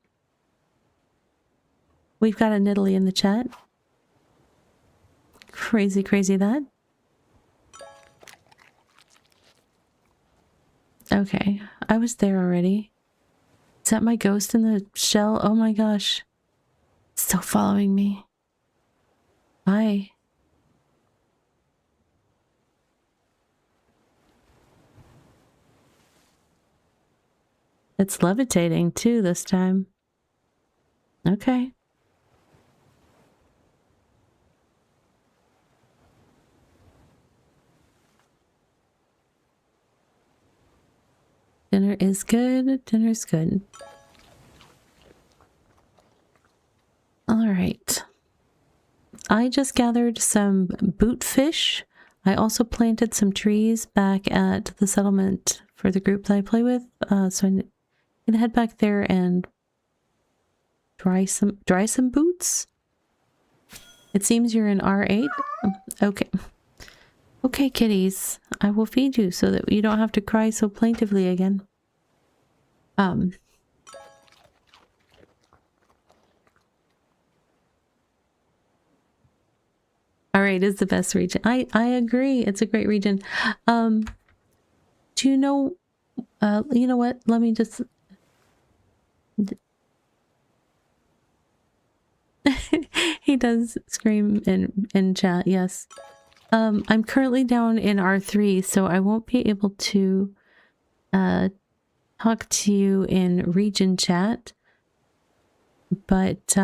We've got a Nidalee in the chat. Crazy that. Okay, I was there already. Is that my ghost in the shell? Oh my gosh. It's still following me. Bye. It's levitating too this time. Okay. Dinner is good. Dinner's good. All right. I just gathered some boot fish. I also planted some trees back at the settlement for the group that I play with. So I'm gonna head back there and dry some boots. It seems you're in R8. Okay. Okay, kitties. I will feed you so that you don't have to cry so plaintively again. R8 is the best region. I agree. It's a great region. Do you know what? Let me just he does scream in chat, yes. I'm currently down in R3, so I won't be able to talk to you in region chat, but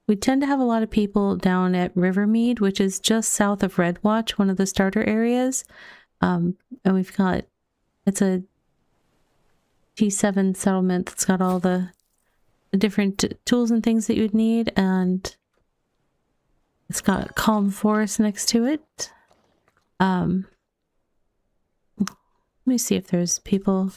we tend to have a lot of people down at Rivermead, which is just south of Redwatch, one of the starter areas. And we've got, it's a T7 settlement that's got all the different tools and things that you'd need, and it's got Calm Forest next to it. Let me see if there's people.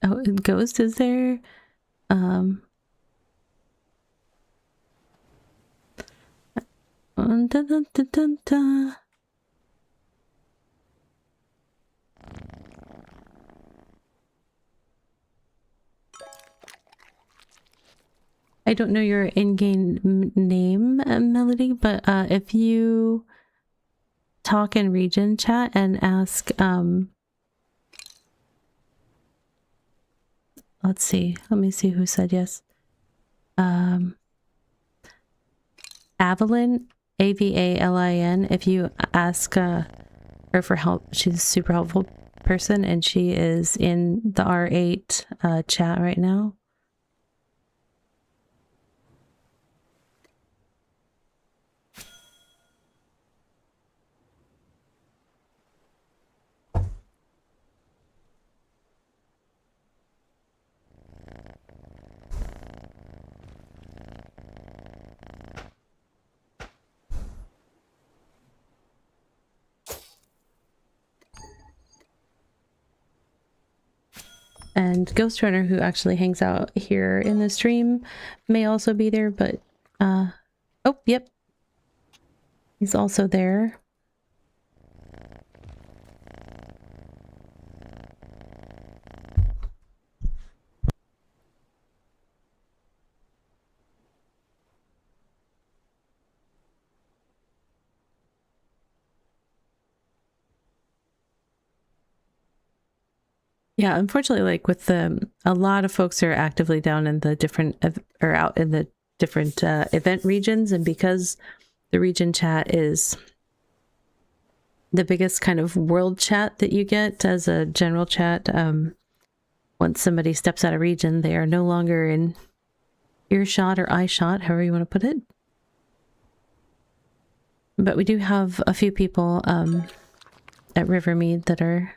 Oh, Ghost is there. Dun, dun, dun, dun, dun. I don't know your in-game name, Melody, but if you talk in region chat and ask, let's see, let me see who said yes. Avalin, Avalin, if you ask her for help, she's a super helpful person, and she is in the R8 chat right now. And Ghost Runner, who actually hangs out here in the stream, may also be there, but oh, yep. He's also there. Yeah, unfortunately, like with the, a lot of folks are actively down in the different, or out in the different event regions, and because the region chat is the biggest kind of world chat that you get as a general chat, once somebody steps out of region, they are no longer in earshot or eye shot, however you want to put it. But we do have a few people at Rivermead that are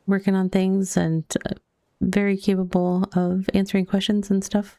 working on things and very capable of answering questions and stuff.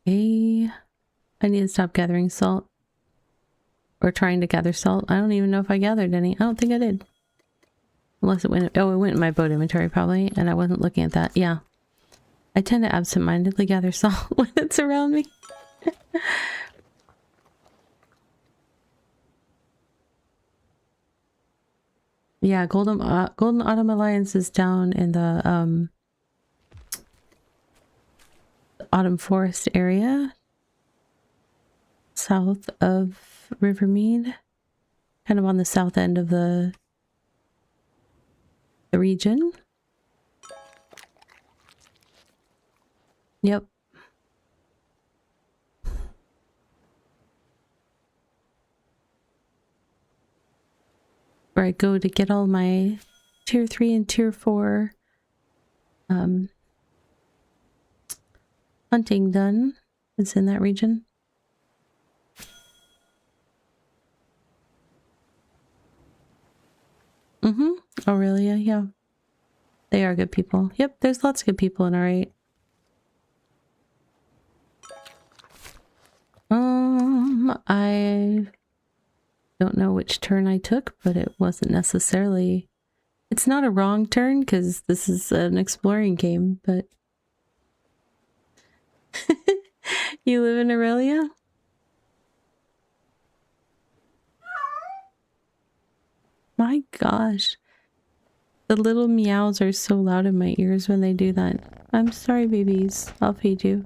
Hey, I need to stop gathering salt. Or trying to gather salt. I don't even know if I gathered any. I don't think I did. Unless it went, oh, it went in my boat inventory probably, and I wasn't looking at that. Yeah. I tend to absentmindedly gather salt when it's around me. Yeah, Golden Autumn Alliance is down in the Autumn Forest area. south of Rivermead, kind of on the south end of the region. Yep. Where I go to get all my tier 3 and tier 4 hunting done. It's in that region. Aurelia, yeah. They are good people. Yep, there's lots of good people in R8. I don't know which turn I took, but it wasn't necessarily... It's not a wrong turn, because this is an exploring game, but... You live in Aurelia? My gosh. The little meows are so loud in my ears when they do that. I'm sorry, babies. I'll feed you.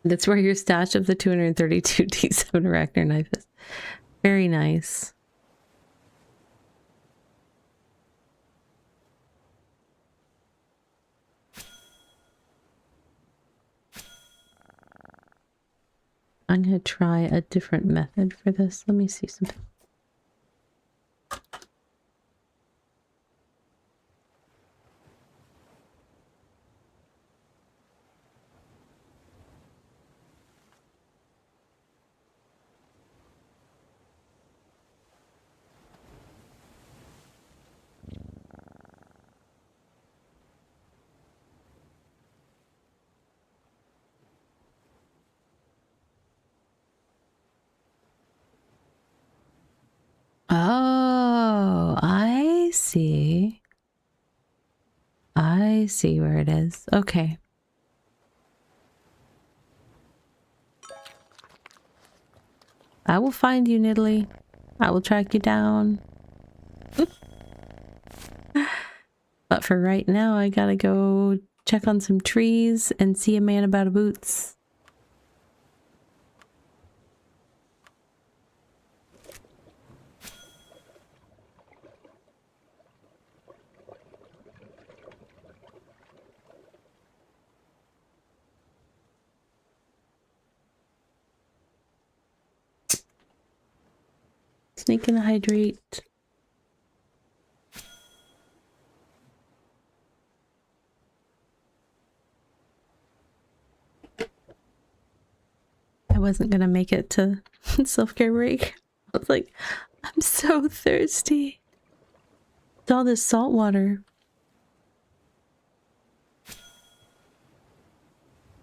That's where your stash of the 232 D7 Arachner knife is. Very nice. I'm going to try a different method for this. Let me see something. Oh, I see. I see where it is. Okay. I will find you, Nidalee. I will track you down. But for right now, I gotta go check on some trees and see a man about a boots. Sneak and hydrate. I wasn't gonna make it to self-care break. I was like, I'm so thirsty. It's all this salt water.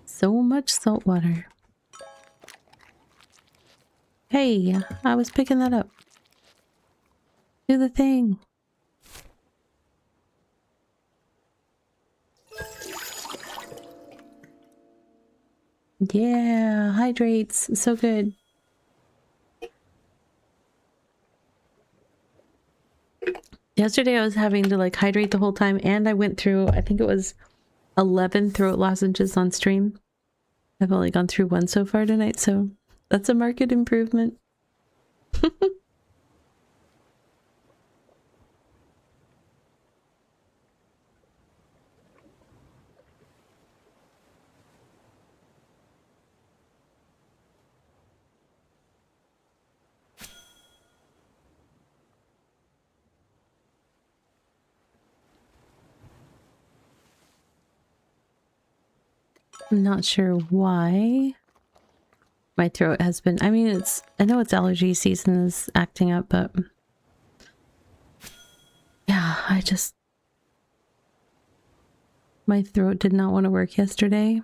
So much salt water. Hey, I was picking that up. Do the thing. Yeah, hydrates. So good. Yesterday I was having to like hydrate the whole time, and I went through, I think it was 11 throat lozenges on stream. I've only gone through one so far tonight, so that's a market improvement. I'm not sure why my throat has been, I mean, I know it's allergy season is acting up, but yeah, my throat did not want to work yesterday.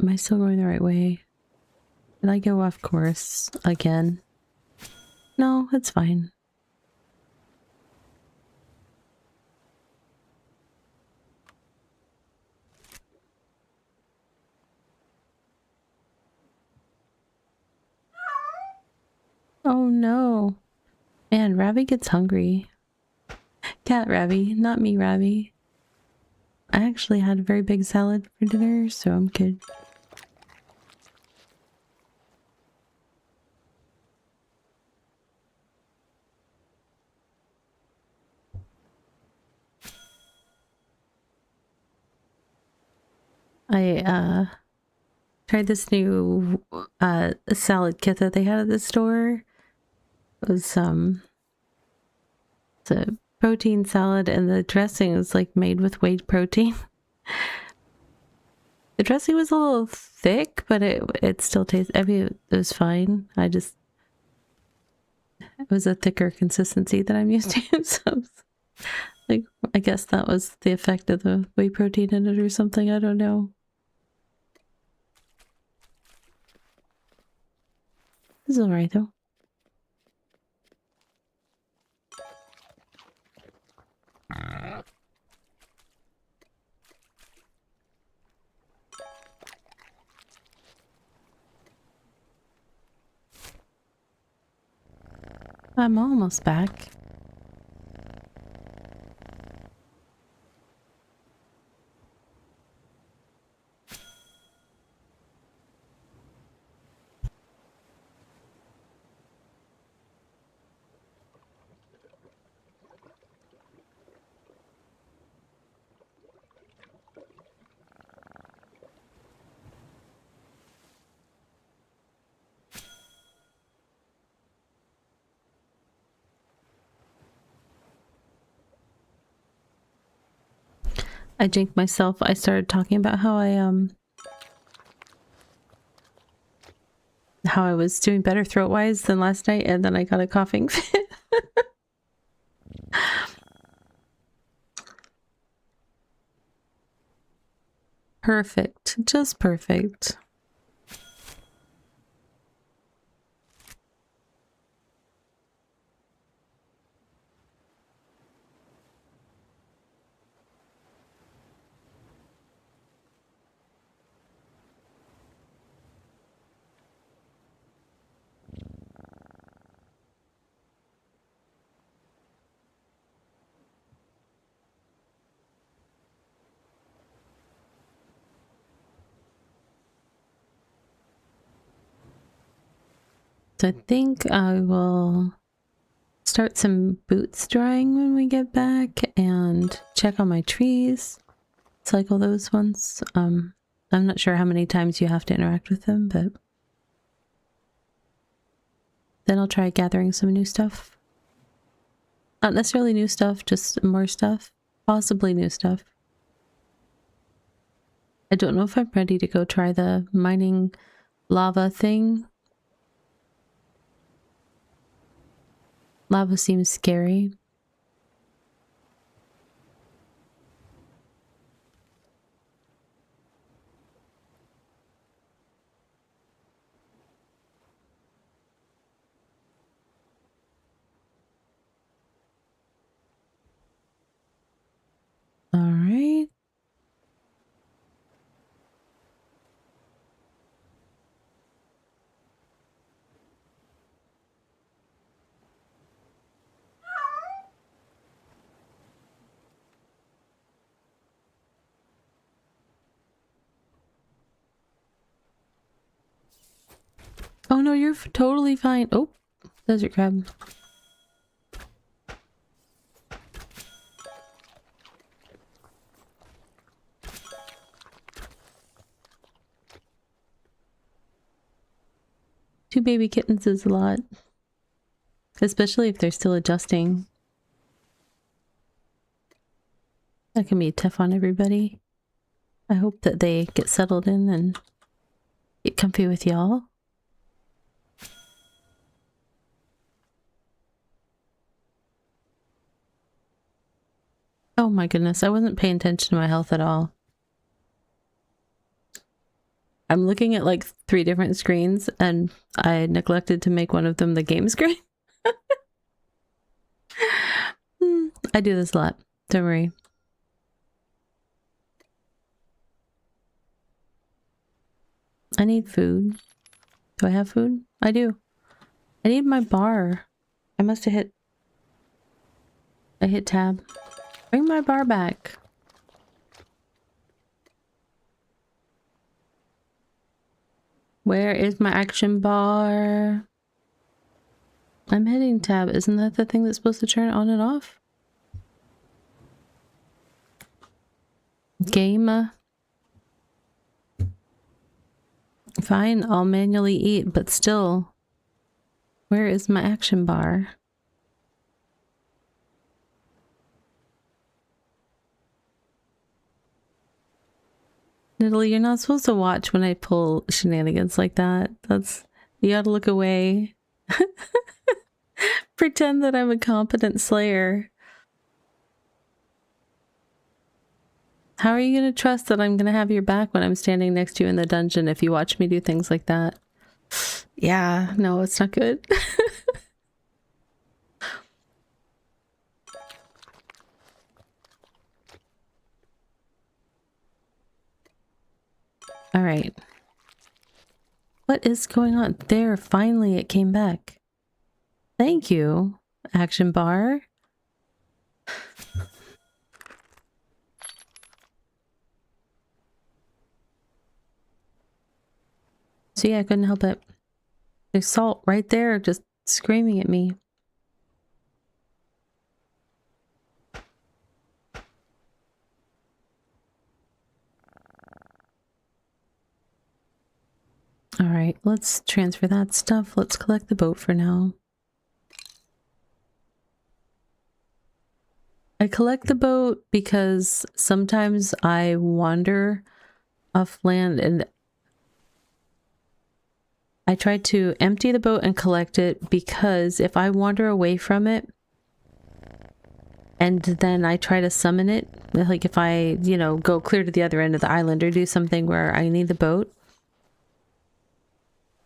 Am I still going the right way? Did I go off course again? No, it's fine. Oh no. Man, Ravi gets hungry. Cat Ravi, not me Ravi. I actually had a very big salad for dinner, so I'm good. I tried this new salad kit that they had at the store. It was it's a protein salad, and the dressing was like made with whey protein. The dressing was a little thick, but it still tastes. I mean, it was fine. It was a thicker consistency that I'm used to. So like, I guess that was the effect of the whey protein in it or something. I don't know. This is alright though. I'm almost back. I jinked myself. I started talking about how I was doing better throat-wise than last night, and then I got a coughing fit. Perfect. Just perfect. So I think I will start some boots drying when we get back and check on my trees. Cycle those ones. I'm not sure how many times you have to interact with them, but then I'll try gathering some new stuff. Not necessarily new stuff, just more stuff. Possibly new stuff. I don't know if I'm ready to go try the mining lava thing. Lava seems scary. All right. Oh no, you're totally fine. Oh, desert crab. Two baby kittens is a lot. Especially if they're still adjusting. That can be tough on everybody. I hope that they get settled in and get comfy with y'all. Oh my goodness, I wasn't paying attention to my health at all. I'm looking at like 3 different screens and I neglected to make one of them the game screen. I do this a lot. Don't worry. I need food. Do I have food? I do. I need my bar. I must have hit... I hit tab. Bring my bar back. Where is my action bar? I'm hitting tab. Isn't that the thing that's supposed to turn on and off? Game. Fine, I'll manually eat, but still. Where is my action bar? Nidalee, you're not supposed to watch when I pull shenanigans like that. That's... You gotta look away. Pretend that I'm a competent slayer. How are you going to trust that I'm going to have your back when I'm standing next to you in the dungeon if you watch me do things like that? Yeah, no, it's not good. All right. What is going on? There, finally it came back. Thank you, action bar. So yeah, I couldn't help it. There's salt right there just screaming at me. All right, let's transfer that stuff. Let's collect the boat for now. I collect the boat because sometimes I wander off land and I try to empty the boat and collect it because if I wander away from it and then I try to summon it, like if I, you know, go clear to the other end of the island or do something where I need the boat,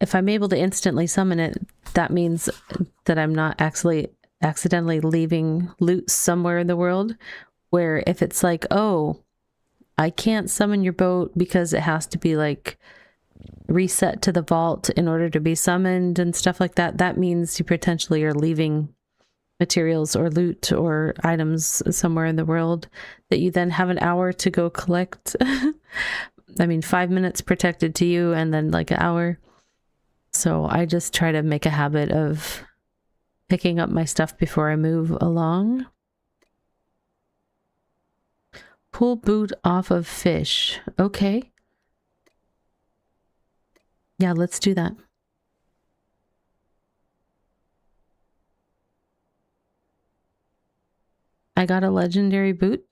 if I'm able to instantly summon it, that means that I'm not actually accidentally leaving loot somewhere in the world. Where if it's like, oh, I can't summon your boat because it has to be like reset to the vault in order to be summoned and stuff like that, that means you potentially are leaving materials or loot or items somewhere in the world that you then have an hour to go collect. I mean, 5 minutes protected to you and then like an hour. So I just try to make a habit of picking up my stuff before I move along. Pull boot off of fish. Okay. Yeah, let's do that. I got a legendary boot.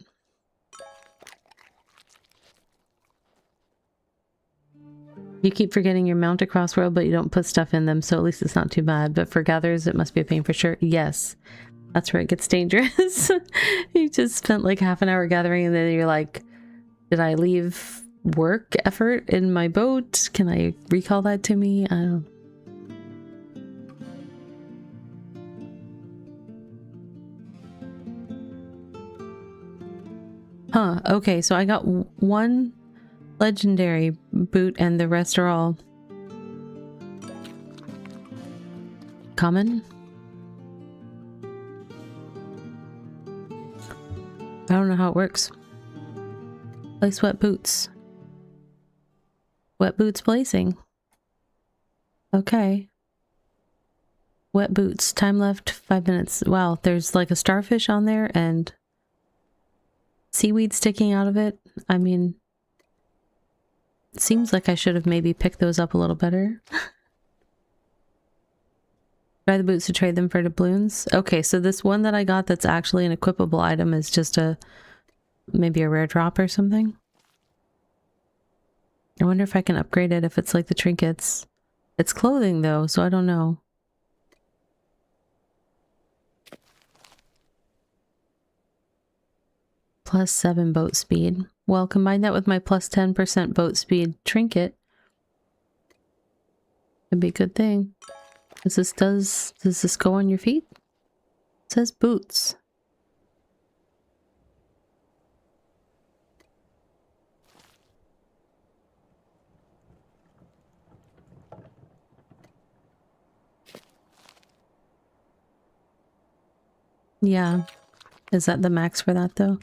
You keep forgetting your mount across world, but you don't put stuff in them, so at least it's not too bad. But for gatherers, it must be a pain for sure. Yes, that's where it gets dangerous. You just spent like half an hour gathering, and then you're like, did I leave work effort in my boat? Can I recall that to me? I don't. Huh, okay, so I got one legendary boot and the rest are all common. I don't know how it works. Place wet boots. Wet boots placing. Okay. Wet boots. Time left 5 minutes. Wow, there's like a starfish on there and seaweed sticking out of it. I mean, it seems like I should have maybe picked those up a little better. Try the boots to trade them for doubloons. Okay, so this one that I got that's actually an equipable item is just a maybe a rare drop or something. I wonder if I can upgrade it if it's like the trinkets. It's clothing though, so I don't know. +7 boat speed. Well, combine that with my +10% boat speed trinket. It'd be a good thing. Does this go on your feet? It says boots. Yeah. Is that the max for that though?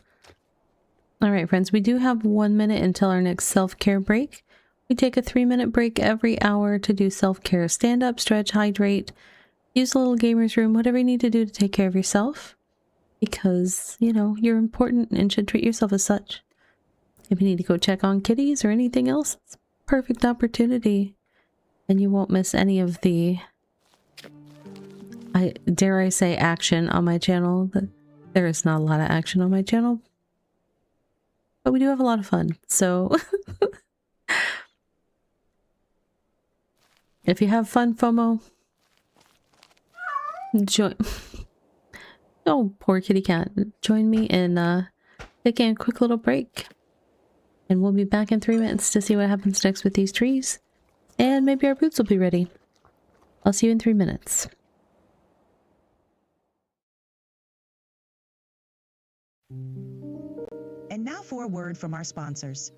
Alright friends, we do have 1 minute until our next self-care break. We take a 3-minute break every hour to do self-care. Stand up, stretch, hydrate, use a little gamer's room, whatever you need to do to take care of yourself. Because, you know, you're important and should treat yourself as such. If you need to go check on kitties or anything else, it's a perfect opportunity. And you won't miss any of the, dare I say, action on my channel. There is not a lot of action on my channel, but we do have a lot of fun. So if you have fun FOMO, join. Oh, poor kitty cat. Join me in taking a quick little break. And we'll be back in 3 minutes to see what happens next with these trees. And maybe our boots will be ready. I'll see you in 3 minutes. And now for a word from our sponsors.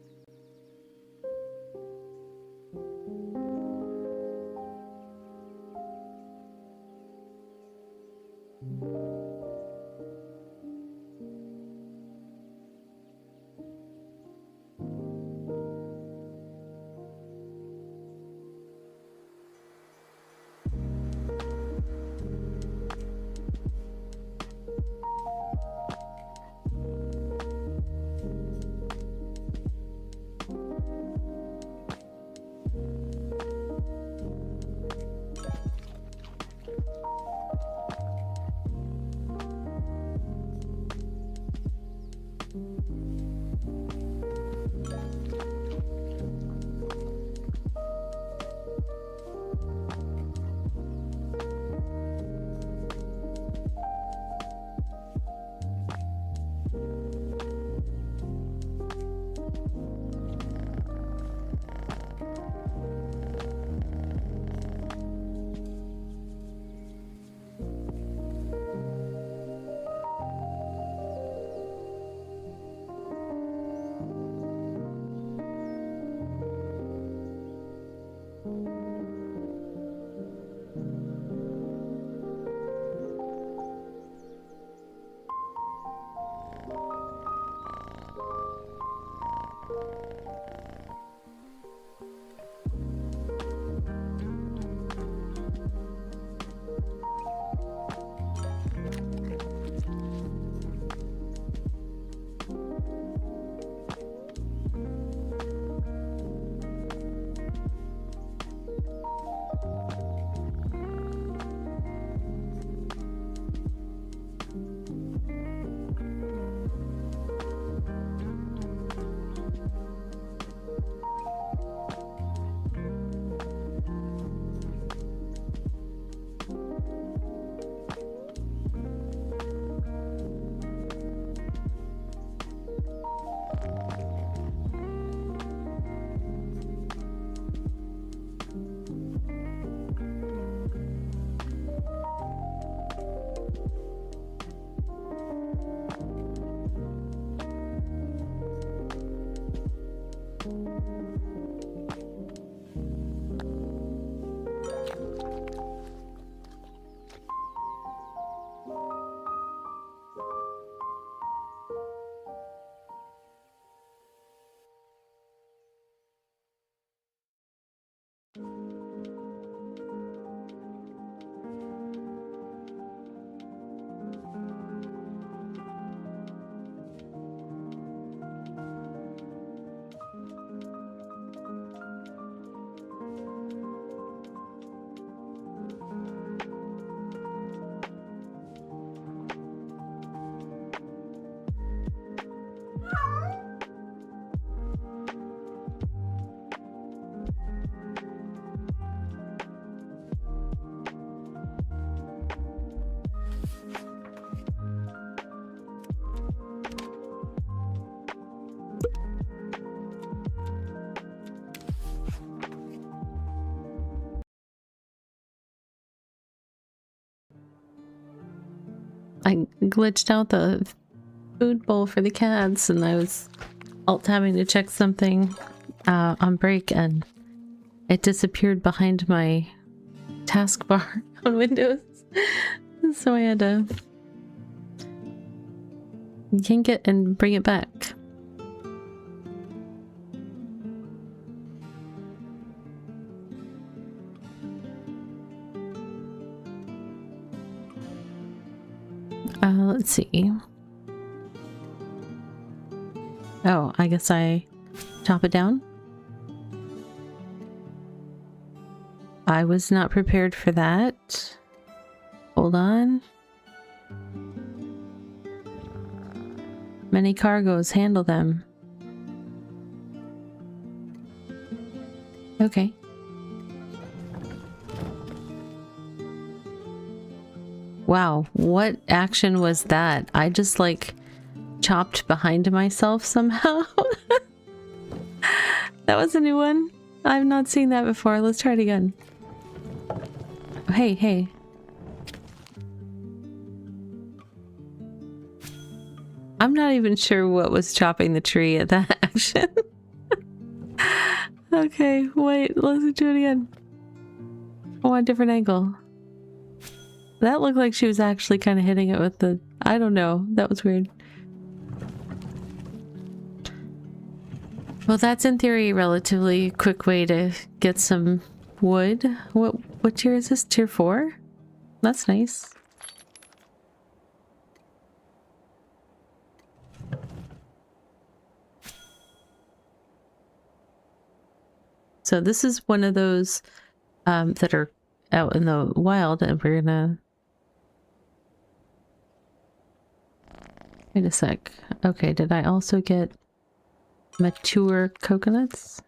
I glitched out the food bowl for the cats and I was alt having to check something on break and it disappeared behind my taskbar on Windows. So I had to You can get and bring it back. Let's see. Oh, I guess I chop it down. I was not prepared for that. Hold on. Many cargoes, handle them. Okay. Wow, what action was that? I just like chopped behind myself somehow. That was a new one. I've not seen that before. Let's try it again. Hey, hey. I'm not even sure what was chopping the tree at that action. Okay, wait, let's do it again. I want a different angle. That looked like she was actually kind of hitting it with the... I don't know. That was weird. Well, that's in theory a relatively quick way to get some wood. What tier is this? Tier 4? That's nice. So this is one of those that are out in the wild, and we're gonna... Wait a sec. Okay, did I also get mature coconuts?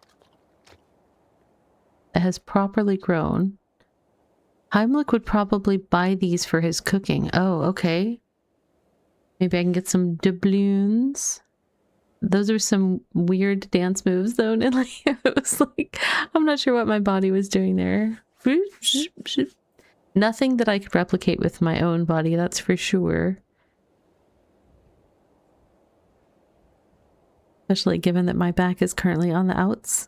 It has properly grown. Heimlich would probably buy these for his cooking. Oh, okay. Maybe I can get some doubloons. Those are some weird dance moves, though. And like, it was like, I'm not sure what my body was doing there. Nothing that I could replicate with my own body, that's for sure. Especially given that my back is currently on the outs.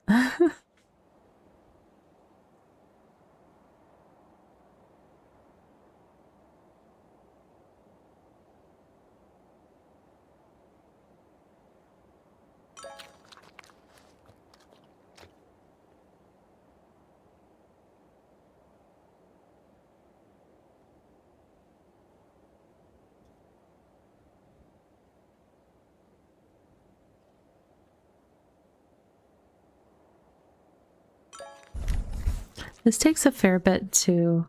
This takes a fair bit to...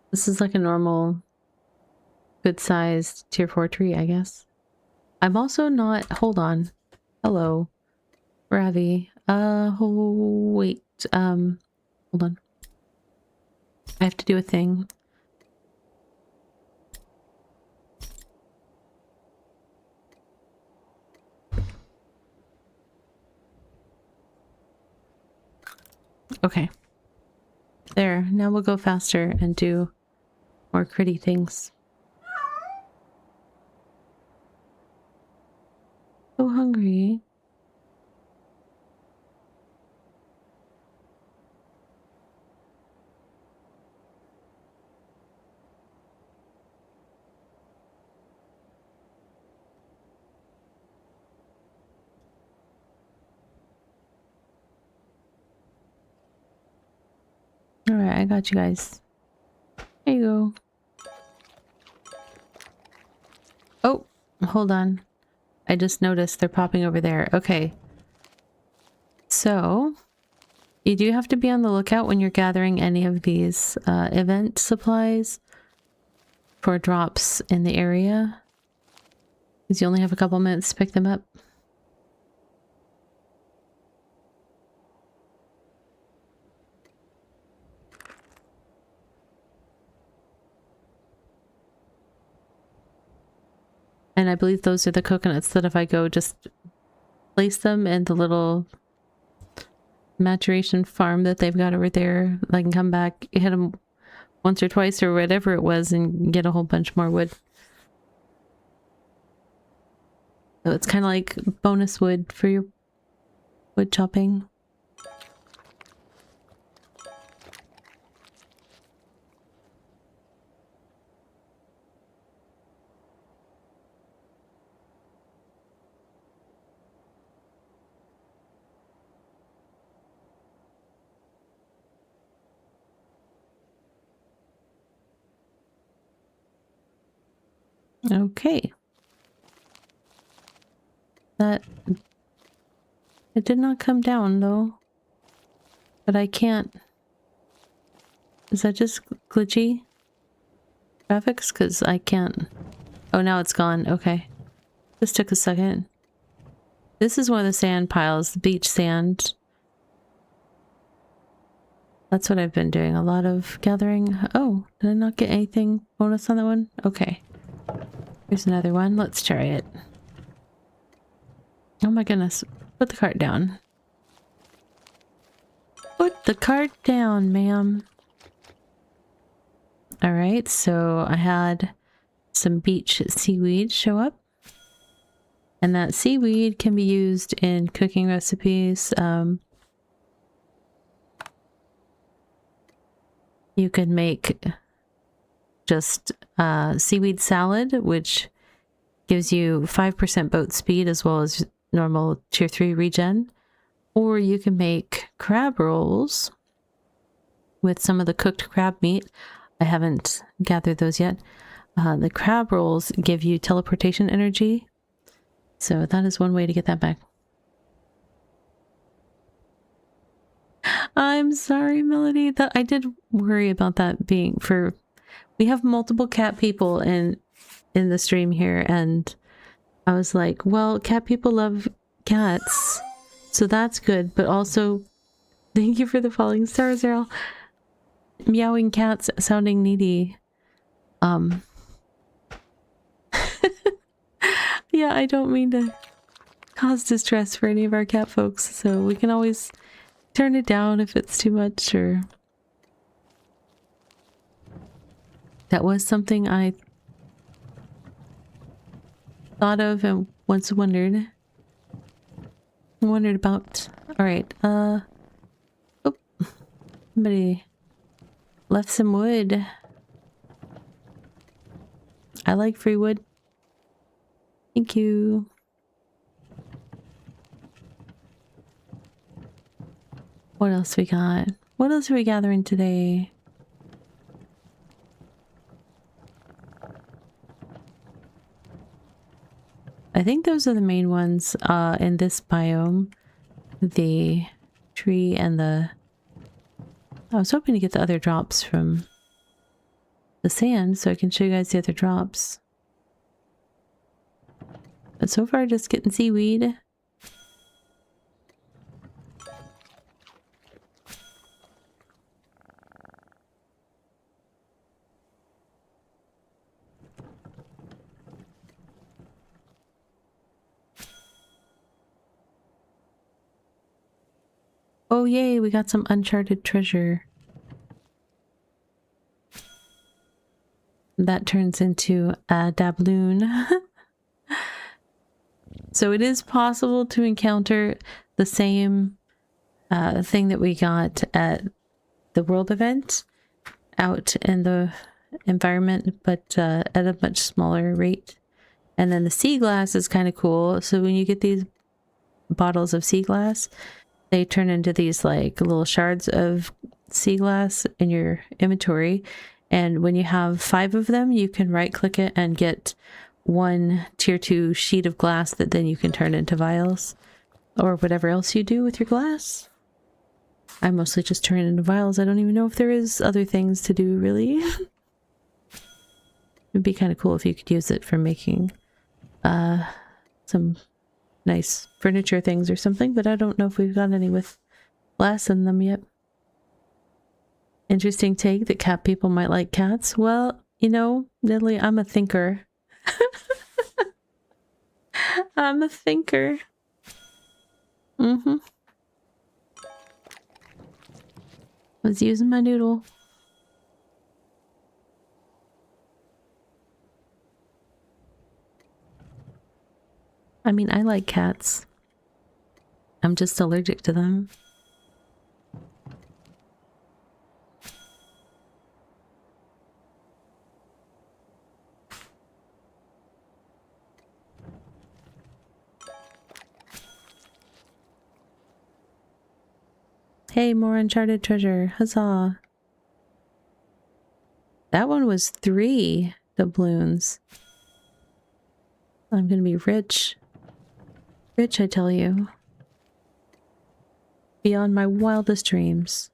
This is like a normal, good-sized tier 4 tree, I guess. I'm also not... Hold on. Hello. Ravi. Wait. Hold on. I have to do a thing. Okay. There. Now we'll go faster and do more pretty things. So hungry. Alright, I got you guys. There you go. Oh, hold on. I just noticed they're popping over there. Okay. So, you do have to be on the lookout when you're gathering any of these event supplies for drops in the area. Because you only have a couple minutes to pick them up. And I believe those are the coconuts that if I go just place them in the little maturation farm that they've got over there, I can come back, hit them once or twice or whatever it was and get a whole bunch more wood. So it's kind of like bonus wood for your wood chopping. Okay. That... It did not come down, though. But I can't... Is that just glitchy graphics? Because I can't... Oh, now it's gone. Okay. This took a second. This is one of the sand piles, the beach sand. That's what I've been doing. A lot of gathering. Oh, did I not get anything bonus on that one? Okay. Here's another one. Let's try it. Oh my goodness. Put the cart down. Put the cart down, ma'am. Alright, so I had some beach seaweed show up. And that seaweed can be used in cooking recipes. You could make just seaweed salad, which gives you 5% boat speed as well as normal tier 3 regen. Or you can make crab rolls with some of the cooked crab meat. I haven't gathered those yet. The crab rolls give you teleportation energy. So that is one way to get that back. I'm sorry, Melody. That I did worry about that being for... We have multiple cat people in the stream here, and I was like, well, cat people love cats, so that's good. But also, thank you for the falling stars, Earl. Meowing cats sounding needy. Yeah, I don't mean to cause distress for any of our cat folks, so we can always turn it down if it's too much, or... That was something I thought of and once wondered about. Alright, oh, somebody left some wood. I like free wood. Thank you. What else we got? What else are we gathering today? I think those are the main ones in this biome. The tree and the... I was hoping to get the other drops from the sand so I can show you guys the other drops. But so far just getting seaweed. Oh yay, we got some Uncharted treasure. That turns into a doubloon. So it is possible to encounter the same thing that we got at the world event out in the environment, but at a much smaller rate. And then the sea glass is kind of cool. So when you get these bottles of sea glass, they turn into these like little shards of sea glass in your inventory. And when you have 5 of them, you can right click it and get one tier 2 sheet of glass that then you can turn into vials or whatever else you do with your glass. I mostly just turn it into vials. I don't even know if there is other things to do, really. It'd be kind of cool if you could use it for making some nice furniture things or something, but I don't know if we've got any with glass in them yet. Interesting take that cat people might like cats. Well, you know, Natalie, I'm a thinker. I'm a thinker. Was using my noodle. I mean, I like cats. I'm just allergic to them. Hey, more Uncharted treasure. Huzzah. That one was 3 doubloons. I'm gonna be rich. Rich, I tell you. Beyond my wildest dreams.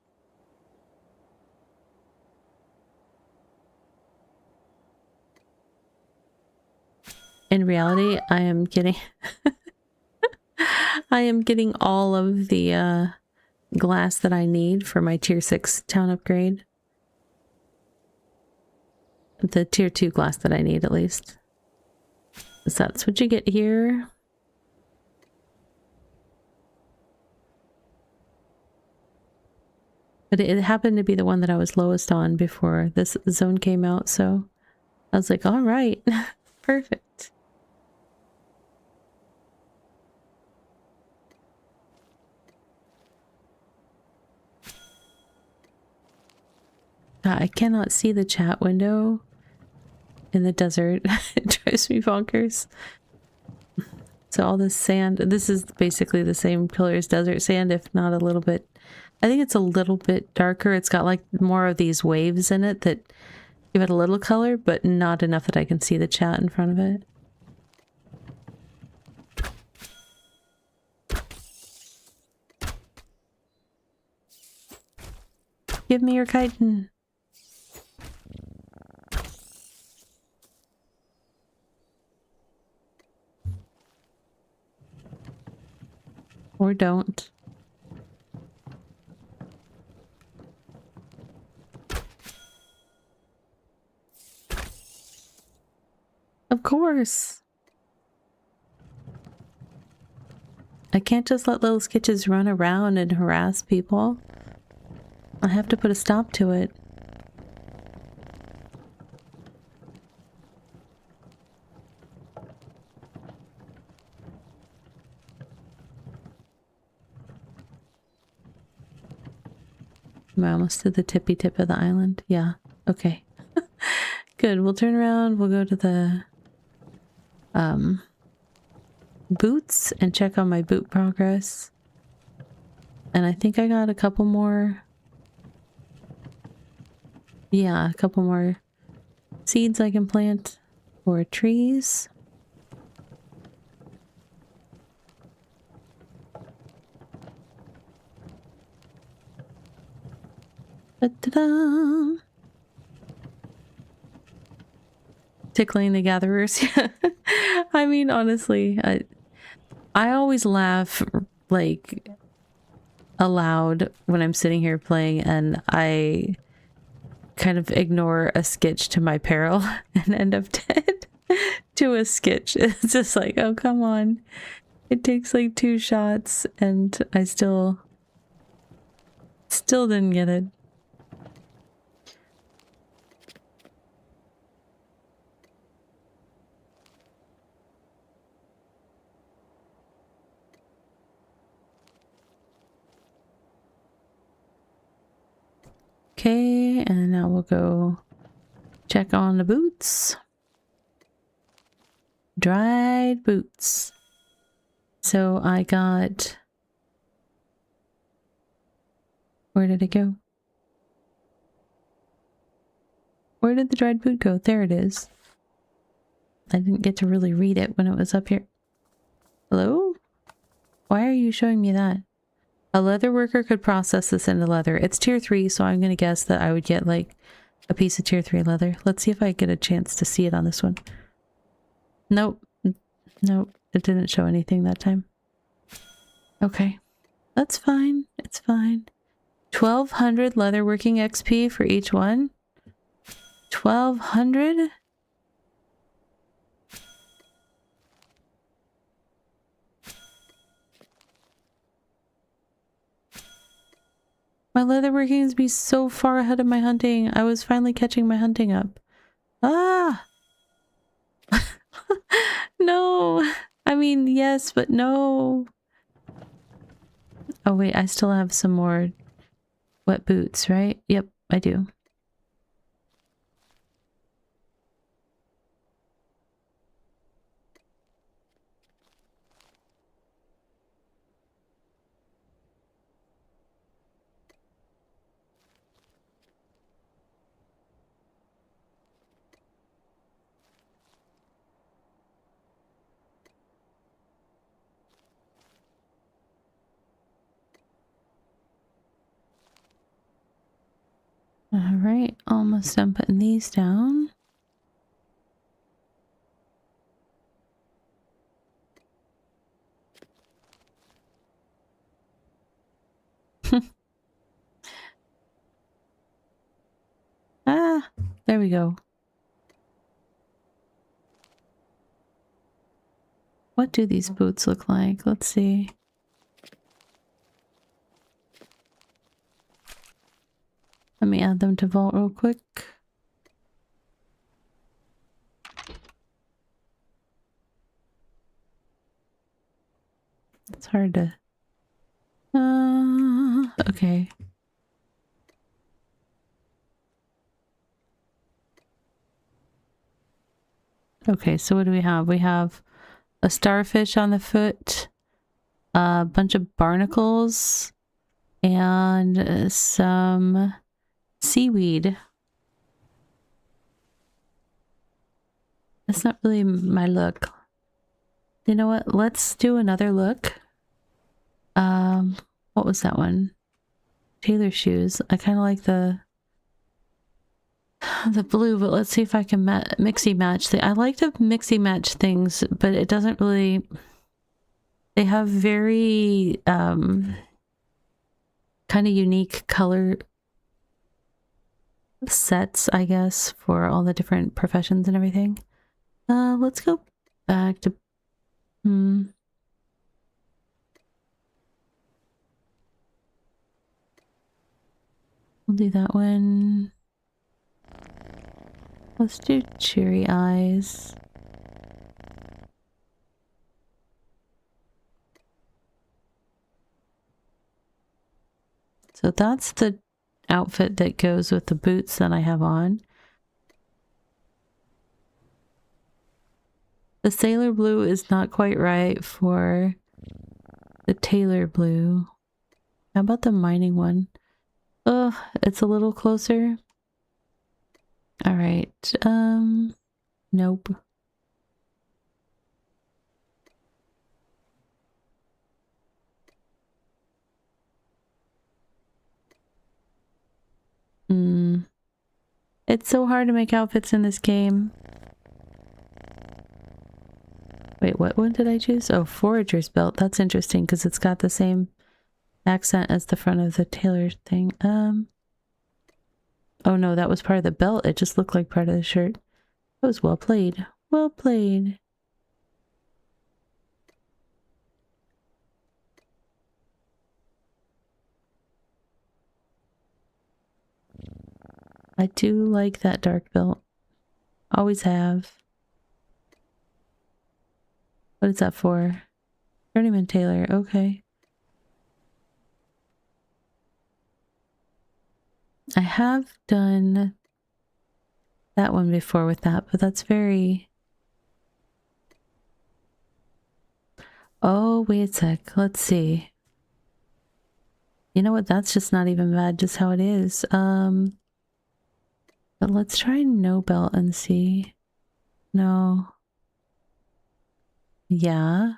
In reality, I am getting I am getting all of the glass that I need for my tier 6 town upgrade. The tier 2 glass that I need, at least. So that's what you get here. But it happened to be the one that I was lowest on before this zone came out, so I was like, all right, perfect. God, I cannot see the chat window in the desert. It drives me bonkers. So all this sand, this is basically the same color as desert sand, if not a little bit. I think it's a little bit darker. It's got like more of these waves in it that give it a little color, but not enough that I can see the chat in front of it. Give me your chitin. Or don't. Of course. I can't just let little sketches run around and harass people. I have to put a stop to it. Am I almost to the tippy tip of the island? Yeah. Okay. Good. We'll turn around. We'll go to the boots and check on my boot progress. And I think I got a couple more. Yeah, a couple more seeds I can plant for trees. Da-da-da. Tickling the gatherers. I mean, honestly, I always laugh like aloud when I'm sitting here playing, and I kind of ignore a sketch to my peril and end up dead to a sketch. It's just like, oh, come on. It takes like 2 shots and I still didn't get it. Okay, and now we'll go check on the boots. Dried boots. So I got... Where did it go? Where did the dried boot go? There it is. I didn't get to really read it when it was up here. Hello? Why are you showing me that? A leather worker could process this into leather. It's tier 3, so I'm gonna guess that I would get like a piece of tier 3 leather. Let's see if I get a chance to see it on this one. Nope. Nope. It didn't show anything that time. Okay. That's fine. It's fine. 1200 leatherworking XP for each one. 1200? My leatherworking is be so far ahead of my hunting. I was finally catching my hunting up. Ah! No! I mean, yes, but no. Oh wait, I still have some more wet boots, right? Yep, I do. All right, almost done putting these down. Ah, there we go. What do these boots look like? Let's see. Let me add them to Vault real quick. It's hard to... okay. Okay, so what do we have? We have a starfish on the foot, a bunch of barnacles, and some seaweed. That's not really my look. You know what? Let's do another look. What was that one? Tailor shoes. I kind of like the blue, but let's see if I can mixy match. I like to mixy match things, but it doesn't really... They have very kind of unique color sets, I guess, for all the different professions and everything. Let's go back to... We'll do that one. Let's do cheery eyes. So that's the outfit that goes with the boots that I have on. The sailor blue is not quite right for the tailor blue. How about the mining one? Ugh, it's a little closer. All right. Nope. It's so hard to make outfits in this game. Wait, what one did I choose? Oh, forager's belt. That's interesting because it's got the same accent as the front of the tailor thing. Oh no, that was part of the belt. It just looked like part of the shirt. That was well played. Well played. I do like that dark belt. Always have. What is that for? Journeyman tailor. Okay. I have done that one before with that, but that's very... Oh, wait a sec. Let's see. You know what? That's just not even bad, just how it is. But let's try no belt and see. No. Yeah.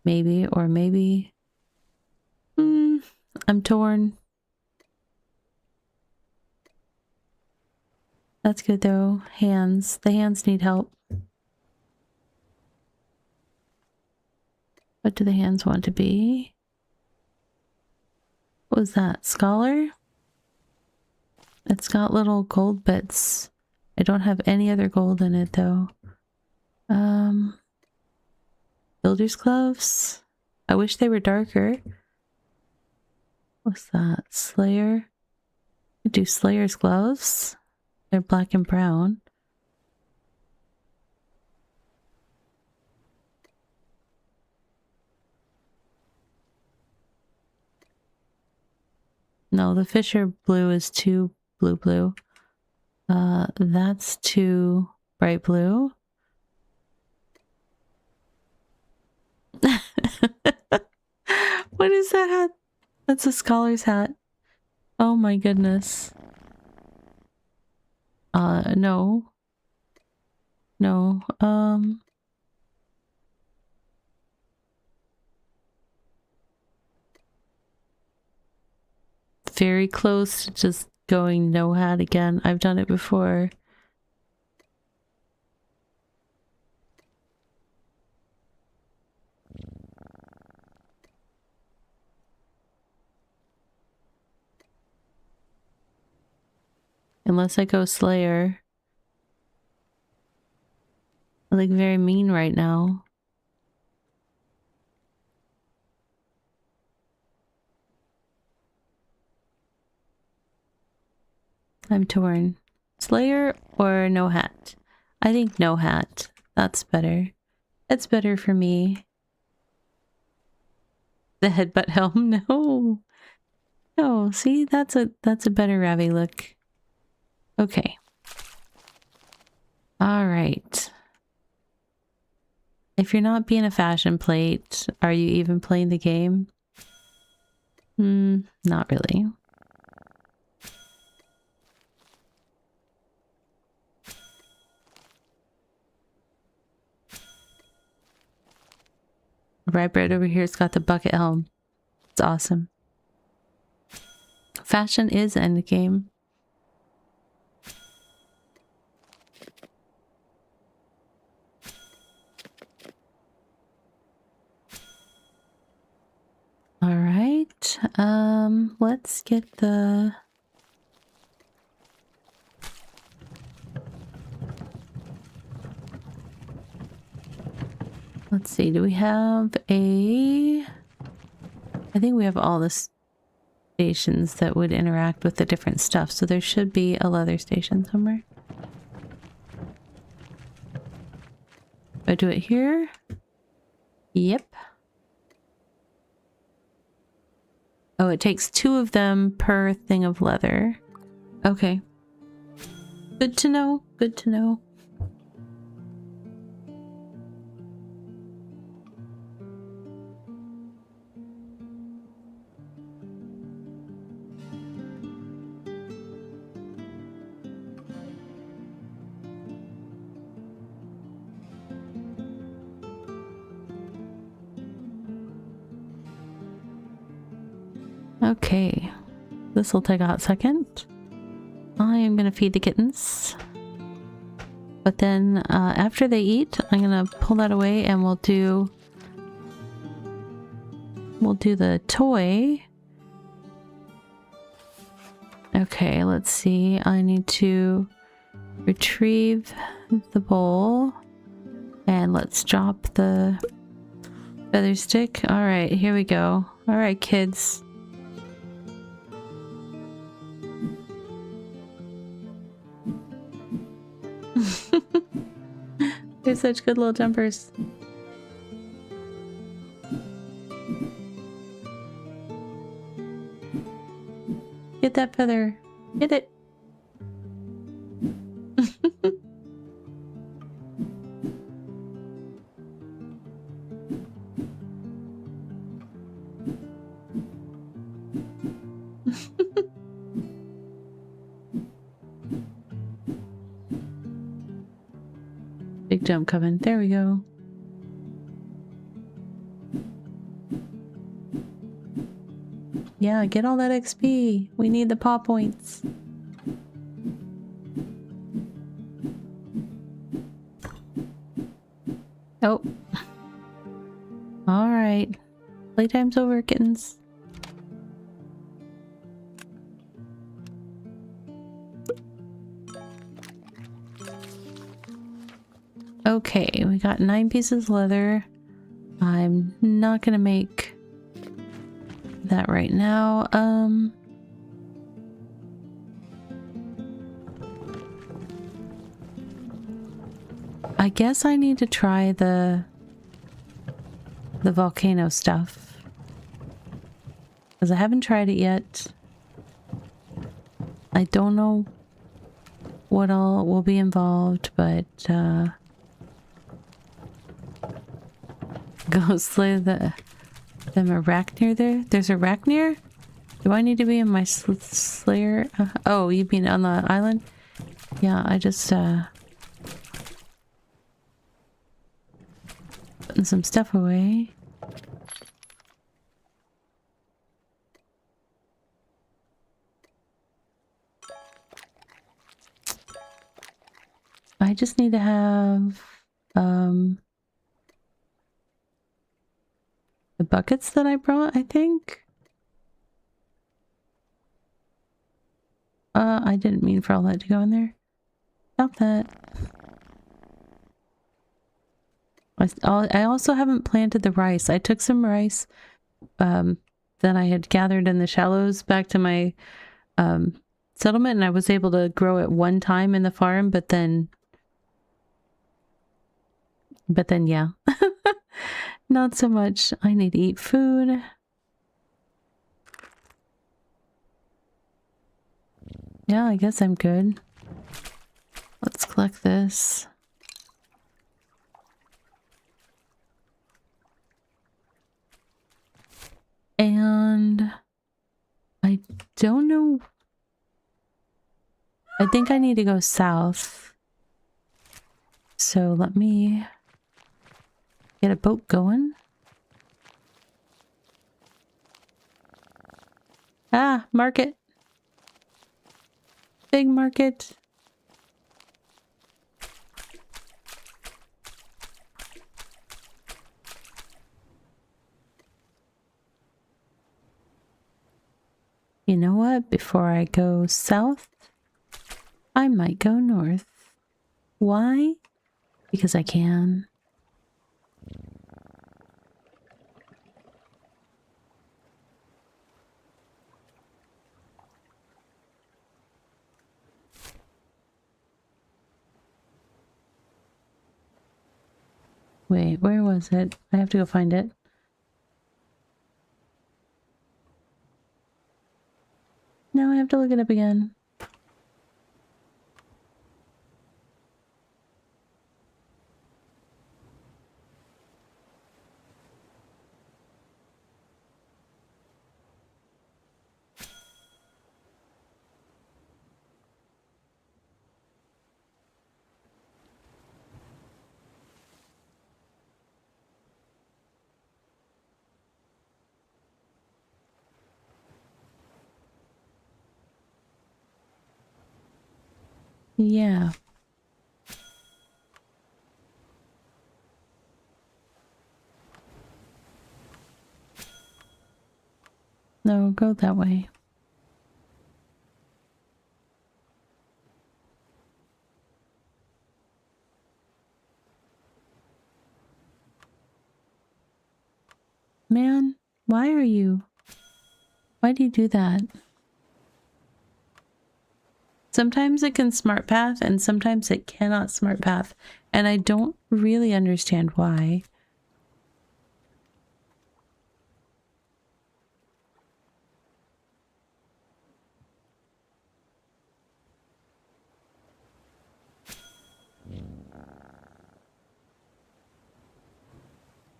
Maybe, or maybe... I'm torn. That's good though. Hands. The hands need help. What do the hands want to be? What was that? Scholar? It's got little gold bits. I don't have any other gold in it though. Builder's gloves? I wish they were darker. What's that? Slayer? I do Slayer's gloves. They're black and brown. No, the Fisher blue is too blue. That's too bright blue. What is that hat? That's a scholar's hat. Oh my goodness. No. No. Very close to just going no hat again. I've done it before. Unless I go Slayer. I look very mean right now. I'm torn. Slayer or no hat? I think no hat. That's better. That's better for me. The headbutt helm? No. No, see, that's a better Ravi look. Okay. Alright. If you're not being a fashion plate, are you even playing the game? Not really. Right bread over here's got the bucket helm. It's awesome. Fashion is endgame. All right. Let's get the... Let's see, do we have a... I think we have all the stations that would interact with the different stuff, so there should be a leather station somewhere. Do I do it here? Yep. Oh, it takes 2 of them per thing of leather. Okay. Good to know. Good to know. Okay, this will take a hot second. I am gonna feed the kittens. But then after they eat, I'm gonna pull that away and we'll do the toy. Okay, let's see. I need to retrieve the bowl. And let's drop the feather stick. Alright, here we go. Alright, kids. They're such good little jumpers. Get that feather. Get it. Big jump coming. There we go. Yeah, get all that XP. We need the paw points. Oh. Alright. Playtime's over, kittens. Okay, we got 9 pieces of leather. I'm not gonna make that right now. I guess I need to try the volcano stuff. Because I haven't tried it yet. I don't know what all will be involved, but go slay them Arachnir there? There's Arachnir? Do I need to be in my slayer? Oh, you mean on the island? Yeah, I just putting some stuff away. I just need to have the buckets that I brought, I think. I didn't mean for all that to go in there. Stop that. I also haven't planted the rice. I took some rice that I had gathered in the shallows back to my settlement, and I was able to grow it one time in the farm, but then yeah. Not so much. I need to eat food. Yeah, I guess I'm good. Let's collect this. And I don't know. I think I need to go south. So let me get a boat going. Ah, market. Big market. You know what? Before I go south, I might go north. Why? Because I can. Wait, where was it? I have to go find it. No, I have to look it up again. Yeah. No, go that way. Man, why are you? Why do you do that? Sometimes it can smart path and sometimes it cannot smart path. And I don't really understand why.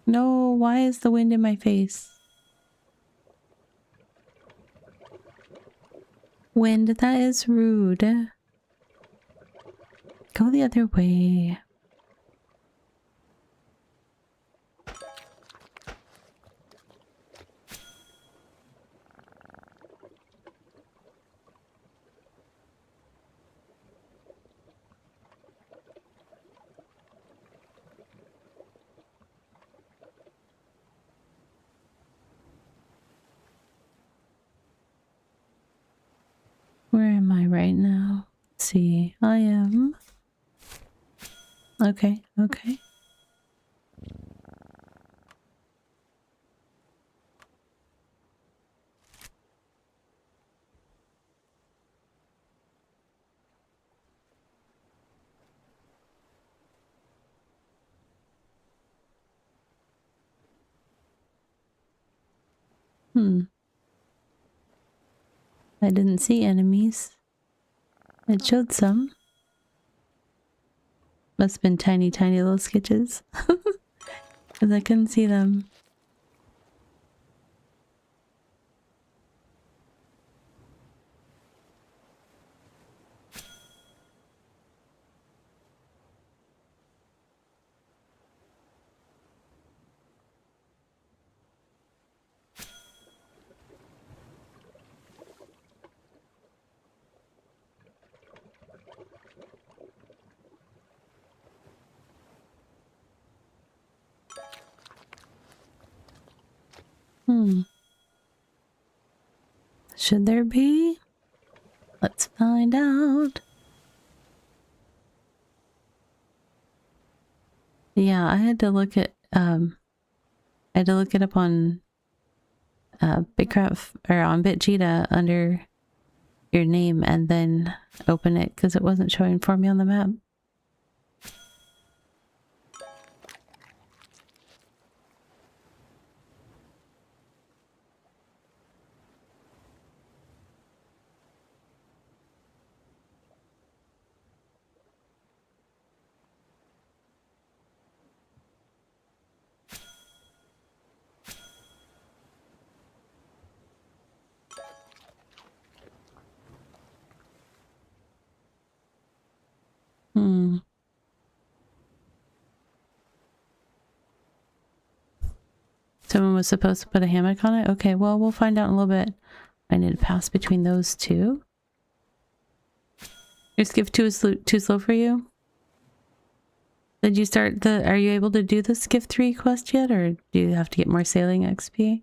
No, why is the wind in my face? Wind, that is rude. Go the other way. Where am I right now? Let's see. I am... Okay, okay. I didn't see enemies. It showed some. Must have been tiny, tiny little sketches. Because I couldn't see them. Should there be? Let's find out. Yeah, I had to look at I had to look it up on BitCraft or on BitChita under your name and then open it because it wasn't showing for me on the map. Someone was supposed to put a hammock on it? Okay, well, we'll find out in a little bit. I need to pass between those two. Your skiff 2 is too slow for you? Did you start the... Are you able to do the skiff 3 quest yet? Or do you have to get more sailing XP?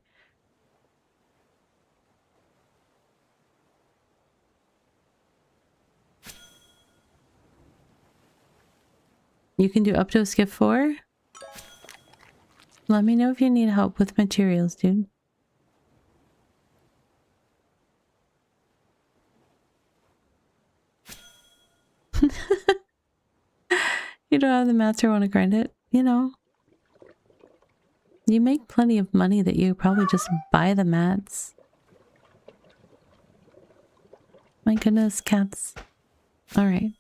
You can do up to a skiff 4? Let me know if you need help with materials, dude. You don't have the mats or want to grind it? You know. You make plenty of money that you probably just buy the mats. My goodness, cats. Alright.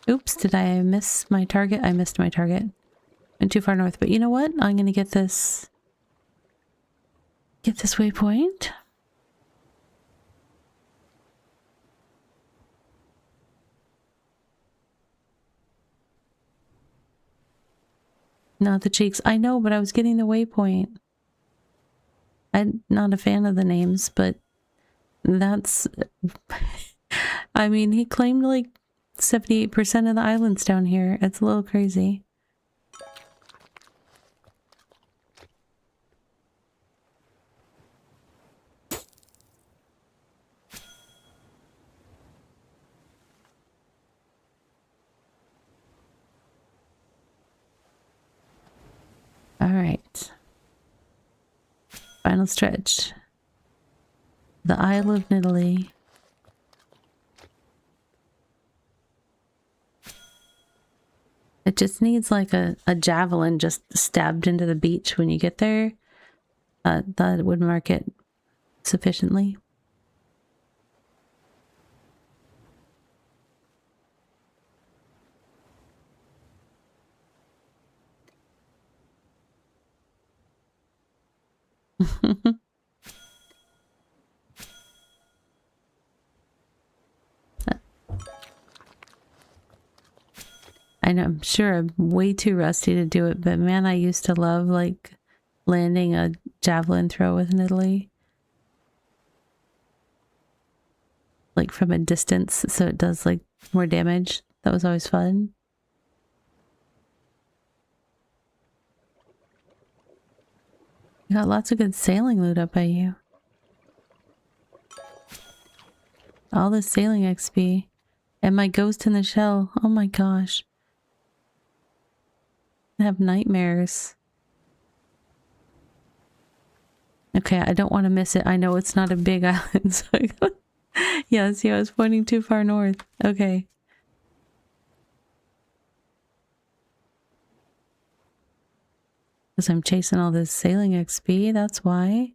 Oops, did I miss my target? I missed my target. Went too far north, but you know what? I'm gonna get this... Get this waypoint. Not the cheeks. I know, but I was getting the waypoint. I'm not a fan of the names, but that's... I mean, he claimed like 78% of the islands down here. It's a little crazy. All right. Final stretch. The Isle of Italy. It just needs like a javelin just stabbed into the beach when you get there. That would mark it sufficiently. I know, I'm sure I'm way too rusty to do it, but man, I used to love like landing a javelin throw with Italy. Like from a distance, so it does like more damage. That was always fun. You got lots of good sailing loot up by you. All this sailing XP. And my ghost in the shell. Oh my gosh. I have nightmares. Okay, I don't want to miss it. I know it's not a big island, so yeah, see, I was pointing too far north. Okay. Because I'm chasing all this sailing XP, that's why.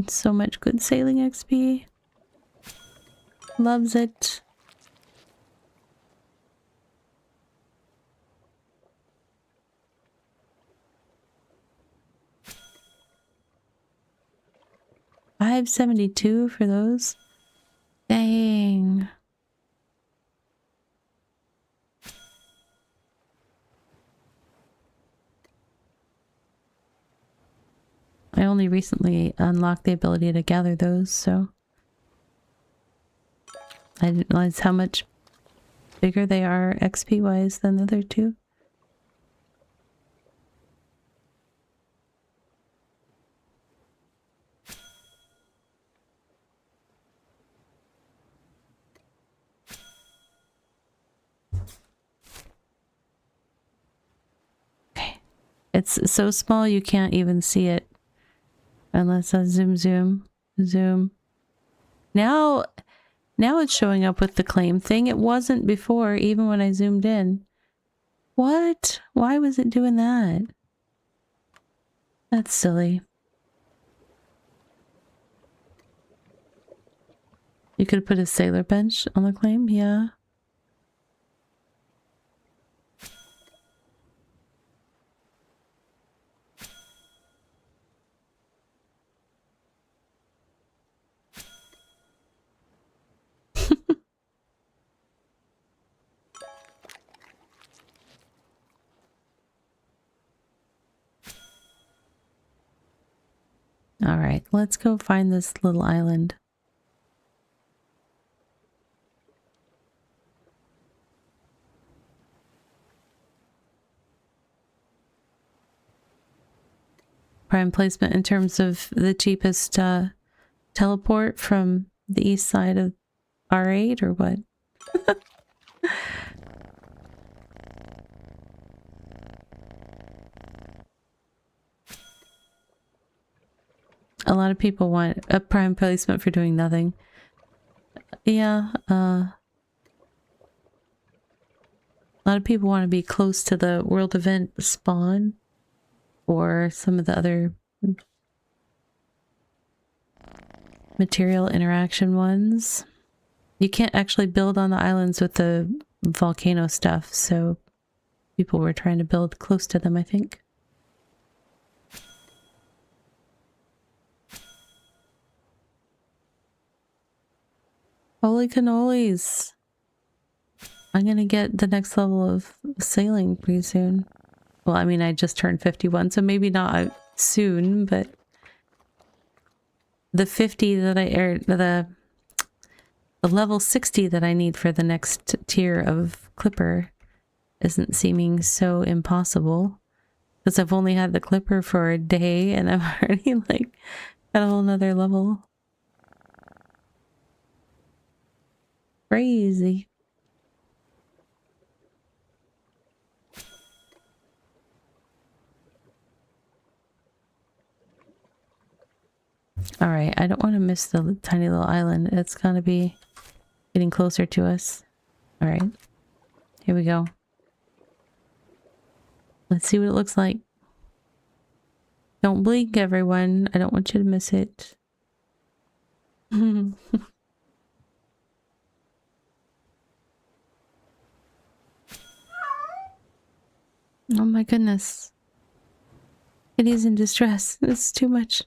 So much good sailing XP. Loves it. 572 for those. Dang. I only recently unlocked the ability to gather those, so I didn't realize how much bigger they are XP wise than the other two. Okay. It's so small you can't even see it unless I zoom. Now it's showing up with the claim thing. It wasn't before, even when I zoomed in. What? Why was it doing that? That's silly. You could put a sailor bench on the claim, yeah. All right, let's go find this little island. Prime placement in terms of the cheapest teleport from the east side of R8 or what? A lot of people want a prime placement for doing nothing. Yeah, a lot of people want to be close to the world event spawn or some of the other material interaction ones. You can't actually build on the islands with the volcano stuff, so people were trying to build close to them, I think. Holy cannolis! I'm gonna get the next level of sailing pretty soon. Well, I mean, I just turned 51, so maybe not soon, but the 50 that the level 60 that I need for the next tier of Clipper isn't seeming so impossible. Because I've only had the Clipper for a day and I'm already like at a whole nother level. Crazy. Alright, I don't want to miss the tiny little island. It's gotta be getting closer to us. Alright. Here we go. Let's see what it looks like. Don't blink, everyone. I don't want you to miss it. Oh my goodness. Kitty's in distress. This is too much.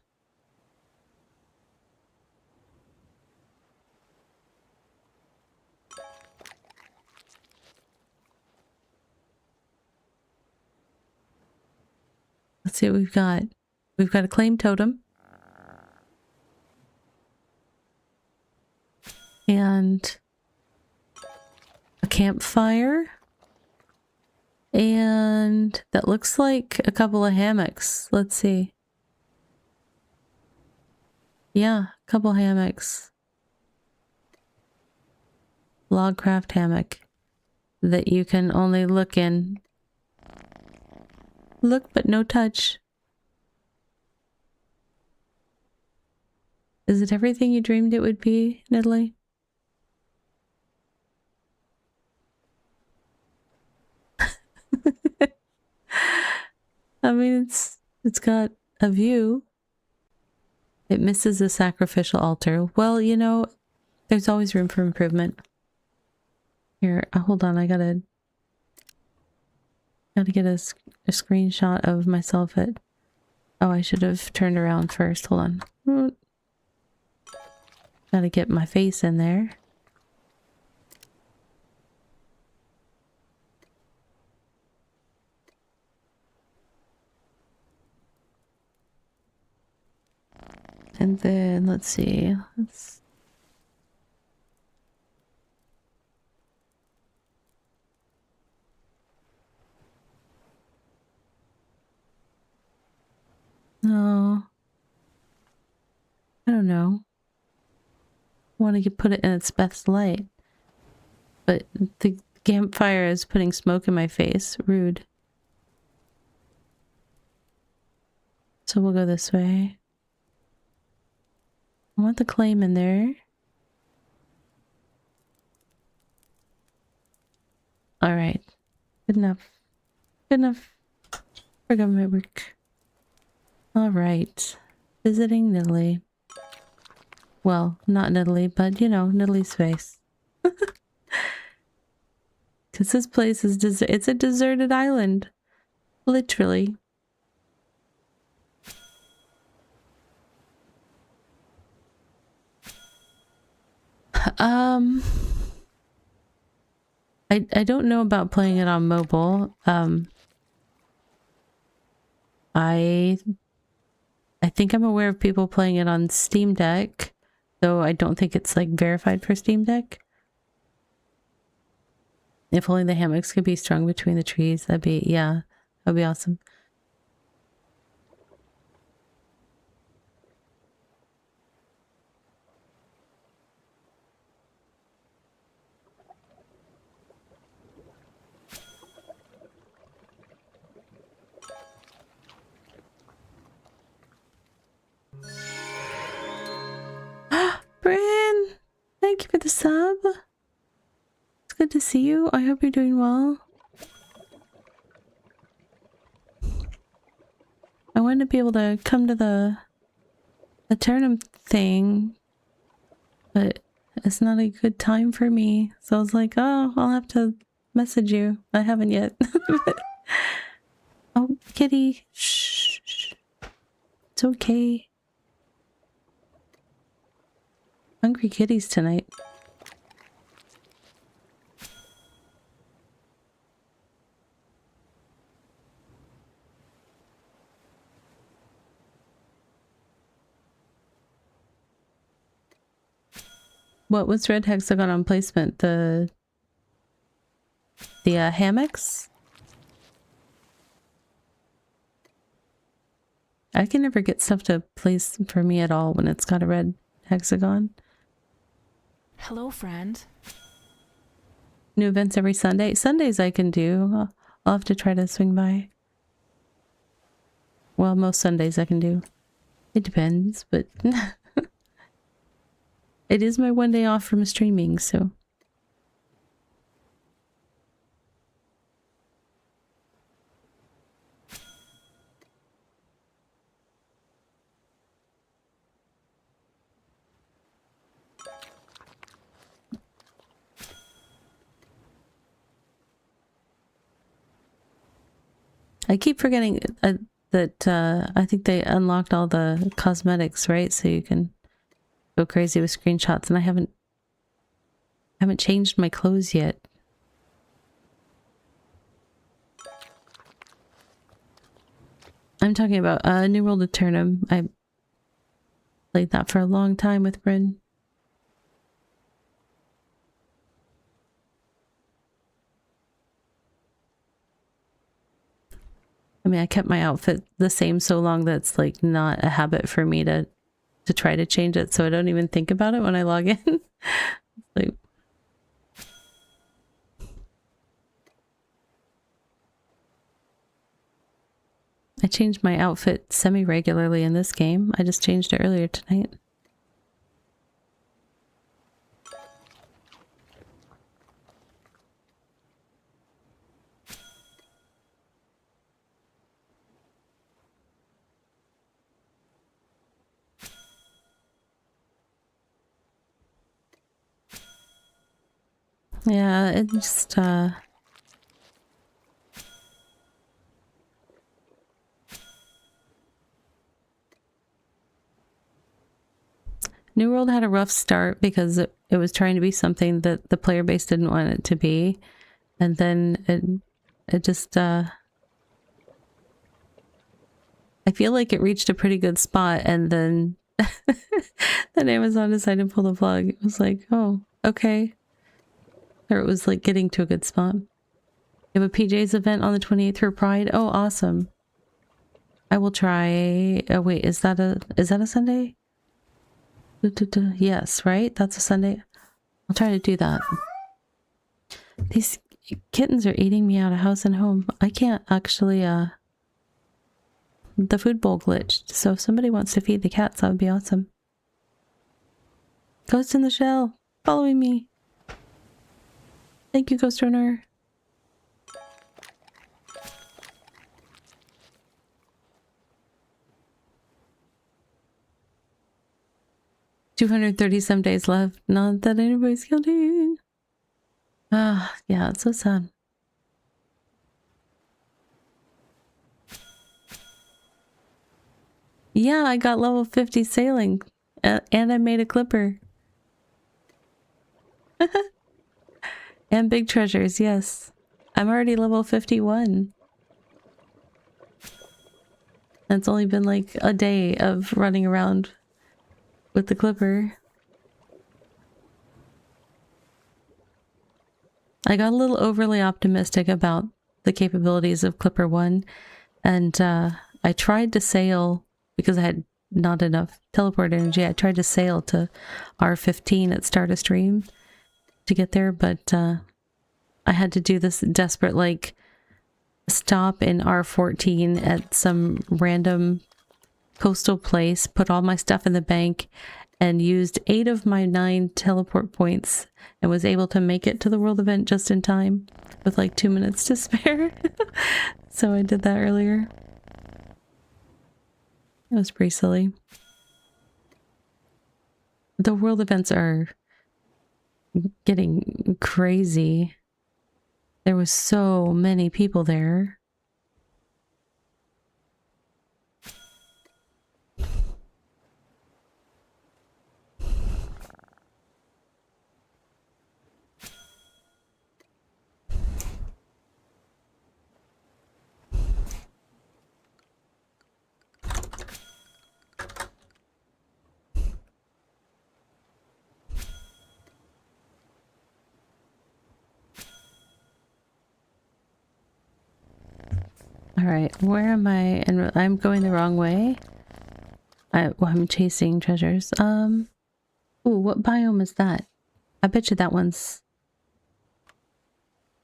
Let's see what we've got. We've got a claim totem. And a campfire. And that looks like a couple of hammocks. Let's see. Yeah, a couple hammocks. Logcraft hammock that you can only look in. Look but no touch. Is it everything you dreamed it would be, Nidalee? I mean, it's got a view. It misses a sacrificial altar. Well, you know, there's always room for improvement. Here, hold on, I gotta get a screenshot of myself at... Oh, I should have turned around first. Hold on. Gotta get my face in there. And then, let's see. No. I don't know. I want to put it in its best light. But the campfire is putting smoke in my face. Rude. So we'll go this way. I want the claim in there. Alright. Good enough. Good enough for government work. Alright. Visiting Italy. Well, not Italy, but you know, Italy's face. Because this place is it's a deserted island. Literally. I don't know about playing it on mobile. I think I'm aware of people playing it on Steam Deck, though I don't think it's like verified for Steam Deck. If only the hammocks could be strung between the trees, that'd be, yeah, that'd be awesome. Bryn, thank you for the sub. It's good to see you. I hope you're doing well. I wanted to be able to come to the turnip thing, but it's not a good time for me. So I was like, oh, I'll have to message you. I haven't yet. Oh, kitty. Shh. It's okay. Hungry kitties tonight. What was red hexagon on placement? The hammocks? I can never get stuff to place for me at all when it's got a red hexagon. Hello, friend. New events every Sunday. Sundays I can do. I'll have to try to swing by. Well, most Sundays I can do. It depends, but it is my one day off from streaming, so. I keep forgetting that I think they unlocked all the cosmetics, right? So you can go crazy with screenshots, and I haven't changed my clothes yet. I'm talking about New World of Turnham. I played that for a long time with Bryn. I mean, I kept my outfit the same so long that it's like not a habit for me to try to change it, so I don't even think about it when I log in. Like, I change my outfit semi-regularly in this game. I just changed it earlier tonight. Yeah, it just New World had a rough start because it was trying to be something that the player base didn't want it to be. And then it just, I feel like it reached a pretty good spot, and then then Amazon decided to pull the plug. It was like, oh, okay. Or it was like getting to a good spot. You have a PJ's event on the 28th for Pride? Oh, awesome. I will try. Oh, wait, is that a Sunday? Yes, right? That's a Sunday. I'll try to do that. These kittens are eating me out of house and home. I can't actually, the food bowl glitched. So if somebody wants to feed the cats, that would be awesome. Ghost in the Shell, following me. Thank you, Ghost Runner. $230 some days left. Not that anybody's counting. Ah, yeah, it's so sad. Yeah, I got level 50 sailing. And I made a clipper. And big treasures, yes. I'm already level 51. It's only been like a day of running around with the clipper. I got a little overly optimistic about the capabilities of Clipper 1, and I tried to sail because I had not enough teleport energy. I tried to sail to R15 at start of stream to get there, but I had to do this desperate like stop in R14 at some random coastal place, put all my stuff in the bank, and used 8 of my 9 teleport points and was able to make it to the world event just in time with like 2 minutes to spare. So I did that earlier. It was pretty silly. The world events are getting crazy. There was so many people there. All right, where am I? And I'm going the wrong way. I'm chasing treasures. Ooh, what biome is that? I bet you that one's...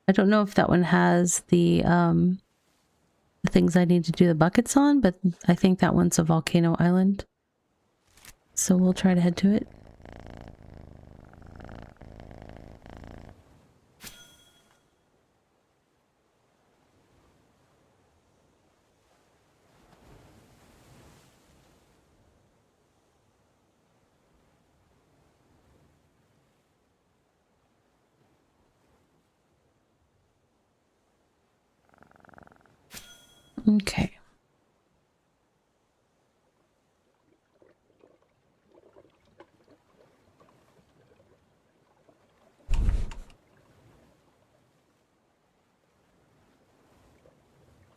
I don't know if that one has the things I need to do the buckets on, but I think that one's a volcano island. So we'll try to head to it. Okay.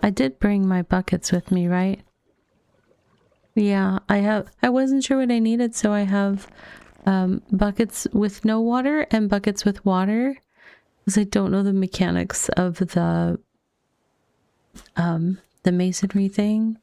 I did bring my buckets with me, right? Yeah, I wasn't sure what I needed, so I have buckets with no water and buckets with water, because I don't know the mechanics of the masonry thing.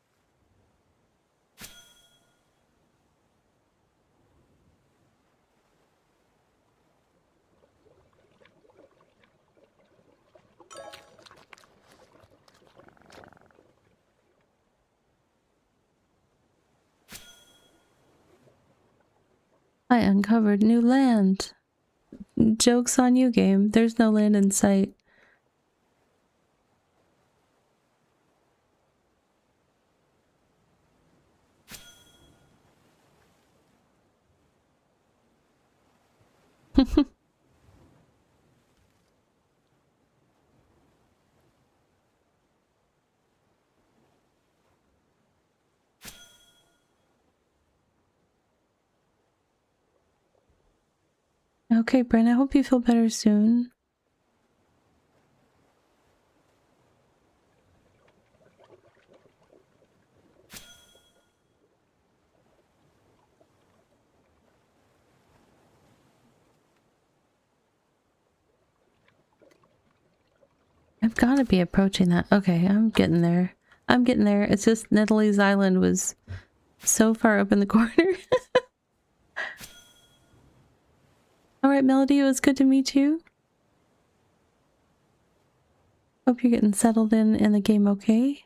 I uncovered new land. Joke's on you, game. There's no land in sight. Okay, Brent, I hope you feel better soon. I've got to be approaching that. Okay, I'm getting there. I'm getting there. It's just Natalie's Island was so far up in the corner. All right, Melody, it was good to meet you. Hope you're getting settled in the game okay.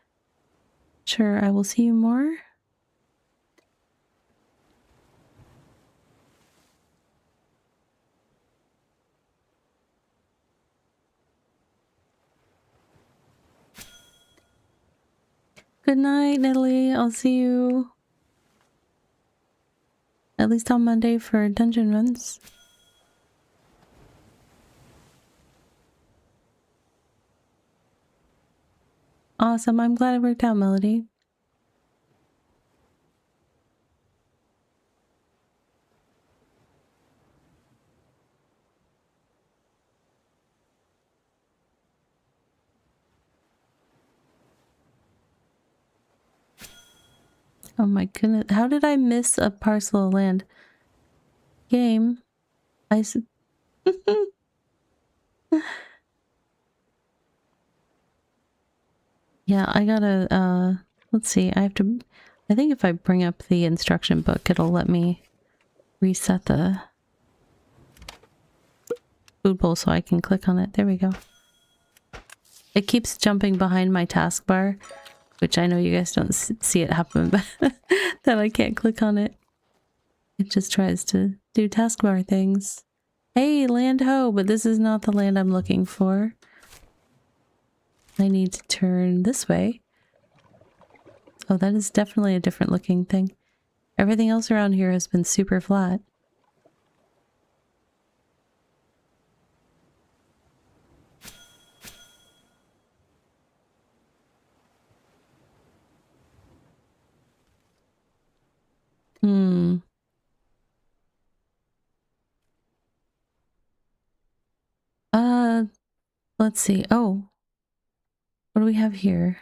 Sure, I will see you more. Good night, Natalie. I'll see you at least on Monday for dungeon runs. Awesome. I'm glad it worked out, Melody. Oh my goodness. How did I miss a parcel of land? Game. Yeah, I gotta, let's see. I think if I bring up the instruction book, it'll let me reset the food bowl so I can click on it. There we go. It keeps jumping behind my taskbar, which I know you guys don't see it happen, but that I can't click on it. It just tries to do taskbar things. Hey, land ho, but this is not the land I'm looking for. I need to turn this way. Oh, that is definitely a different looking thing. Everything else around here has been super flat. Hmm. Let's see. Oh, what do we have here?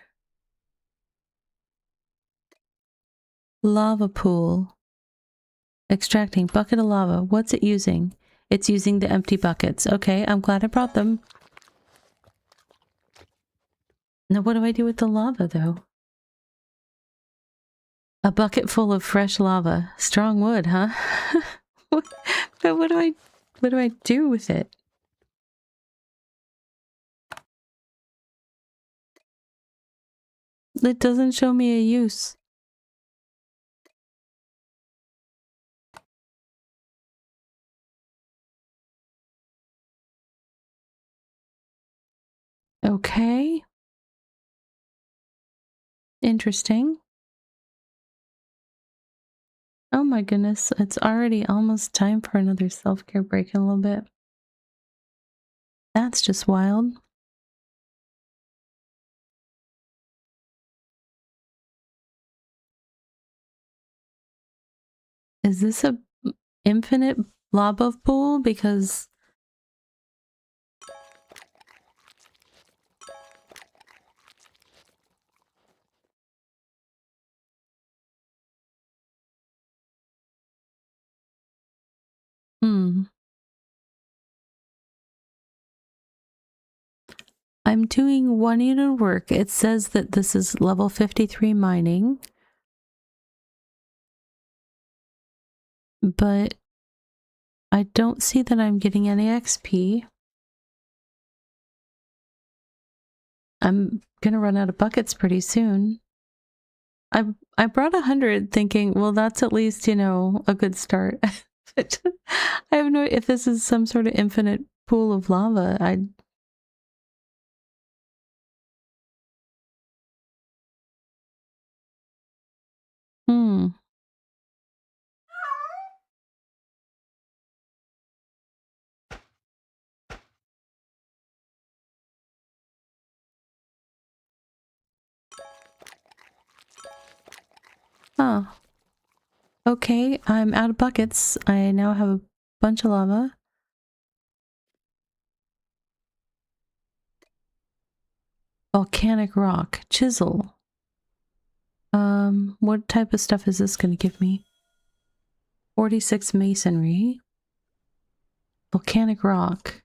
Lava pool. Extracting bucket of lava. What's it using? It's using the empty buckets. Okay, I'm glad I brought them. Now what do I do with the lava though? A bucket full of fresh lava. Strong wood, huh? But what do I do with it? It doesn't show me a use. Okay. Interesting. Oh my goodness, it's already almost time for another self-care break in a little bit. That's just wild. Is this a infinite blob of pool? Because I'm doing 1 unit of work. It says that this is level 53 mining. But I don't see that I'm getting any XP. I'm gonna run out of buckets pretty soon. I brought 100 thinking, well, that's at least, you know, a good start. But I have no, if this is some sort of infinite pool of lava, hmm. Oh. Okay, I'm out of buckets. I now have a bunch of lava. Volcanic rock. Chisel. What type of stuff is this going to give me? 46 masonry. Volcanic rock.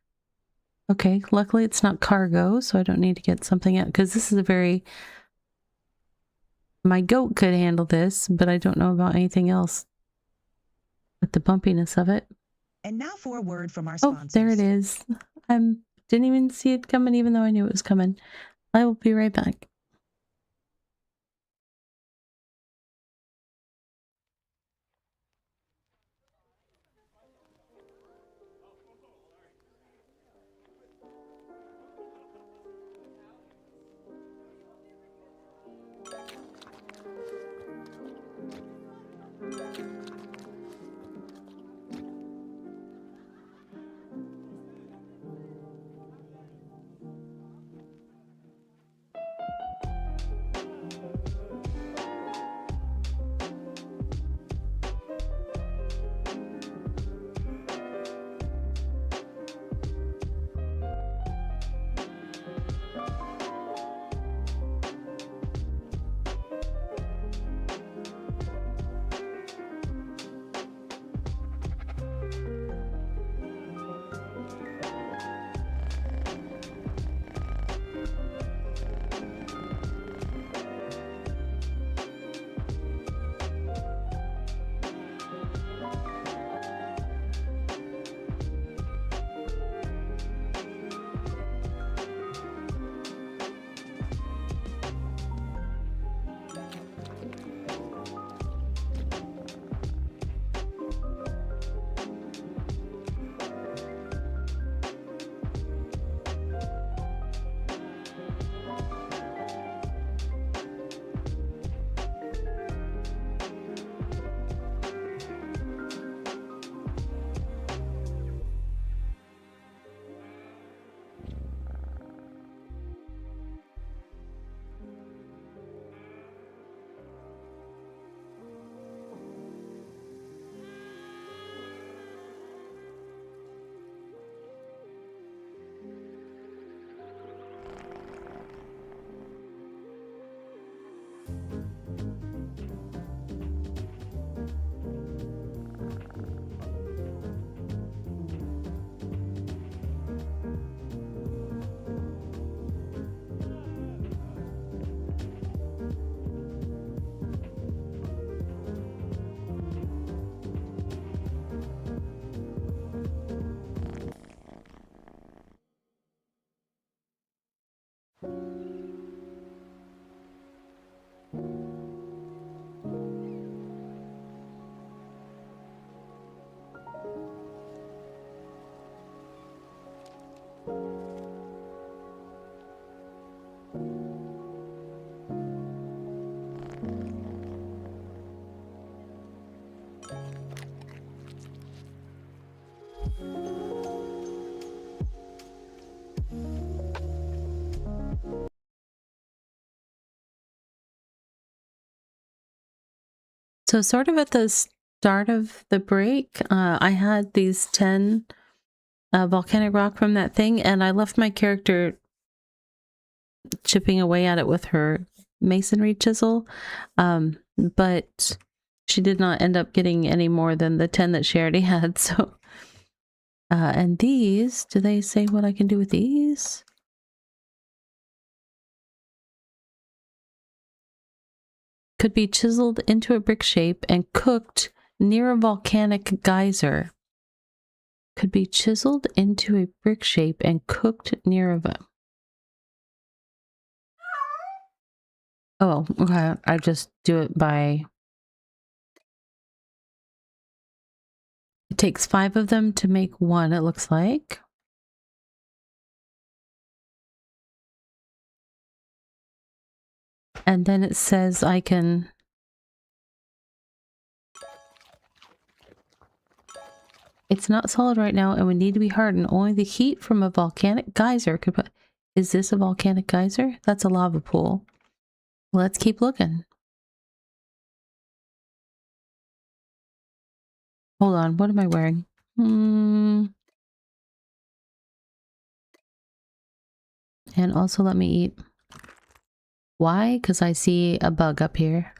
Okay, luckily it's not cargo, so I don't need to get something out, because this is a very... My goat could handle this, but I don't know about anything else with the bumpiness of it. And now for a word from our Oh, sponsors. there it is. I didn't even see it coming, even though I knew it was coming. I will be right back. So sort of at the start of the break, I had these 10 volcanic rock from that thing, and I left my character chipping away at it with her masonry chisel, but she did not end up getting any more than the 10 that she already had. So, and these, do they say what I can do with these? Could be chiseled into a brick shape and cooked near a volcanic geyser. Could be chiseled into a brick shape and cooked near a... Oh, okay. I just do it by... It takes 5 of them to make one, it looks like. And then it says I can... It's not solid right now and would need to be hardened. Only the heat from a volcanic geyser could put... Is this a volcanic geyser? That's a lava pool. Let's keep looking. Hold on, what am I wearing? And also let me eat. Why? Because I see a bug up here.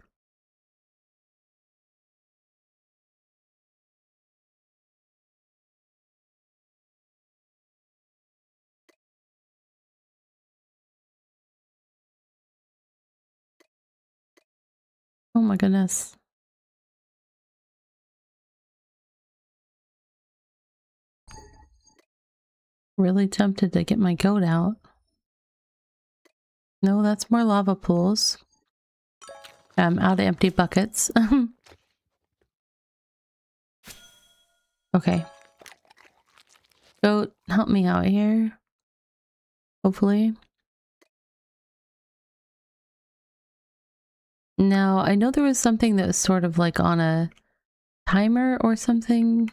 Oh my goodness. Really tempted to get my goat out. No, that's more lava pools. I'm out of empty buckets. Okay. Goat, help me out here. Hopefully. Now, I know there was something that was sort of like on a timer or something.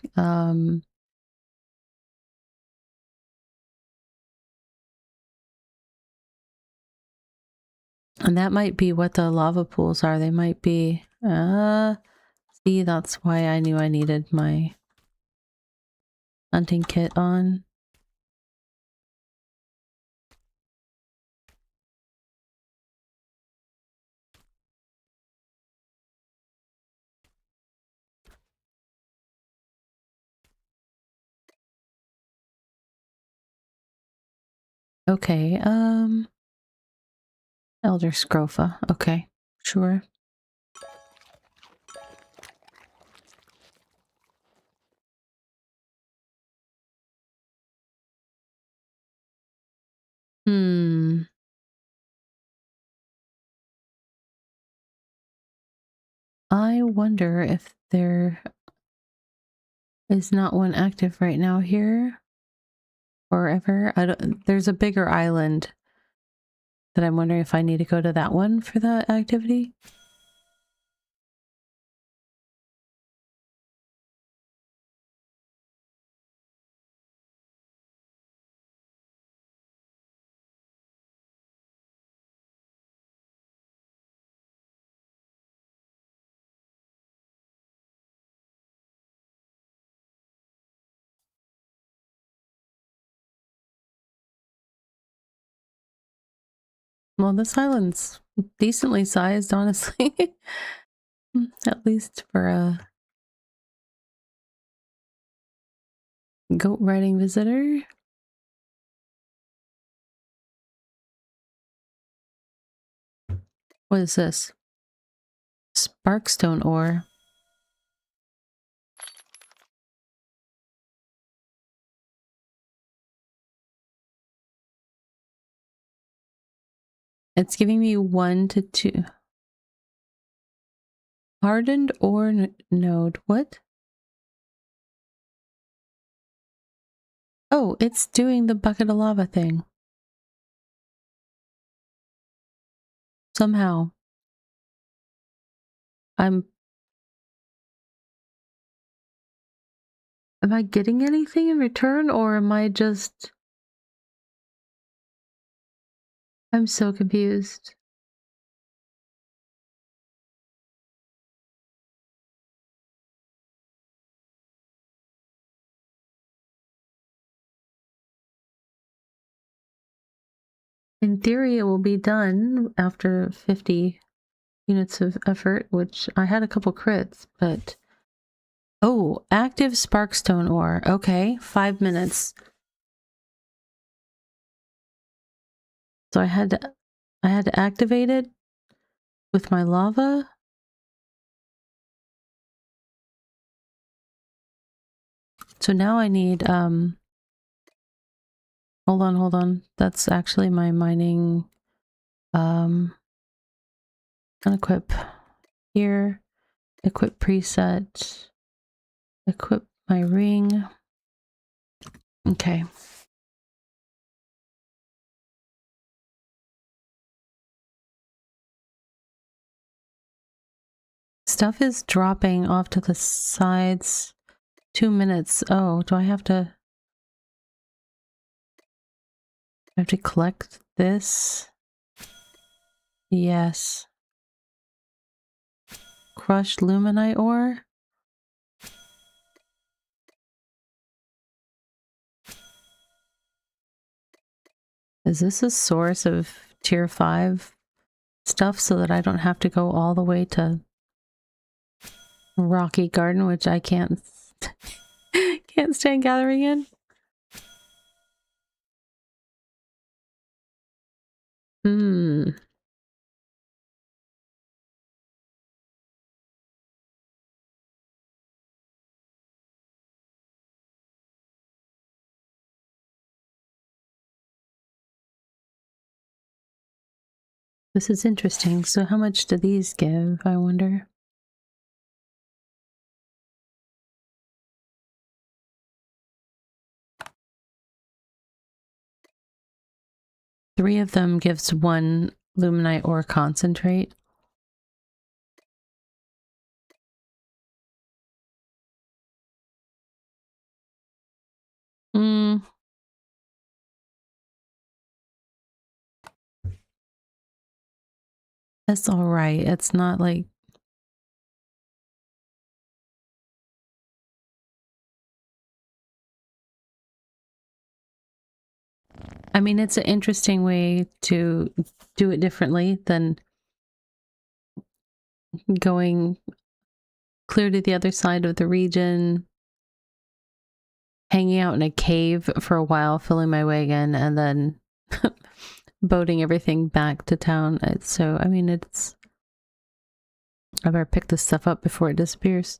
And that might be what the lava pools are. They might be... see, that's why I knew I needed my hunting kit on. Okay, Elder Scrofa. Okay, sure. I wonder if there is not one active right now here. Or ever. There's a bigger island that I'm wondering if I need to go to that one for that activity. Well, this island's decently sized, honestly. At least for a goat riding visitor. What is this? Sparkstone ore. It's giving me 1 to 2. Hardened ore node. What? Oh, it's doing the bucket of lava thing. Somehow. Am I getting anything in return, or am I just... I'm so confused. In theory, it will be done after 50 units of effort, which I had a couple crits, but... Oh, active sparkstone ore. Okay, 5 minutes. So I had to activate it with my lava. So now I need hold on. That's actually my mining unequip here. Equip preset. Equip my ring. Okay. Stuff is dropping off to the sides. 2 minutes. Oh, do I have to... I have to collect this? Yes. Crushed luminite ore? Is this a source of tier 5 stuff so that I don't have to go all the way to Rocky Garden, which I can't stand gathering in. This is interesting. So how much do these give, I wonder? Three of them gives one luminite ore concentrate. That's all right. It's not like... I mean, it's an interesting way to do it differently than going clear to the other side of the region, hanging out in a cave for a while, filling my wagon, and then boating everything back to town. So, I mean, it's... I better pick this stuff up before it disappears.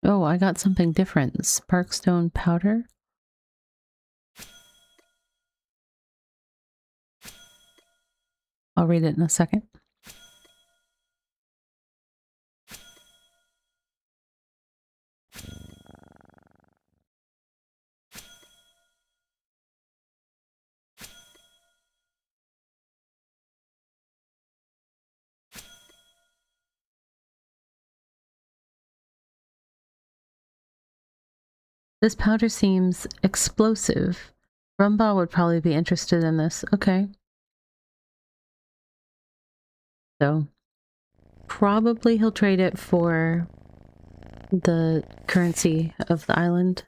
Oh, I got something different. Sparkstone powder. I'll read it in a second. This powder seems explosive. Rumba would probably be interested in this. Okay. So, probably he'll trade it for the currency of the island.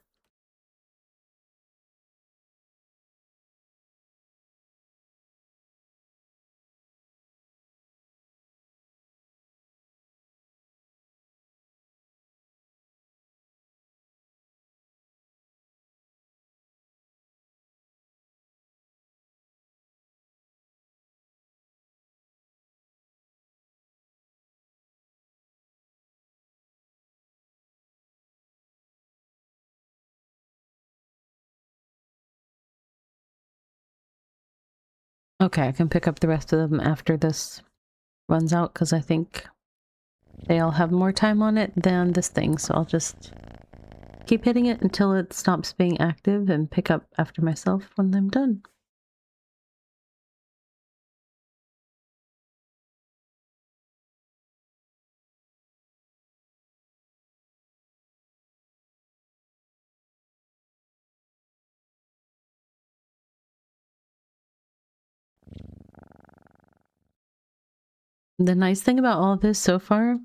Okay, I can pick up the rest of them after this runs out, because I think they all have more time on it than this thing, so I'll just keep hitting it until it stops being active and pick up after myself when I'm done. The nice thing about all of this so far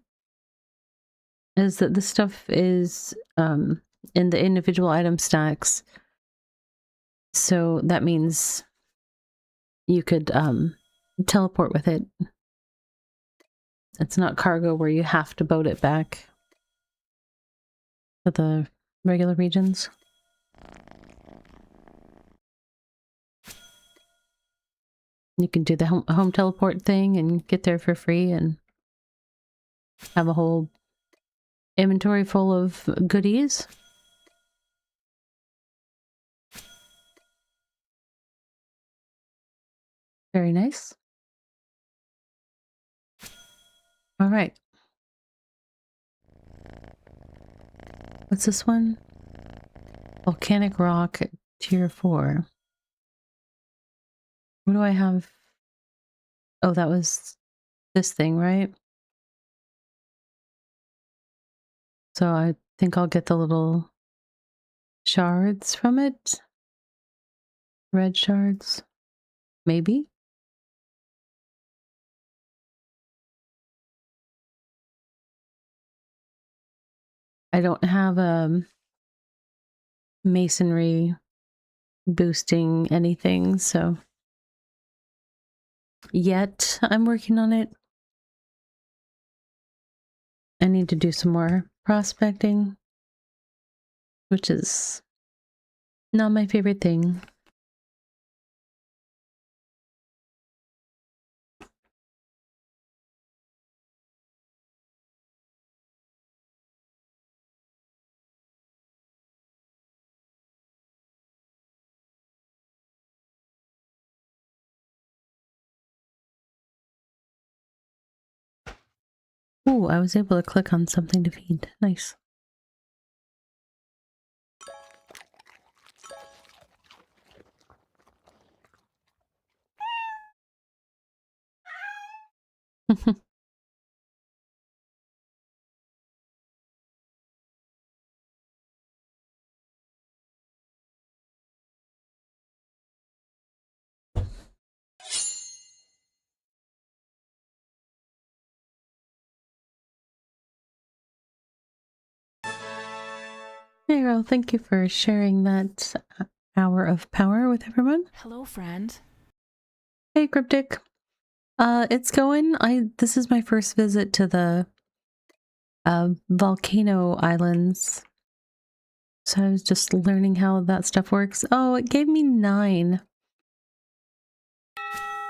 is that this stuff is in the individual item stacks. So that means you could teleport with it. It's not cargo where you have to boat it back to the regular regions. You can do the home teleport thing and get there for free and have a whole inventory full of goodies. Very nice. All right. What's this one? Volcanic rock, tier 4. What do I have? Oh, that was this thing, right? So I think I'll get the little shards from it. Red shards. Maybe. I don't have masonry boosting anything, so yet I'm working on it. I need to do some more prospecting, which is not my favorite thing. Ooh, I was able to click on something to feed. Nice. Hey girl, thank you for sharing that hour of power with everyone. Hello, friend. Hey Cryptic. It's going. This is my first visit to the volcano islands. So I was just learning how that stuff works. Oh, it gave me 9.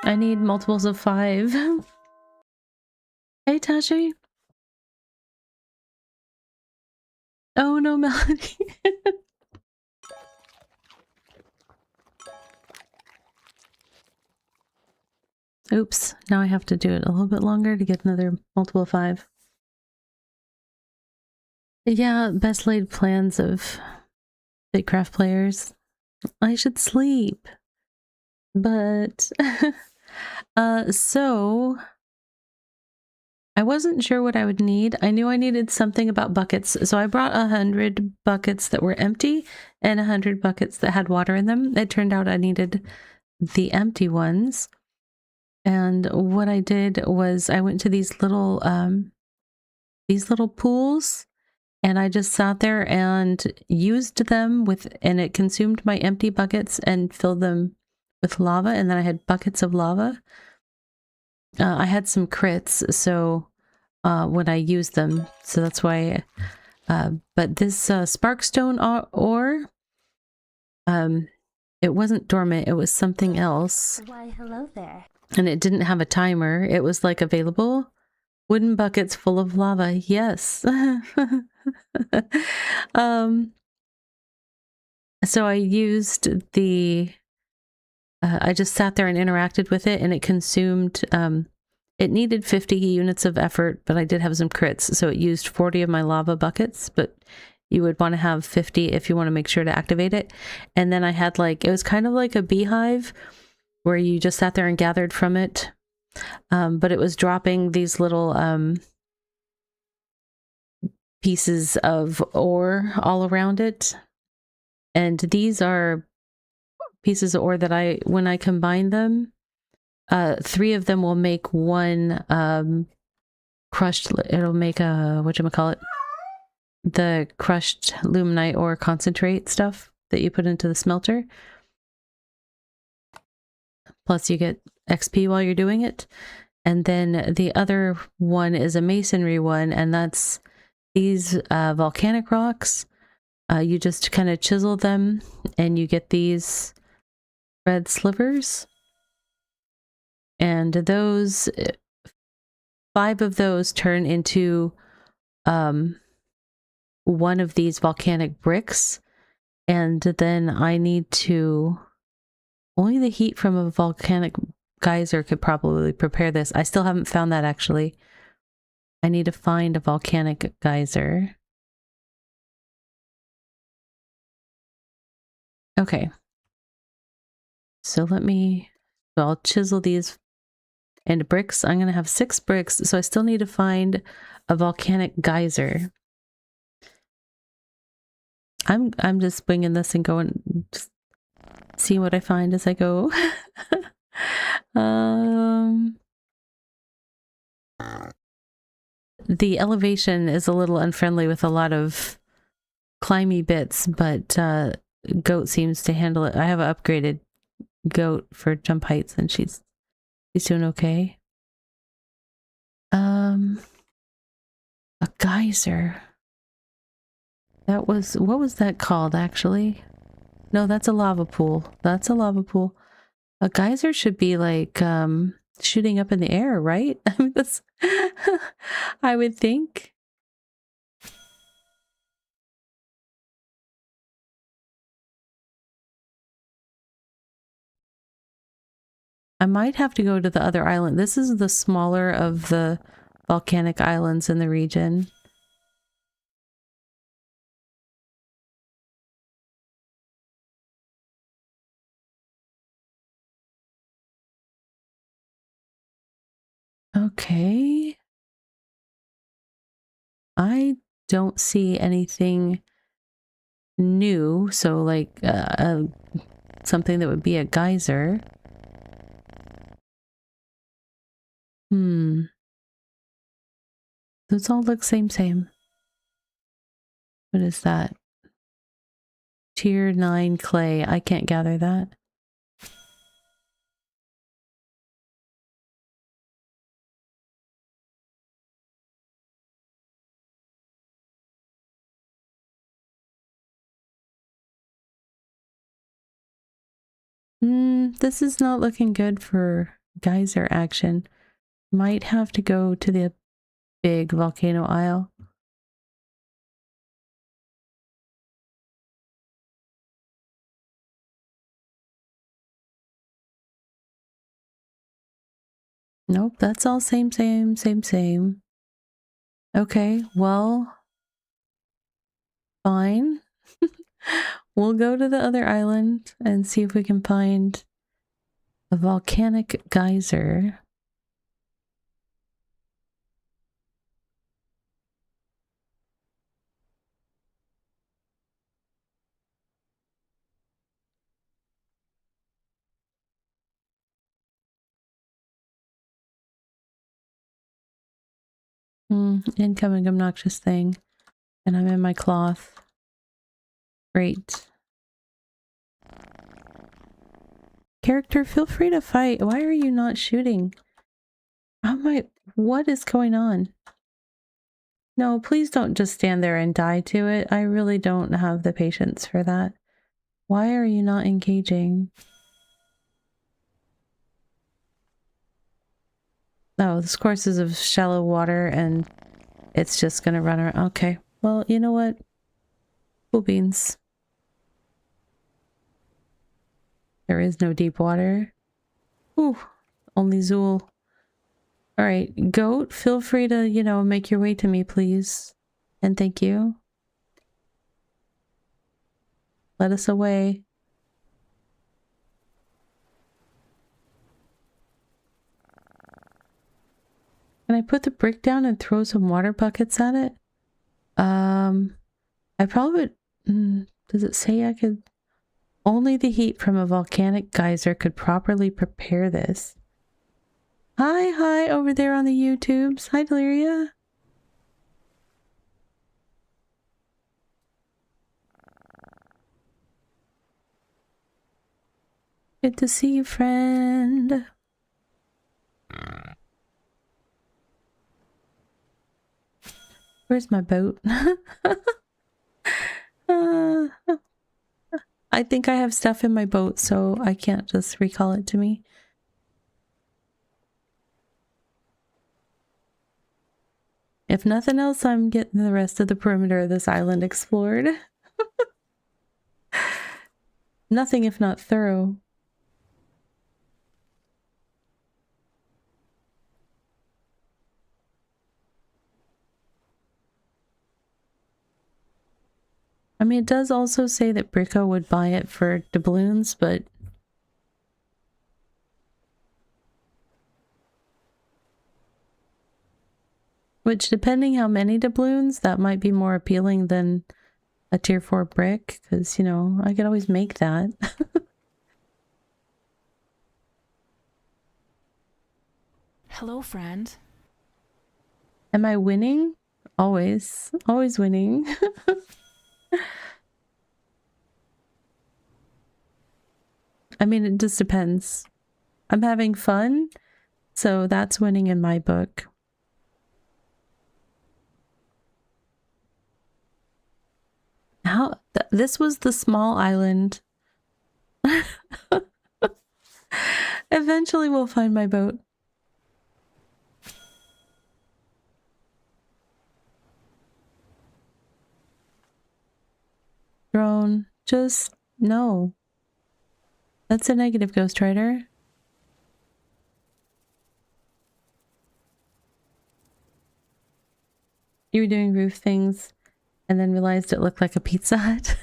I need multiples of 5. Hey Tashi. Oh no, Melody. Oops, now I have to do it a little bit longer to get another multiple of 5. Yeah, best laid plans of BitCraft players. I should sleep. But, so I wasn't sure what I would need. I knew I needed something about buckets. So I brought 100 buckets that were empty and 100 buckets that had water in them. It turned out I needed the empty ones. And what I did was I went to these little pools, and I just sat there and used them and it consumed my empty buckets and filled them with lava. And then I had buckets of lava. I had some crits, so when I used them, so that's why. But this sparkstone ore, it wasn't dormant. It was something else. Why, hello there. And it didn't have a timer. It was like available. Wooden buckets full of lava. Yes. So I used the. I just sat there and interacted with it, and it consumed. It needed 50 units of effort, but I did have some crits, so it used 40 of my lava buckets. But you would want to have 50 if you want to make sure to activate it. And then I had it was kind of like a beehive, where you just sat there and gathered from it. But it was dropping these little pieces of ore all around it. And these are pieces of ore that when I combine them, 3 of them will make one crushed, it'll make a, whatchamacallit, the crushed luminite ore concentrate stuff that you put into the smelter. Plus you get XP while you're doing it. And then the other one is a masonry one, and that's these volcanic rocks. You just kind of chisel them, and you get these red slivers. And those, 5 of those turn into one of these volcanic bricks. And then I need to... Only the heat from a volcanic geyser could probably prepare this. I still haven't found that, actually. I need to find a volcanic geyser. Okay. So I'll chisel these into bricks. I'm going to have 6 bricks, so I still need to find a volcanic geyser. I'm just winging this and going, just see what I find as I go. the elevation is a little unfriendly with a lot of climby bits, but Goat seems to handle it. I have an upgraded Goat for jump heights, and she's doing okay. A geyser. That was, what was that called actually? No, that's a lava pool. That's a lava pool. A geyser should be like shooting up in the air, right? I mean, that's I would think. I might have to go to the other island. This is the smaller of the volcanic islands in the region. Okay. I don't see anything new, so like something that would be a geyser. Those all look same. What is that? Tier 9 clay. I can't gather that. This is not looking good for geyser action. Might have to go to the big volcano isle. Nope, that's all same. Okay, well, fine. We'll go to the other island and see if we can find a volcanic geyser. Incoming obnoxious thing. And I'm in my cloth. Great. Character, feel free to fight. Why are you not shooting? What is going on? No, please don't just stand there and die to it. I really don't have the patience for that. Why are you not engaging? Oh, this course is of shallow water and it's just gonna run around. Okay, well, you know what? Cool beans. There is no deep water. Ooh, only Zool. Alright, Goat, feel free to, you know, make your way to me, please. And thank you. Let us away. Can I put the brick down and throw some water buckets at it? I probably would... does it say I could... Only the heat from a volcanic geyser could properly prepare this. Hi over there on the YouTubes. Hi, Deliria. Good to see you, friend. Where's my boat? I think I have stuff in my boat, so I can't just recall it to me. If nothing else, I'm getting the rest of the perimeter of this island explored. Nothing if not thorough. I mean, it does also say that Bricko would buy it for doubloons, but... Which, depending how many doubloons, that might be more appealing than a tier 4 brick, because, you know, I could always make that. Hello, friend. Am I winning? Always. Always winning. I mean, it just depends. I'm having fun, so that's winning in my book. This was the small island. Eventually we'll find my boat. Drone, just no. That's a negative, Ghost Rider. You were doing roof things and then realized it looked like a Pizza Hut.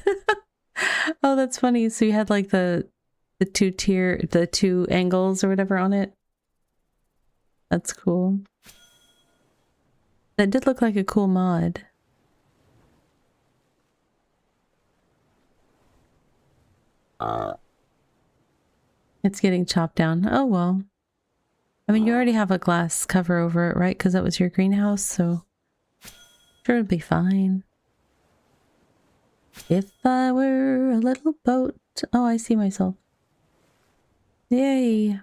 Oh, that's funny. So you had like the two angles or whatever on it. That's cool. That did look like a cool mod. It's getting chopped down. Oh well. I mean, you already have a glass cover over it, right? Because that was your greenhouse, so sure it'll be fine. If I were a little boat. Oh, I see myself. Yay.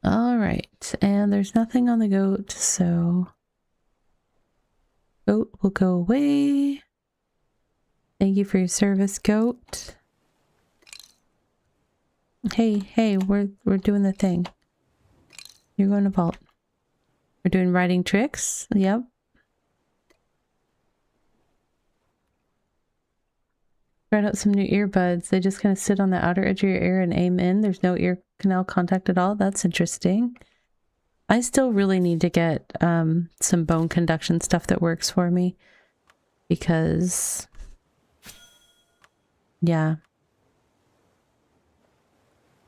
All right, and there's nothing on the goat, so goat will go away. Thank you for your service, goat. Hey, we're doing the thing. You're going to vault. We're doing riding tricks. Yep. Tried out some new earbuds. They just kind of sit on the outer edge of your ear and aim in. There's no ear canal contact at all. That's interesting. I still really need to get some bone conduction stuff that works for me because yeah,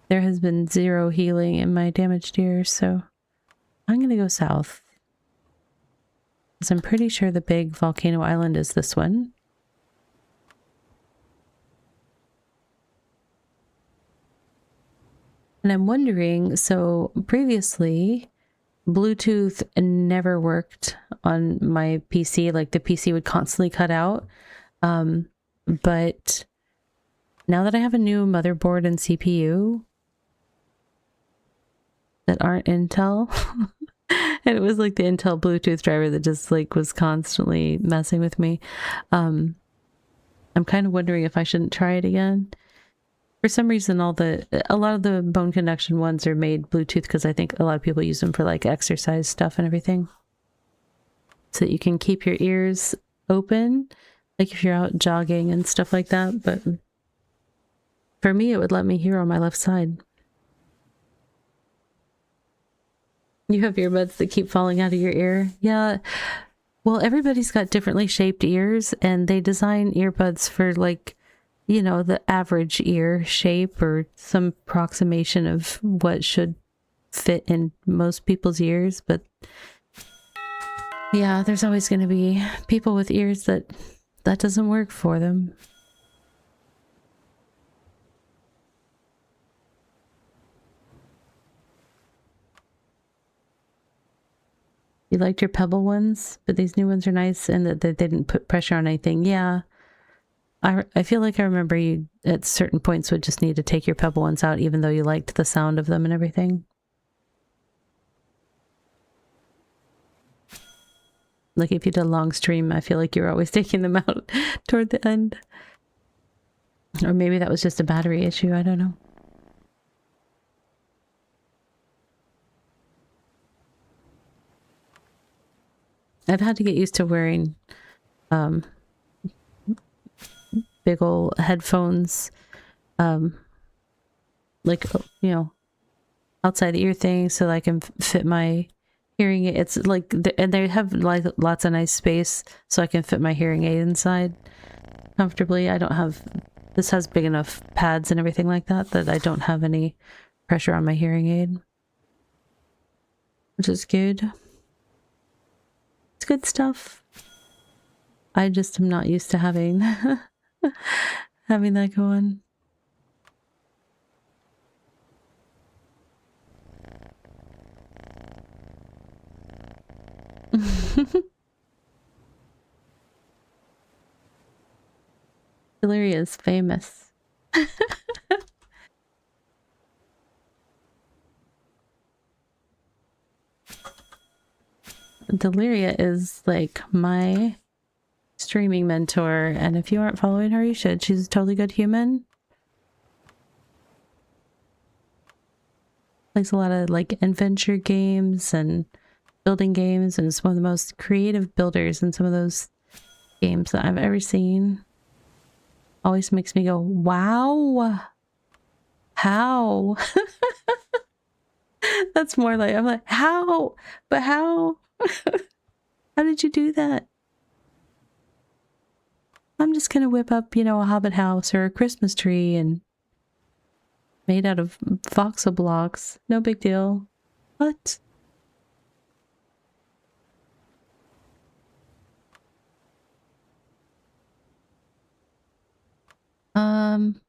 there has been zero healing in my damaged ears, so I'm gonna go south because I'm pretty sure the big volcano island is this one. And I'm wondering, so previously Bluetooth never worked on my PC, like the PC would constantly cut out. But now that I have a new motherboard and CPU that aren't Intel, and it was like the Intel Bluetooth driver that just like was constantly messing with me. I'm kind of wondering if I shouldn't try it again. For some reason, a lot of the bone conduction ones are made Bluetooth because I think a lot of people use them for like exercise stuff and everything. So that you can keep your ears open, like if you're out jogging and stuff like that. But for me, it would let me hear on my left side. You have earbuds that keep falling out of your ear. Yeah. Well, everybody's got differently shaped ears and they design earbuds for like, you know, the average ear shape or some approximation of what should fit in most people's ears. But yeah, there's always going to be people with ears that doesn't work for them. You liked your Pebble ones, but these new ones are nice and that they didn't put pressure on anything. Yeah. I feel like I remember you at certain points would just need to take your Pebble ones out even though you liked the sound of them and everything. Like if you did a long stream, I feel like you were always taking them out toward the end. Or maybe that was just a battery issue, I don't know. I've had to get used to wearing big old headphones, like, you know, outside the ear thing so that I can fit my hearing aid. It's like, and they have like lots of nice space so I can fit my hearing aid inside comfortably. I don't have, this has big enough pads and everything like that I don't have any pressure on my hearing aid, which is good. It's good stuff. I just am not used to having having that going. Deliria is famous. Deliria is like my streaming mentor, and if you aren't following her, you should. She's a totally good human. Plays a lot of like adventure games and building games, and is one of the most creative builders in some of those games that I've ever seen. Always makes me go, wow, how? That's more like, I'm like, how? But how? How did you do that? I'm just gonna whip up, you know, a hobbit house or a Christmas tree and made out of voxel blocks. No big deal. What?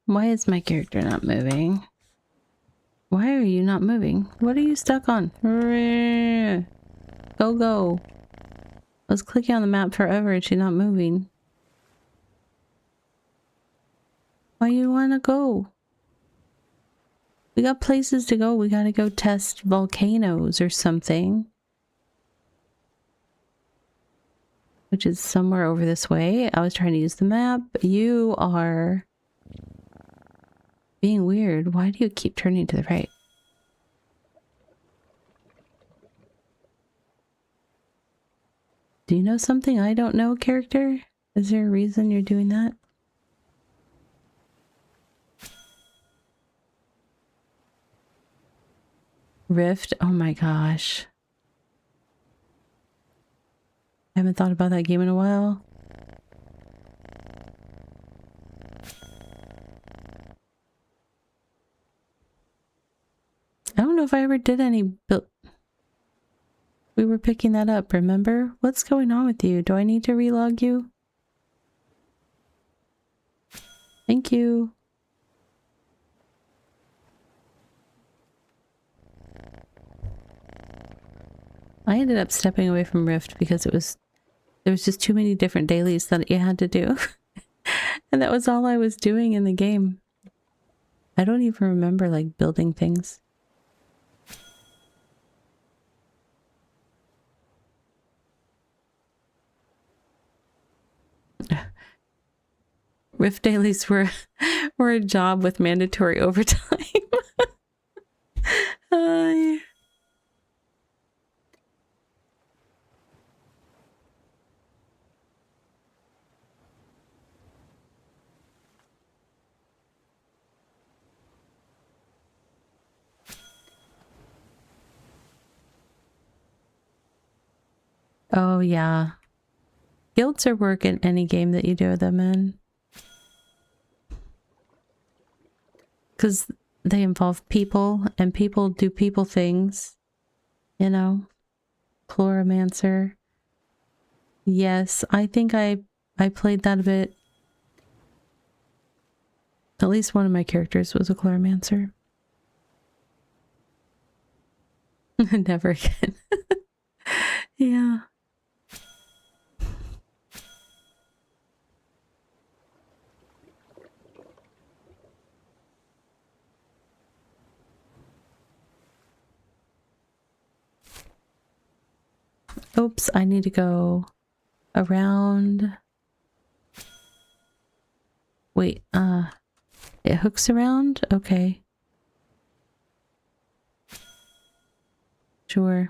Why is my character not moving? Why are you not moving? What are you stuck on? Go, go. I was clicking on the map forever and she's not moving. Why you wanna go? We got places to go. We gotta go test volcanoes or something. Which is somewhere over this way. I was trying to use the map. You are being weird. Why do you keep turning to the right? Do you know something I don't know, character? Is there a reason you're doing that? Rift? Oh my gosh. I haven't thought about that game in a while. I don't know if I ever did any build. We were picking that up, remember? What's going on with you? Do I need to relog you? Thank you. I ended up stepping away from Rift because there was just too many different dailies that you had to do. And that was all I was doing in the game. I don't even remember like building things. Rift dailies were a job with mandatory overtime. Oh yeah. Guilds are work in any game that you do them in. Because they involve people, and people do people things. You know? Chloromancer. Yes, I think I played that a bit. At least one of my characters was a chloromancer. Never again. Yeah. Oops, I need to go around. Wait, it hooks around? Okay. Sure.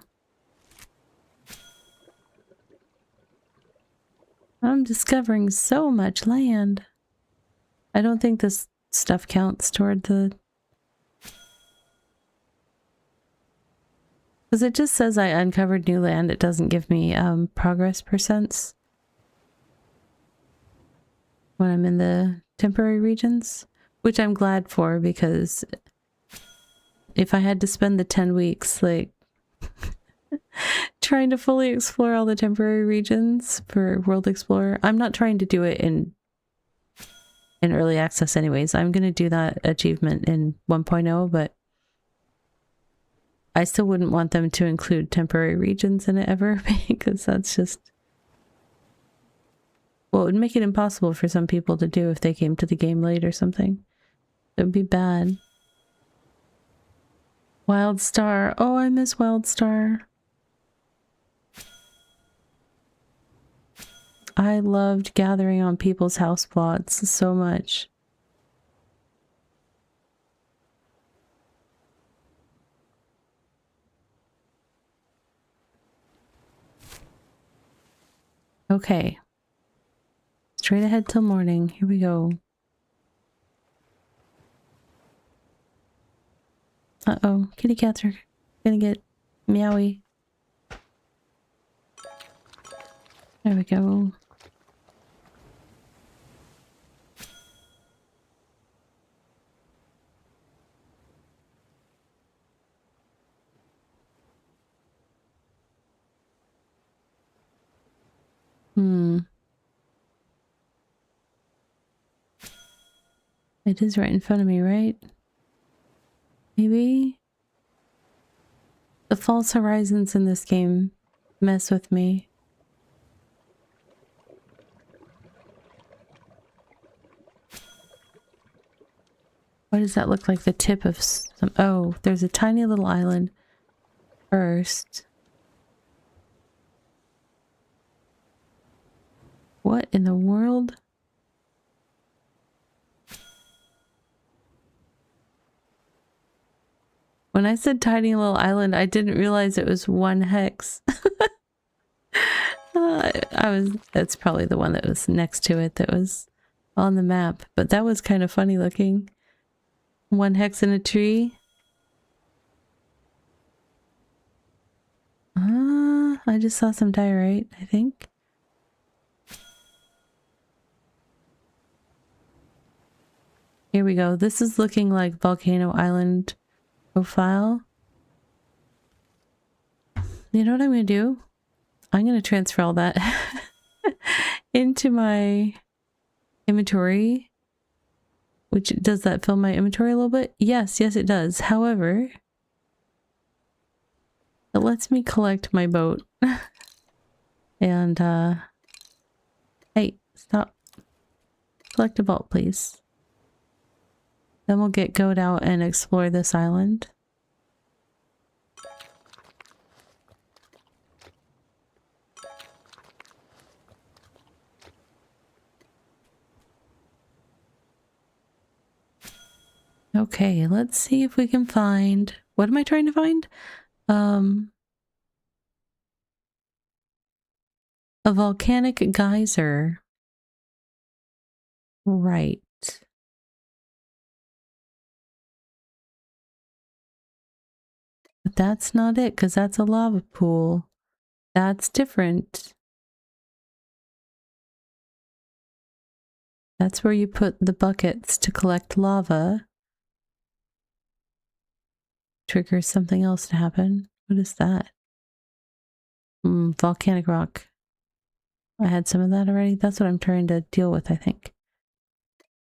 I'm discovering so much land. I don't think this stuff counts toward the... Because it just says I uncovered new land. It doesn't give me progress percents when I'm in the temporary regions, which I'm glad for because if I had to spend the 10 weeks, like, trying to fully explore all the temporary regions for World Explorer. I'm not trying to do it in early access anyways. I'm going to do that achievement in 1.0, but I still wouldn't want them to include temporary regions in it ever, because that's just... Well, it would make it impossible for some people to do if they came to the game late or something. It would be bad. Wildstar. Oh, I miss Wildstar. I loved gathering on people's house plots so much. Okay. Straight ahead till morning. Here we go. Uh-oh. Kitty cats are gonna get meowy. There we go. It is right in front of me, right? Maybe? The false horizons in this game mess with me. Why does that look like the tip of some... Oh, there's a tiny little island first. What in the world? When I said tiny little island, I didn't realize it was 1 hex. That's probably the one that was next to it that was on the map, but that was kind of funny looking. 1 hex in a tree. I just saw some diorite, I think. Here we go. This is looking like Volcano Island profile. You know what I'm going to do? I'm going to transfer all that into my inventory. Which, does that fill my inventory a little bit? Yes, it does. However, it lets me collect my boat. And, hey, stop. Collect a boat, please. Then we'll get Goat out and explore this island. Okay, let's see if we can find... What am I trying to find? A volcanic geyser. Right. But that's not it, because that's a lava pool. That's different. That's where you put the buckets to collect lava. Triggers something else to happen. What is that? Volcanic rock. I had some of that already. That's what I'm trying to deal with, I think.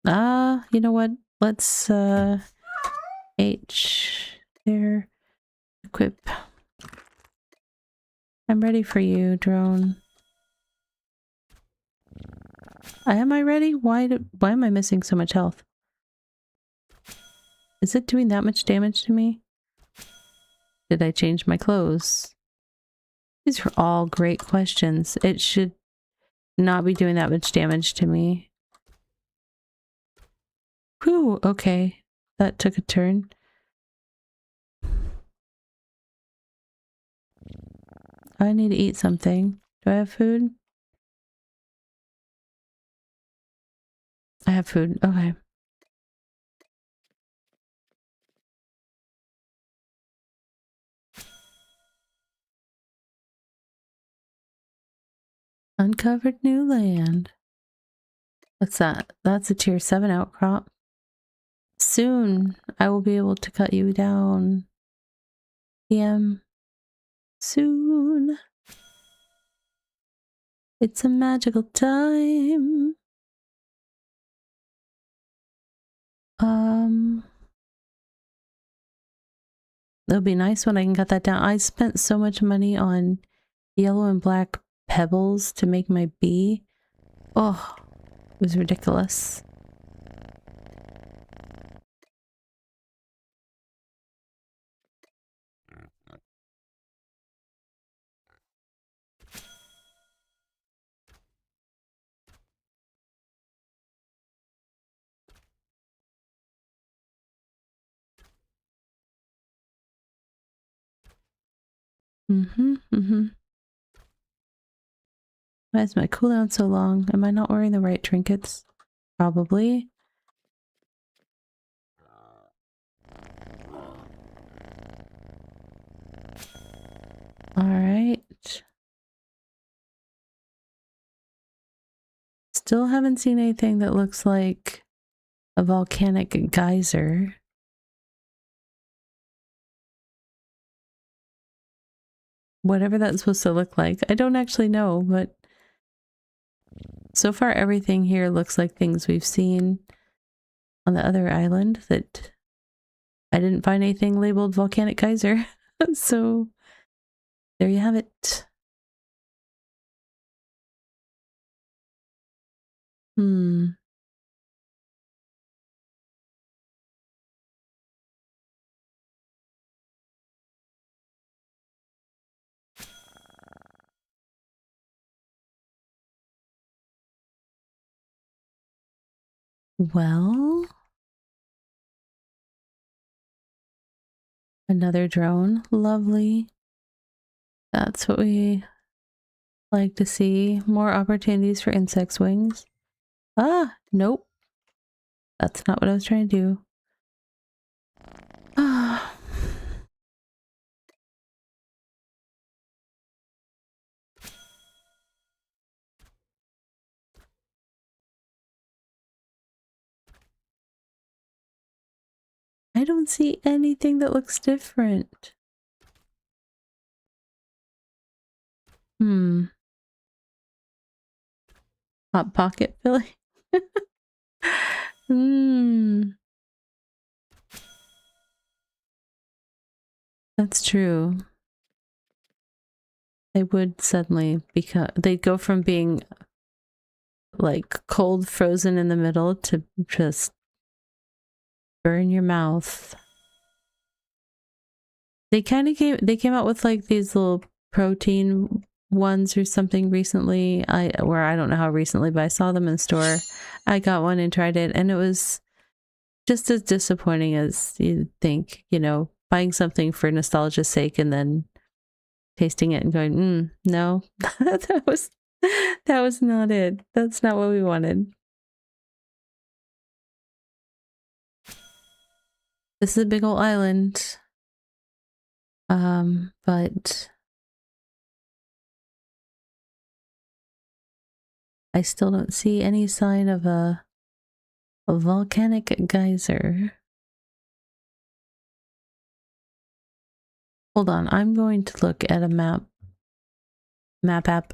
You know what? Let's, H there. Equip. I'm ready for you, drone. Am I ready? Why am I missing so much health? Is it doing that much damage to me? Did I change my clothes? These are all great questions. It should not be doing that much damage to me. Whew, okay. That took a turn. I need to eat something. Do I have food? I have food. Okay. Uncovered new land. What's that? That's a tier 7 outcrop. Soon I will be able to cut you down. PM. Soon. It's a magical time. It'll be nice when I can cut that down. I spent so much money on yellow and black pebbles to make my bee. Oh, it was ridiculous. Why is my cooldown so long? Am I not wearing the right trinkets? Probably. Alright. Still haven't seen anything that looks like a volcanic geyser. Whatever that's supposed to look like. I don't actually know, but so far everything here looks like things we've seen on the other island that I didn't find anything labeled volcanic geyser. So there you have it. Well, another drone. Lovely. That's what we like to see. More opportunities for insects' wings. Ah, nope. That's not what I was trying to do. Ah. I don't see anything that looks different. Hot pocket filling. That's true. They would suddenly become, they'd go from being like cold frozen in the middle to just burn your mouth. They kind of came out with like these little protein ones or something recently. I don't know how recently, but I saw them in the store. I got one and tried it, and it was just as disappointing as you'd think, you know, buying something for nostalgia's sake and then tasting it and going, no, that was not it. That's not what we wanted. This is a big old island. But I still don't see any sign of a volcanic geyser. Hold on, I'm going to look at a map app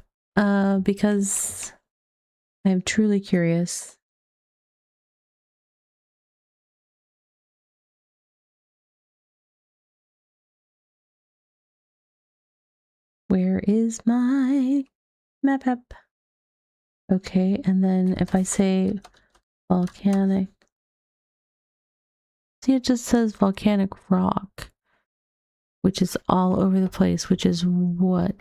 because I'm truly curious. Where is my map app? Okay, and then if I say volcanic, see, it just says volcanic rock, which is all over the place, which is what?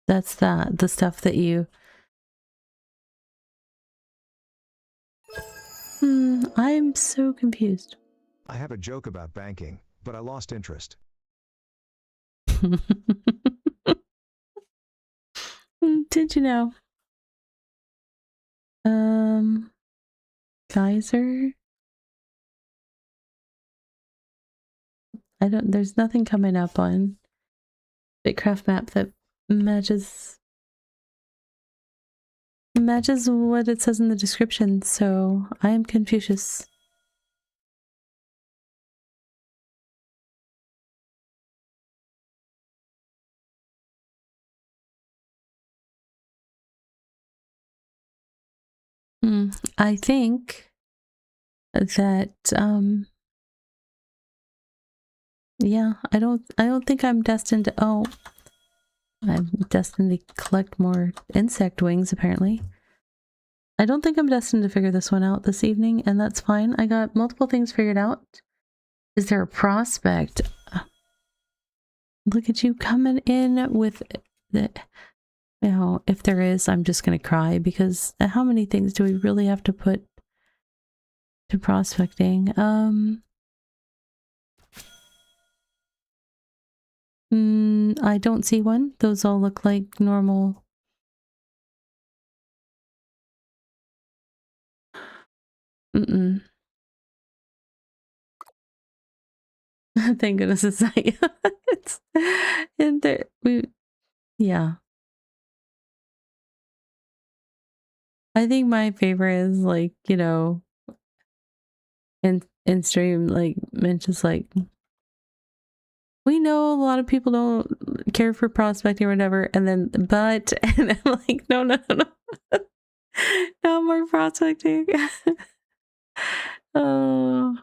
That's the stuff that you... I'm so confused. I have a joke about banking, but I lost interest. Did you know? Geyser? There's nothing coming up on BitCraft map that matches matches what it says in the description, so I am Confucius. I think that yeah, I don't think I'm destined to I'm destined to collect more insect wings apparently. I don't think I'm destined to figure this one out this evening, and that's fine. I got multiple things figured out. Is there a prospect? Look at you coming in with the, you know, if there is, I'm just gonna cry, because how many things do we really have to put to prospecting? I don't see one. Those all look like normal. Mm-mm. Thank goodness it's not you. It's, and there, yeah. I think my favorite is like, you know, in stream, like Minch is like, we know a lot of people don't care for prospecting or whatever, and then but and I'm like, no, no more prospecting. Oh,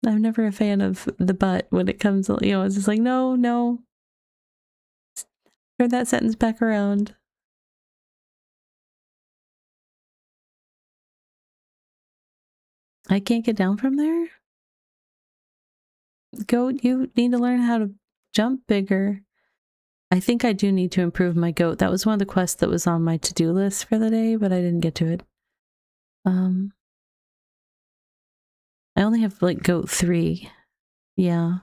I'm never a fan of the but when it comes, you know, it's just like, no, turn that sentence back around. I can't get down from there? Goat, you need to learn how to jump bigger. I think I do need to improve my goat. That was one of the quests that was on my to-do list for the day, but I didn't get to it. I only have like goat 3. Yeah.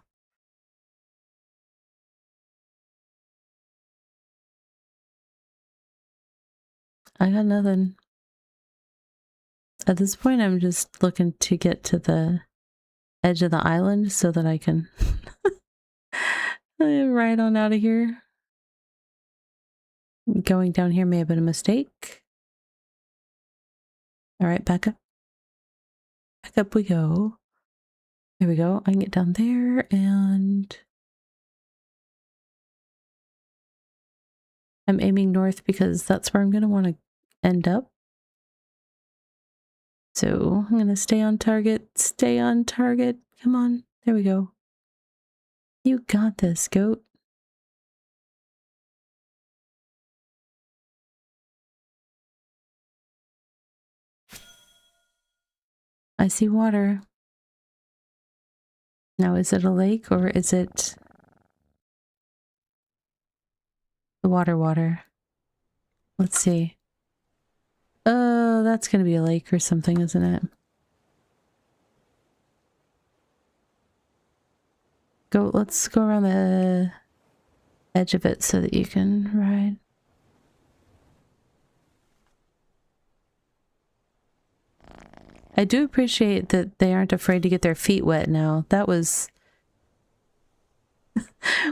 I got nothing. At this point, I'm just looking to get to the edge of the island so that I can ride on out of here. Going down here may have been a mistake. All right, back up. Back up we go. There we go. I can get down there, and I'm aiming north because that's where I'm going to want to end up. So I'm going to stay on target. Stay on target. Come on. There we go. You got this, goat. I see water. Now, is it a lake or is it the water? Let's see. Oh, that's going to be a lake or something, isn't it? Let's go around the edge of it so that you can ride. I do appreciate that they aren't afraid to get their feet wet now. That was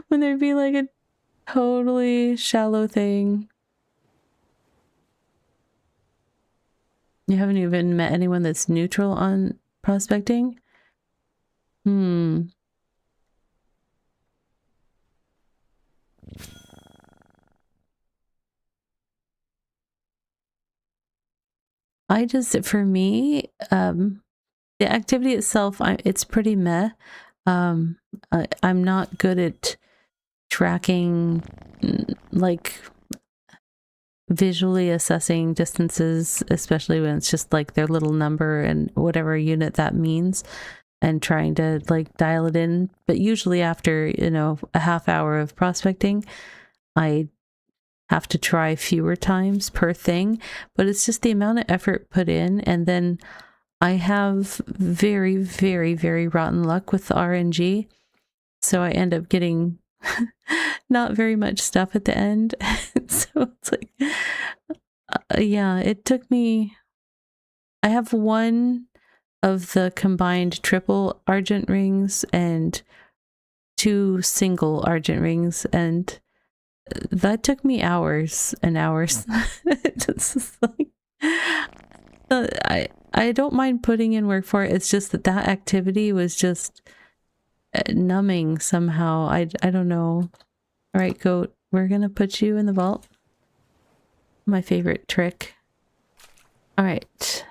when there'd be like a totally shallow thing. You haven't even met anyone that's neutral on prospecting? For me, the activity itself, it's pretty meh. I'm not good at tracking, like visually assessing distances, especially when it's just like their little number and whatever unit that means, and trying to like dial it in. But usually after, you know, a half hour of prospecting, I have to try fewer times per thing, but it's just the amount of effort put in. And then I have very, very, very rotten luck with the RNG. So I end up getting not very much stuff at the end. So it's like, yeah, it took me, I have one of the combined triple Argent rings and 2 single Argent rings, and that took me hours and hours. It's just like, I don't mind putting in work for it. It's just that activity was just numbing somehow. I don't know. All right, goat, we're gonna put you in the vault. My favorite trick. All right,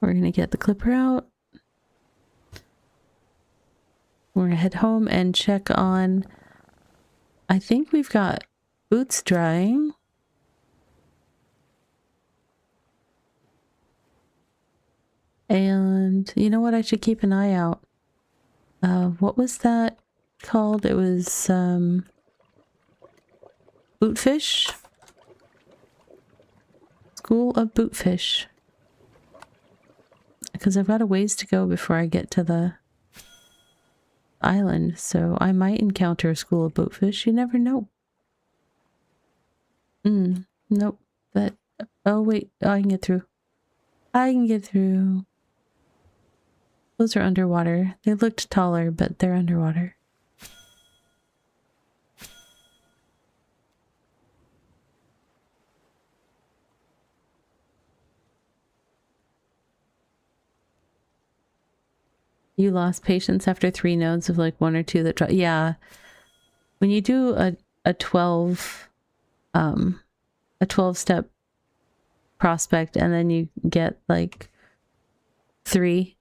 we're gonna get the clipper out. We're gonna head home and check on, I think we've got boots drying. And you know what? I should keep an eye out. What was that called? It was bootfish? School of bootfish. Because I've got a ways to go before I get to the island, so I might encounter a school of bootfish. You never know. Nope. That. Oh wait, oh, I can get through. I can get through. Those are underwater. They looked taller, but they're underwater. You lost patience after 3 nodes of like 1 or 2 that yeah. When you do a 12 step prospect and then you get like 3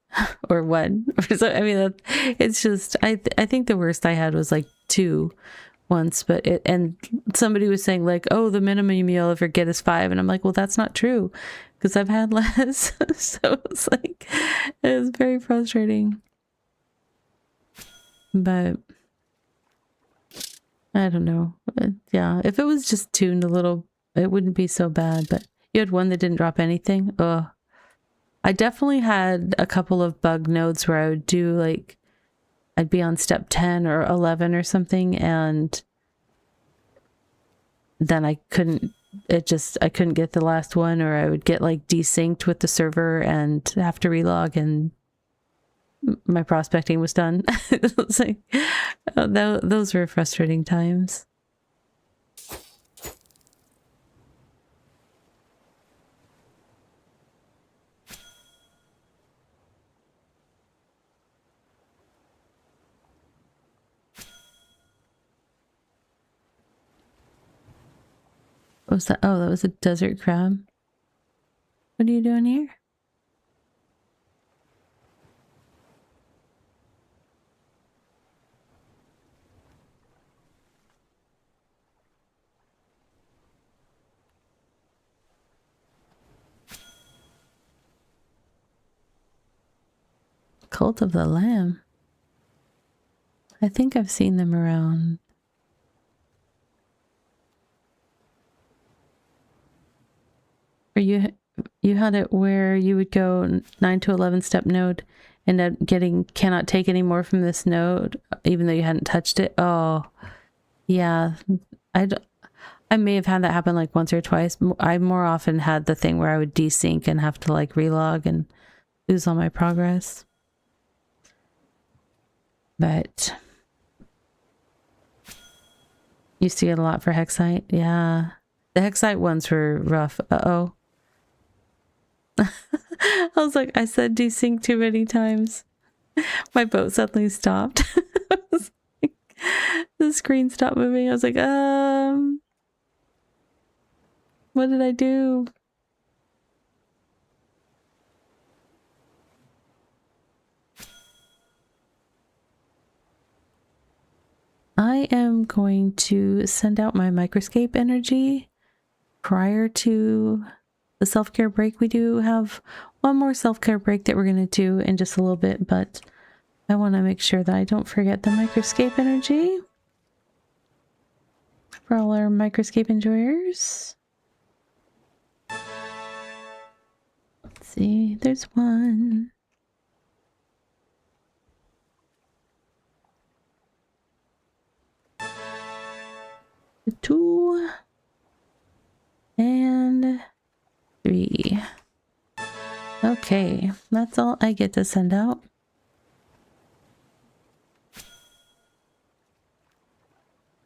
or 1 or so, I mean it's just I think the worst I had was like 2 once, but and somebody was saying like, oh, the minimum you'll ever get is 5, and I'm like, well, that's not true because I've had less. So it's like, it was very frustrating. But I don't know. Yeah, if it was just tuned a little, it wouldn't be so bad. But you had one that didn't drop anything. Ugh. I definitely had a couple of bug nodes where I would do like, I'd be on step 10 or 11 or something, and then I couldn't get the last one, or I would get like desynced with the server and have to relog, and my prospecting was done. It's like, those were frustrating times. What was that? Oh, that was a desert crab. What are you doing here? Cult of the Lamb. I think I've seen them around. Or you had it where you would go 9 to 11 step node, end up getting cannot take any more from this node, even though you hadn't touched it. Oh, yeah. I may have had that happen like once or twice. I more often had the thing where I would desync and have to like relog and lose all my progress. But used to get a lot for Hexite. Yeah. The Hexite ones were rough. Uh-oh. I was like, I said desync too many times. My boat suddenly stopped. Like, the screen stopped moving. I was like, what did I do? I am going to send out my microscape energy prior to the self-care break. We do have one more self-care break that we're going to do in just a little bit, but I want to make sure that I don't forget the microscape energy for all our microscape enjoyers. Let's see, there's one. The 2 and 3. Okay, that's all I get to send out.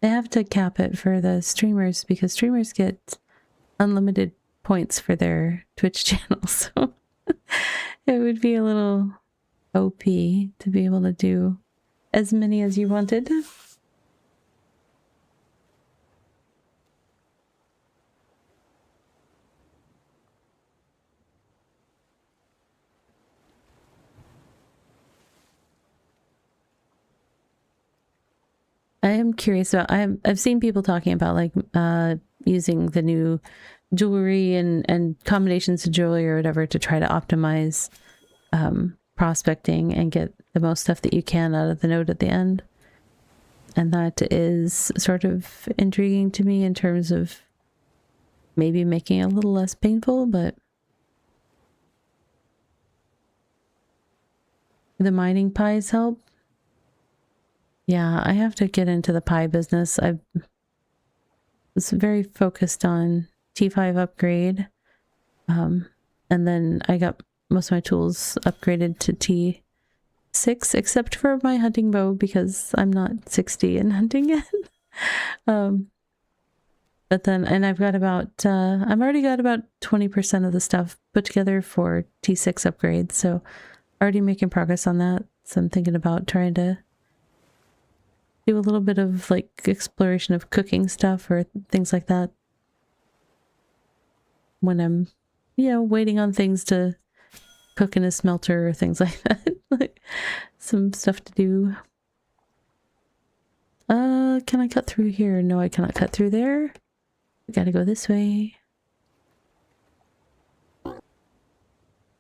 They have to cap it for the streamers because streamers get unlimited points for their Twitch channel. So it would be a little OP to be able to do as many as you wanted. I am curious about, I've seen people talking about like using the new jewelry and combinations of jewelry or whatever to try to optimize prospecting and get the most stuff that you can out of the node at the end. And that is sort of intriguing to me in terms of maybe making it a little less painful, but the mining pies help. Yeah, I have to get into the pie business. I was very focused on T5 upgrade. And then I got most of my tools upgraded to T6, except for my hunting bow because I'm not 60 in hunting yet. But then, and I've got about, I've already got about 20% of the stuff put together for T6 upgrade. So already making progress on that. So I'm thinking about trying to do a little bit of like exploration of cooking stuff or things like that when I'm, you know, waiting on things to cook in a smelter or things like that. Like some stuff to do. Can I cut through here? No, I cannot cut through there. We gotta go this way.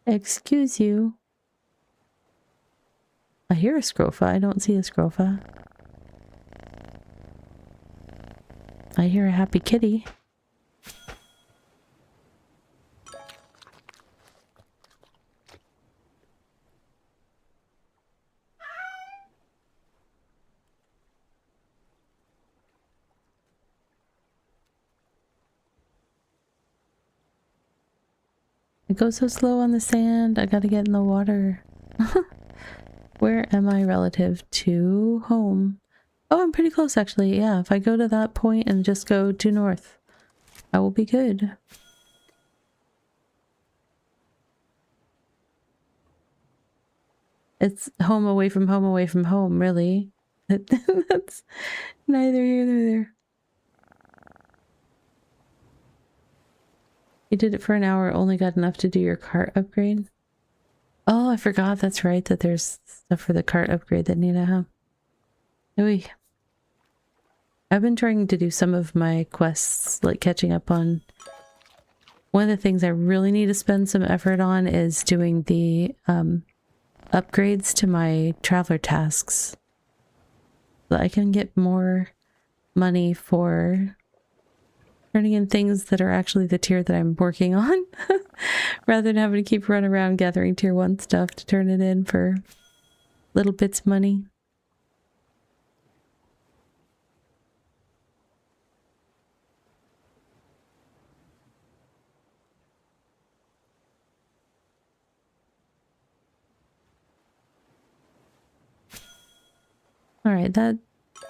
Excuse you. I hear a scrofa. I don't see a scrofa. I hear a happy kitty. It goes so slow on the sand. I gotta get in the water. Where am I relative to home? Oh, I'm pretty close actually. Yeah, if I go to that point and just go due north, I will be good. It's home away from home, really. That's neither here nor there. You did it for an hour, only got enough to do your cart upgrade. Oh, I forgot. That's right, that there's stuff for the cart upgrade that need to have. Ooh. I've been trying to do some of my quests, like catching up on... One of the things I really need to spend some effort on is doing the upgrades to my traveler tasks. So I can get more money for turning in things that are actually the tier that I'm working on. Rather than having to keep running around gathering tier 1 stuff to turn it in for little bits of money. Alright, that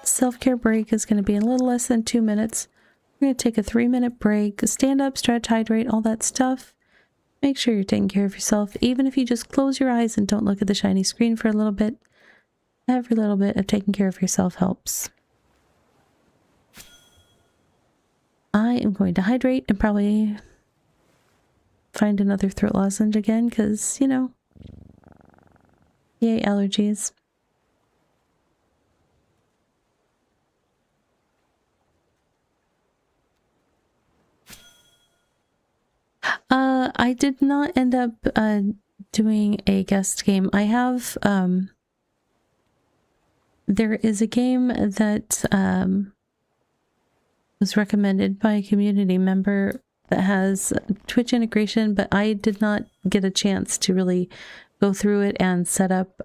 self-care break is going to be a little less than 2 minutes. We're going to take a 3-minute break, stand up, stretch, hydrate, all that stuff. Make sure you're taking care of yourself, even if you just close your eyes and don't look at the shiny screen for a little bit. Every little bit of taking care of yourself helps. I am going to hydrate and probably find another throat lozenge again, because, you know, yay, allergies. I did not end up doing a guest game. I have there is a game that was recommended by a community member that has Twitch integration, but I did not get a chance to really go through it and set up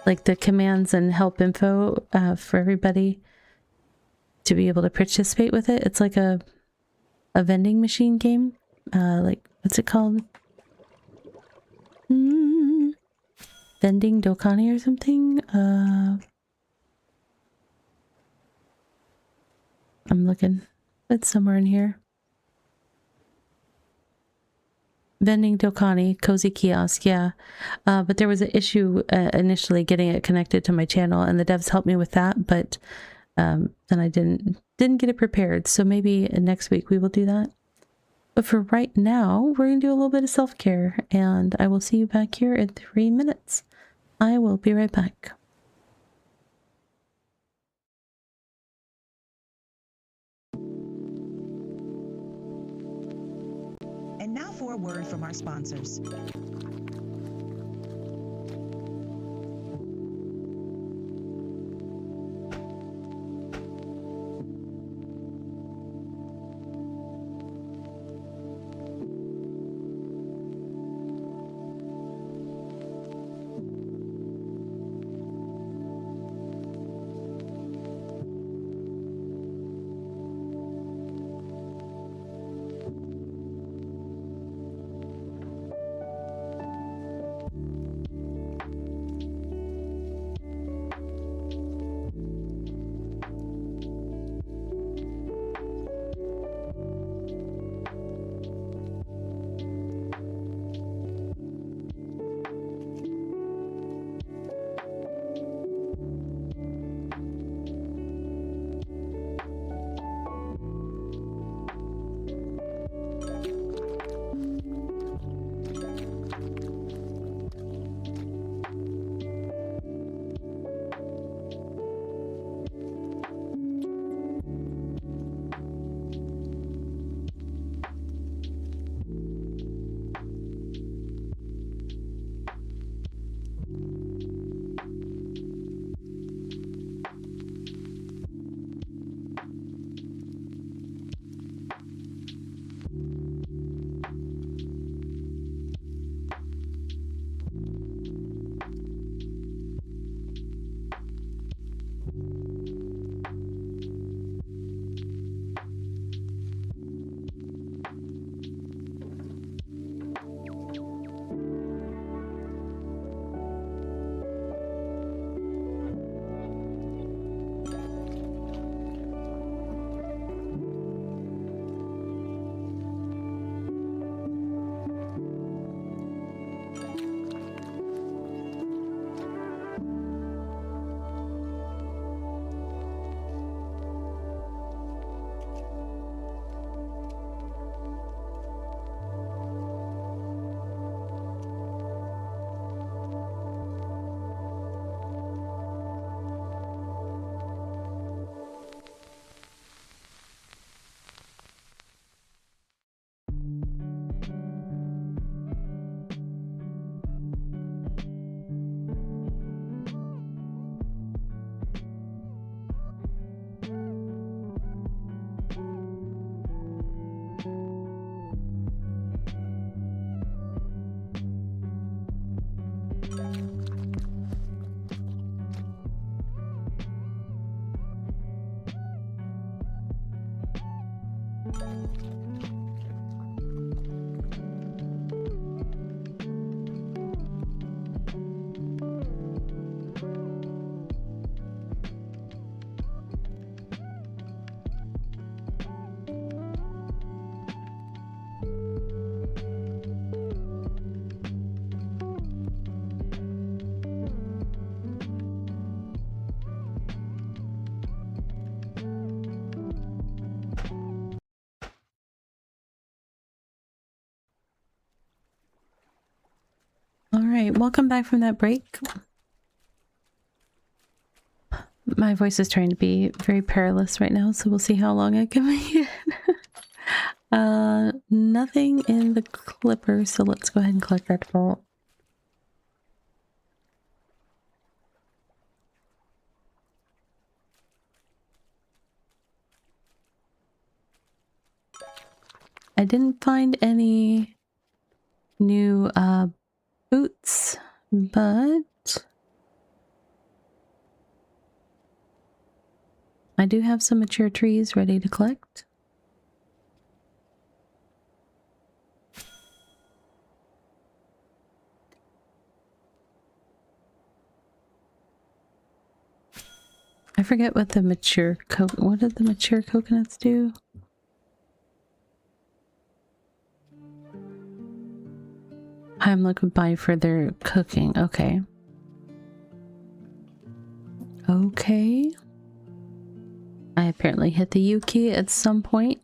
like the commands and help info for everybody to be able to participate with it. It's like a vending machine game. Like, what's it called? Vending Dokani or something? I'm looking. It's somewhere in here. Vending Dokani, cozy kiosk, yeah. But there was an issue initially getting it connected to my channel, and the devs helped me with that, but then I didn't get it prepared. So maybe next week we will do that. But for right now, we're going to do a little bit of self-care, and I will see you back here in 3 minutes. I will be right back. And now for a word from our sponsors. All right, welcome back from that break. My voice is trying to be very perilous right now, so we'll see how long I can make it. Nothing in the clipper, so let's go ahead and collect that vault. I didn't find any new boots, but I do have some mature trees ready to collect. I forget what the mature what did the mature coconuts do? Heimlich would buy for their cooking. Okay. Okay. I apparently hit the U key at some point.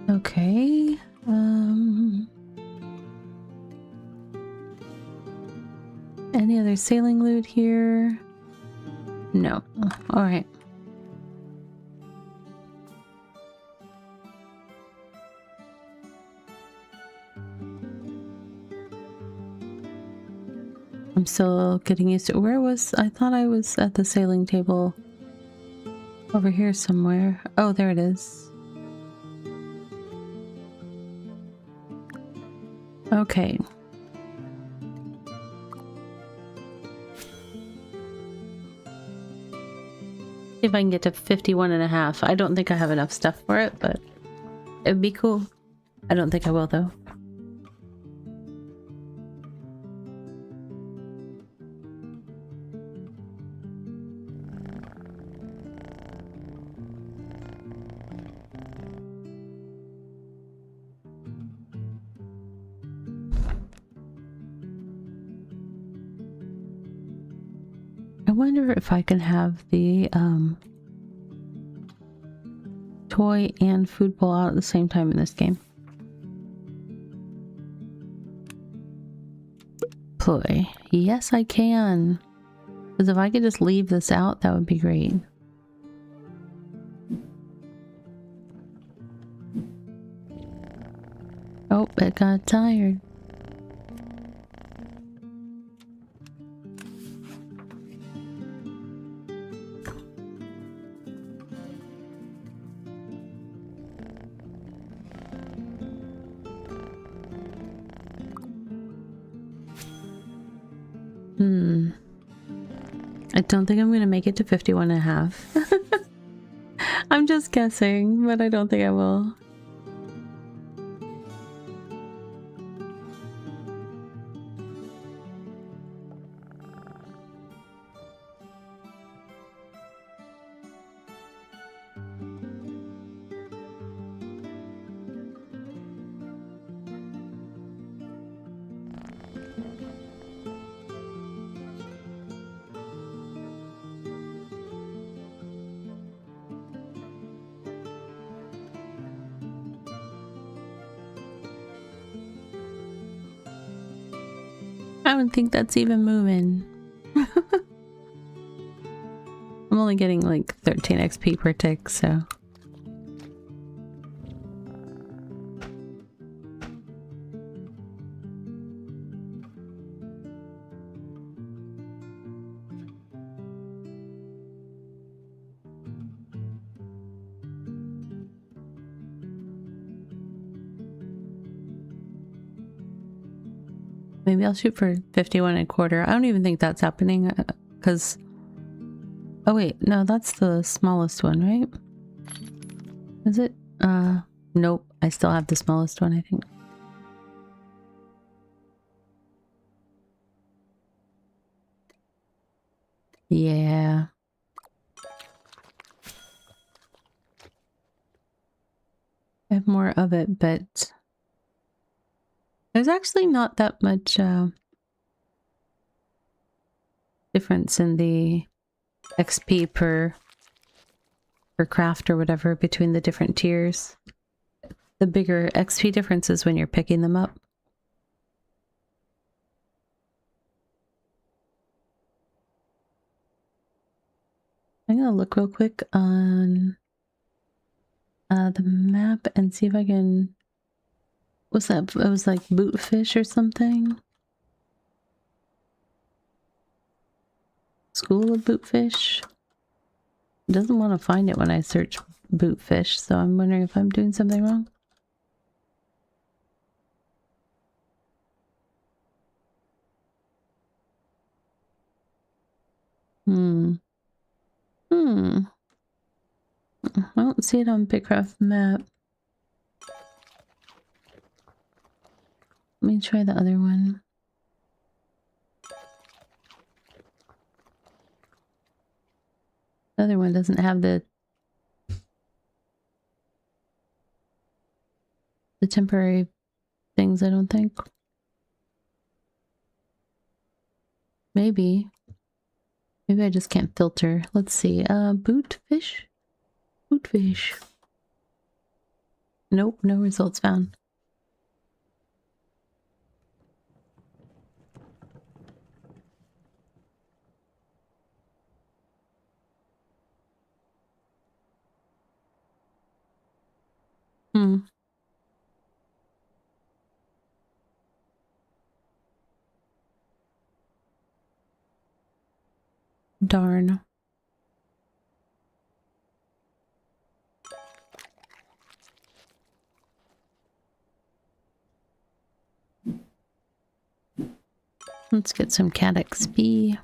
Okay. Any other sailing loot here? No. All right. I'm still getting used to I thought I was at the sailing table over here somewhere. Oh, there it is. Okay. See if I can get to 51 and a half. I don't think I have enough stuff for it, but it would be cool. I don't think I will though. I wonder if I can have the toy and food bowl out at the same time in this game. Ploy. Yes, I can. Because if I could just leave this out, that would be great. Oh, it got tired. I don't think I'm going to make it to 51 and a half. I'm just guessing, but I don't think I will. I don't think that's even moving. I'm only getting like 13 XP per tick, so. Maybe I'll shoot for 51 and a quarter. I don't even think that's happening because... Oh wait, no, that's the smallest one, right? Is it? Nope. I still have the smallest one, I think. Yeah. I have more of it, but... There's actually not that much difference in the XP per craft or whatever between the different tiers. The bigger XP difference is when you're picking them up. I'm gonna look real quick on the map and see if I can... What's that? It was like bootfish or something? School of bootfish? It doesn't want to find it when I search bootfish, so I'm wondering if I'm doing something wrong. Hmm. I don't see it on BitCraft map. Let me try the other one. The other one doesn't have the temporary things, I don't think. Maybe. Maybe I just can't filter. Let's see. Bootfish? Bootfish. Nope, no results found. Darn. Let's get some cat XP.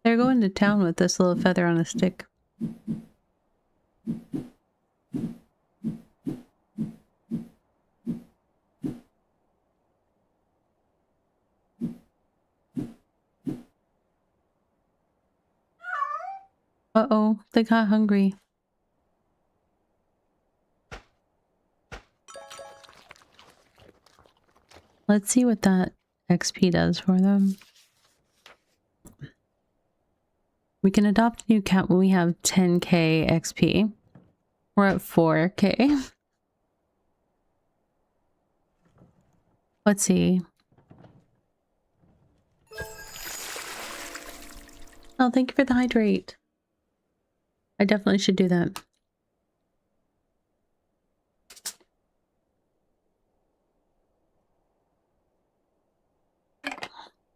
They're going to town with this little feather on a stick. Uh-oh, they got hungry. Let's see what that XP does for them. We can adopt a new cat when we have 10k XP. We're at 4k. Let's see. Oh, thank you for the hydrate. I definitely should do that.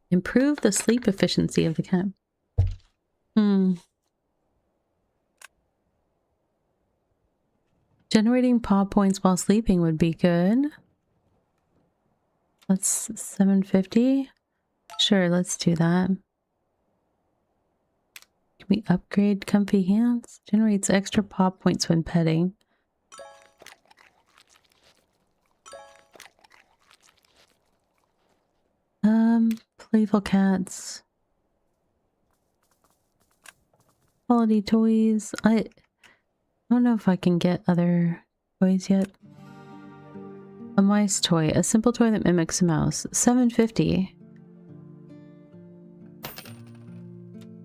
Improve the sleep efficiency of the cat. Generating paw points while sleeping would be good. That's 750. Sure, let's do that. Can we upgrade comfy hands? Generates extra paw points when petting. Playful cats. Quality toys. I don't know if I can get other toys yet. A mice toy. A simple toy that mimics a mouse. 750.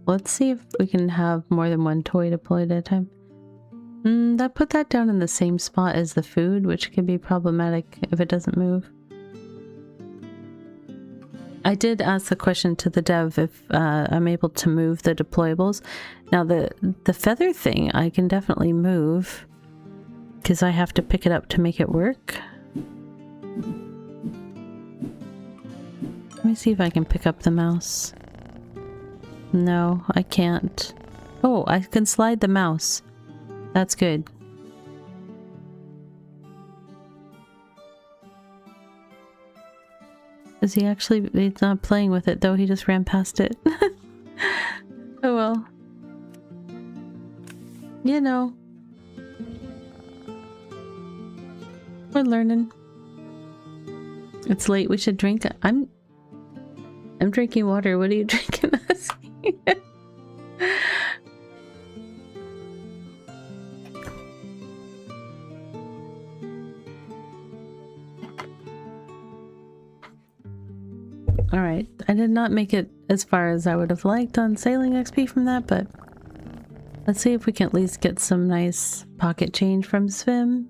Let's see if we can have more than one toy deployed at a time. That put that down in the same spot as the food, which can be problematic if it doesn't move. I did ask the question to the dev if I'm able to move the deployables. Now the feather thing I can definitely move because I have to pick it up to make it work. Let me see if I can pick up the mouse. No, I can't. Oh, I can slide the mouse. That's good. Is he actually... He's not playing with it though, he just ran past it. Oh well. You know. We're learning. It's late, we should drink. I'm drinking water. What are you drinking? Alright, I did not make it as far as I would have liked on sailing XP from that, but let's see if we can at least get some nice pocket change from Swim.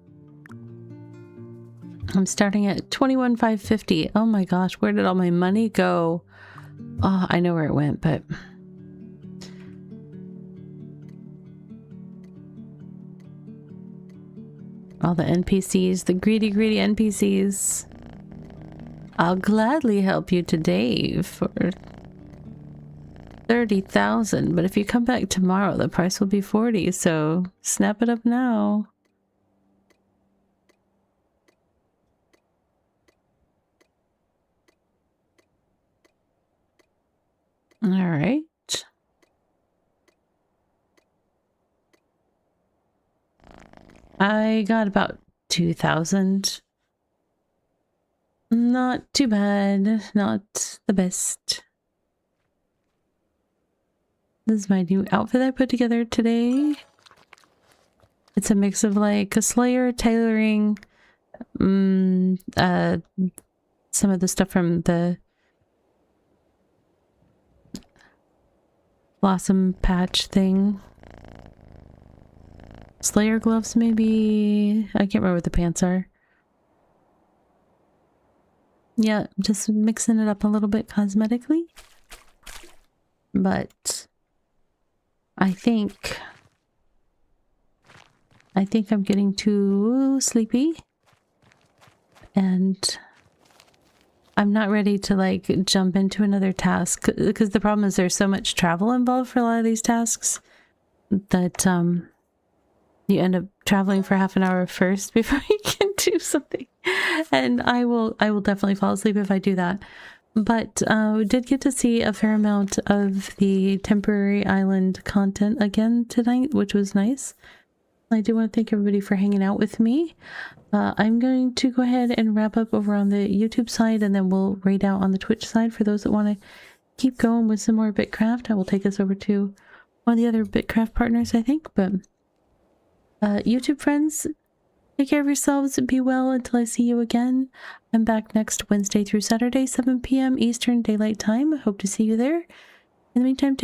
I'm starting at 21,550. Oh my gosh, where did all my money go? Oh, I know where it went, but... all the NPCs, the greedy NPCs. I'll gladly help you today for 30,000, but if you come back tomorrow, the price will be 40, so snap it up now. All right. I got about 2,000. Not too bad. Not the best. This is my new outfit I put together today. It's a mix of like a Slayer, tailoring, some of the stuff from the Blossom Patch thing. Slayer gloves, maybe? I can't remember what the pants are. Yeah, just mixing it up a little bit cosmetically. But I think I'm getting too sleepy. And I'm not ready to like jump into another task, because the problem is there's so much travel involved for a lot of these tasks that you end up traveling for half an hour first before you can do something. And I will definitely fall asleep if I do that. But we did get to see a fair amount of the temporary island content again tonight, which was nice. I do want to thank everybody for hanging out with me. I'm going to go ahead and wrap up over on the YouTube side, and then we'll raid out on the Twitch side for those that want to keep going with some more BitCraft. I will take us over to one of the other BitCraft partners, I think. But YouTube friends, take care of yourselves and be well until I see you again. I'm back next Wednesday through Saturday, 7 p.m. Eastern Daylight Time. I hope to see you there. In the meantime,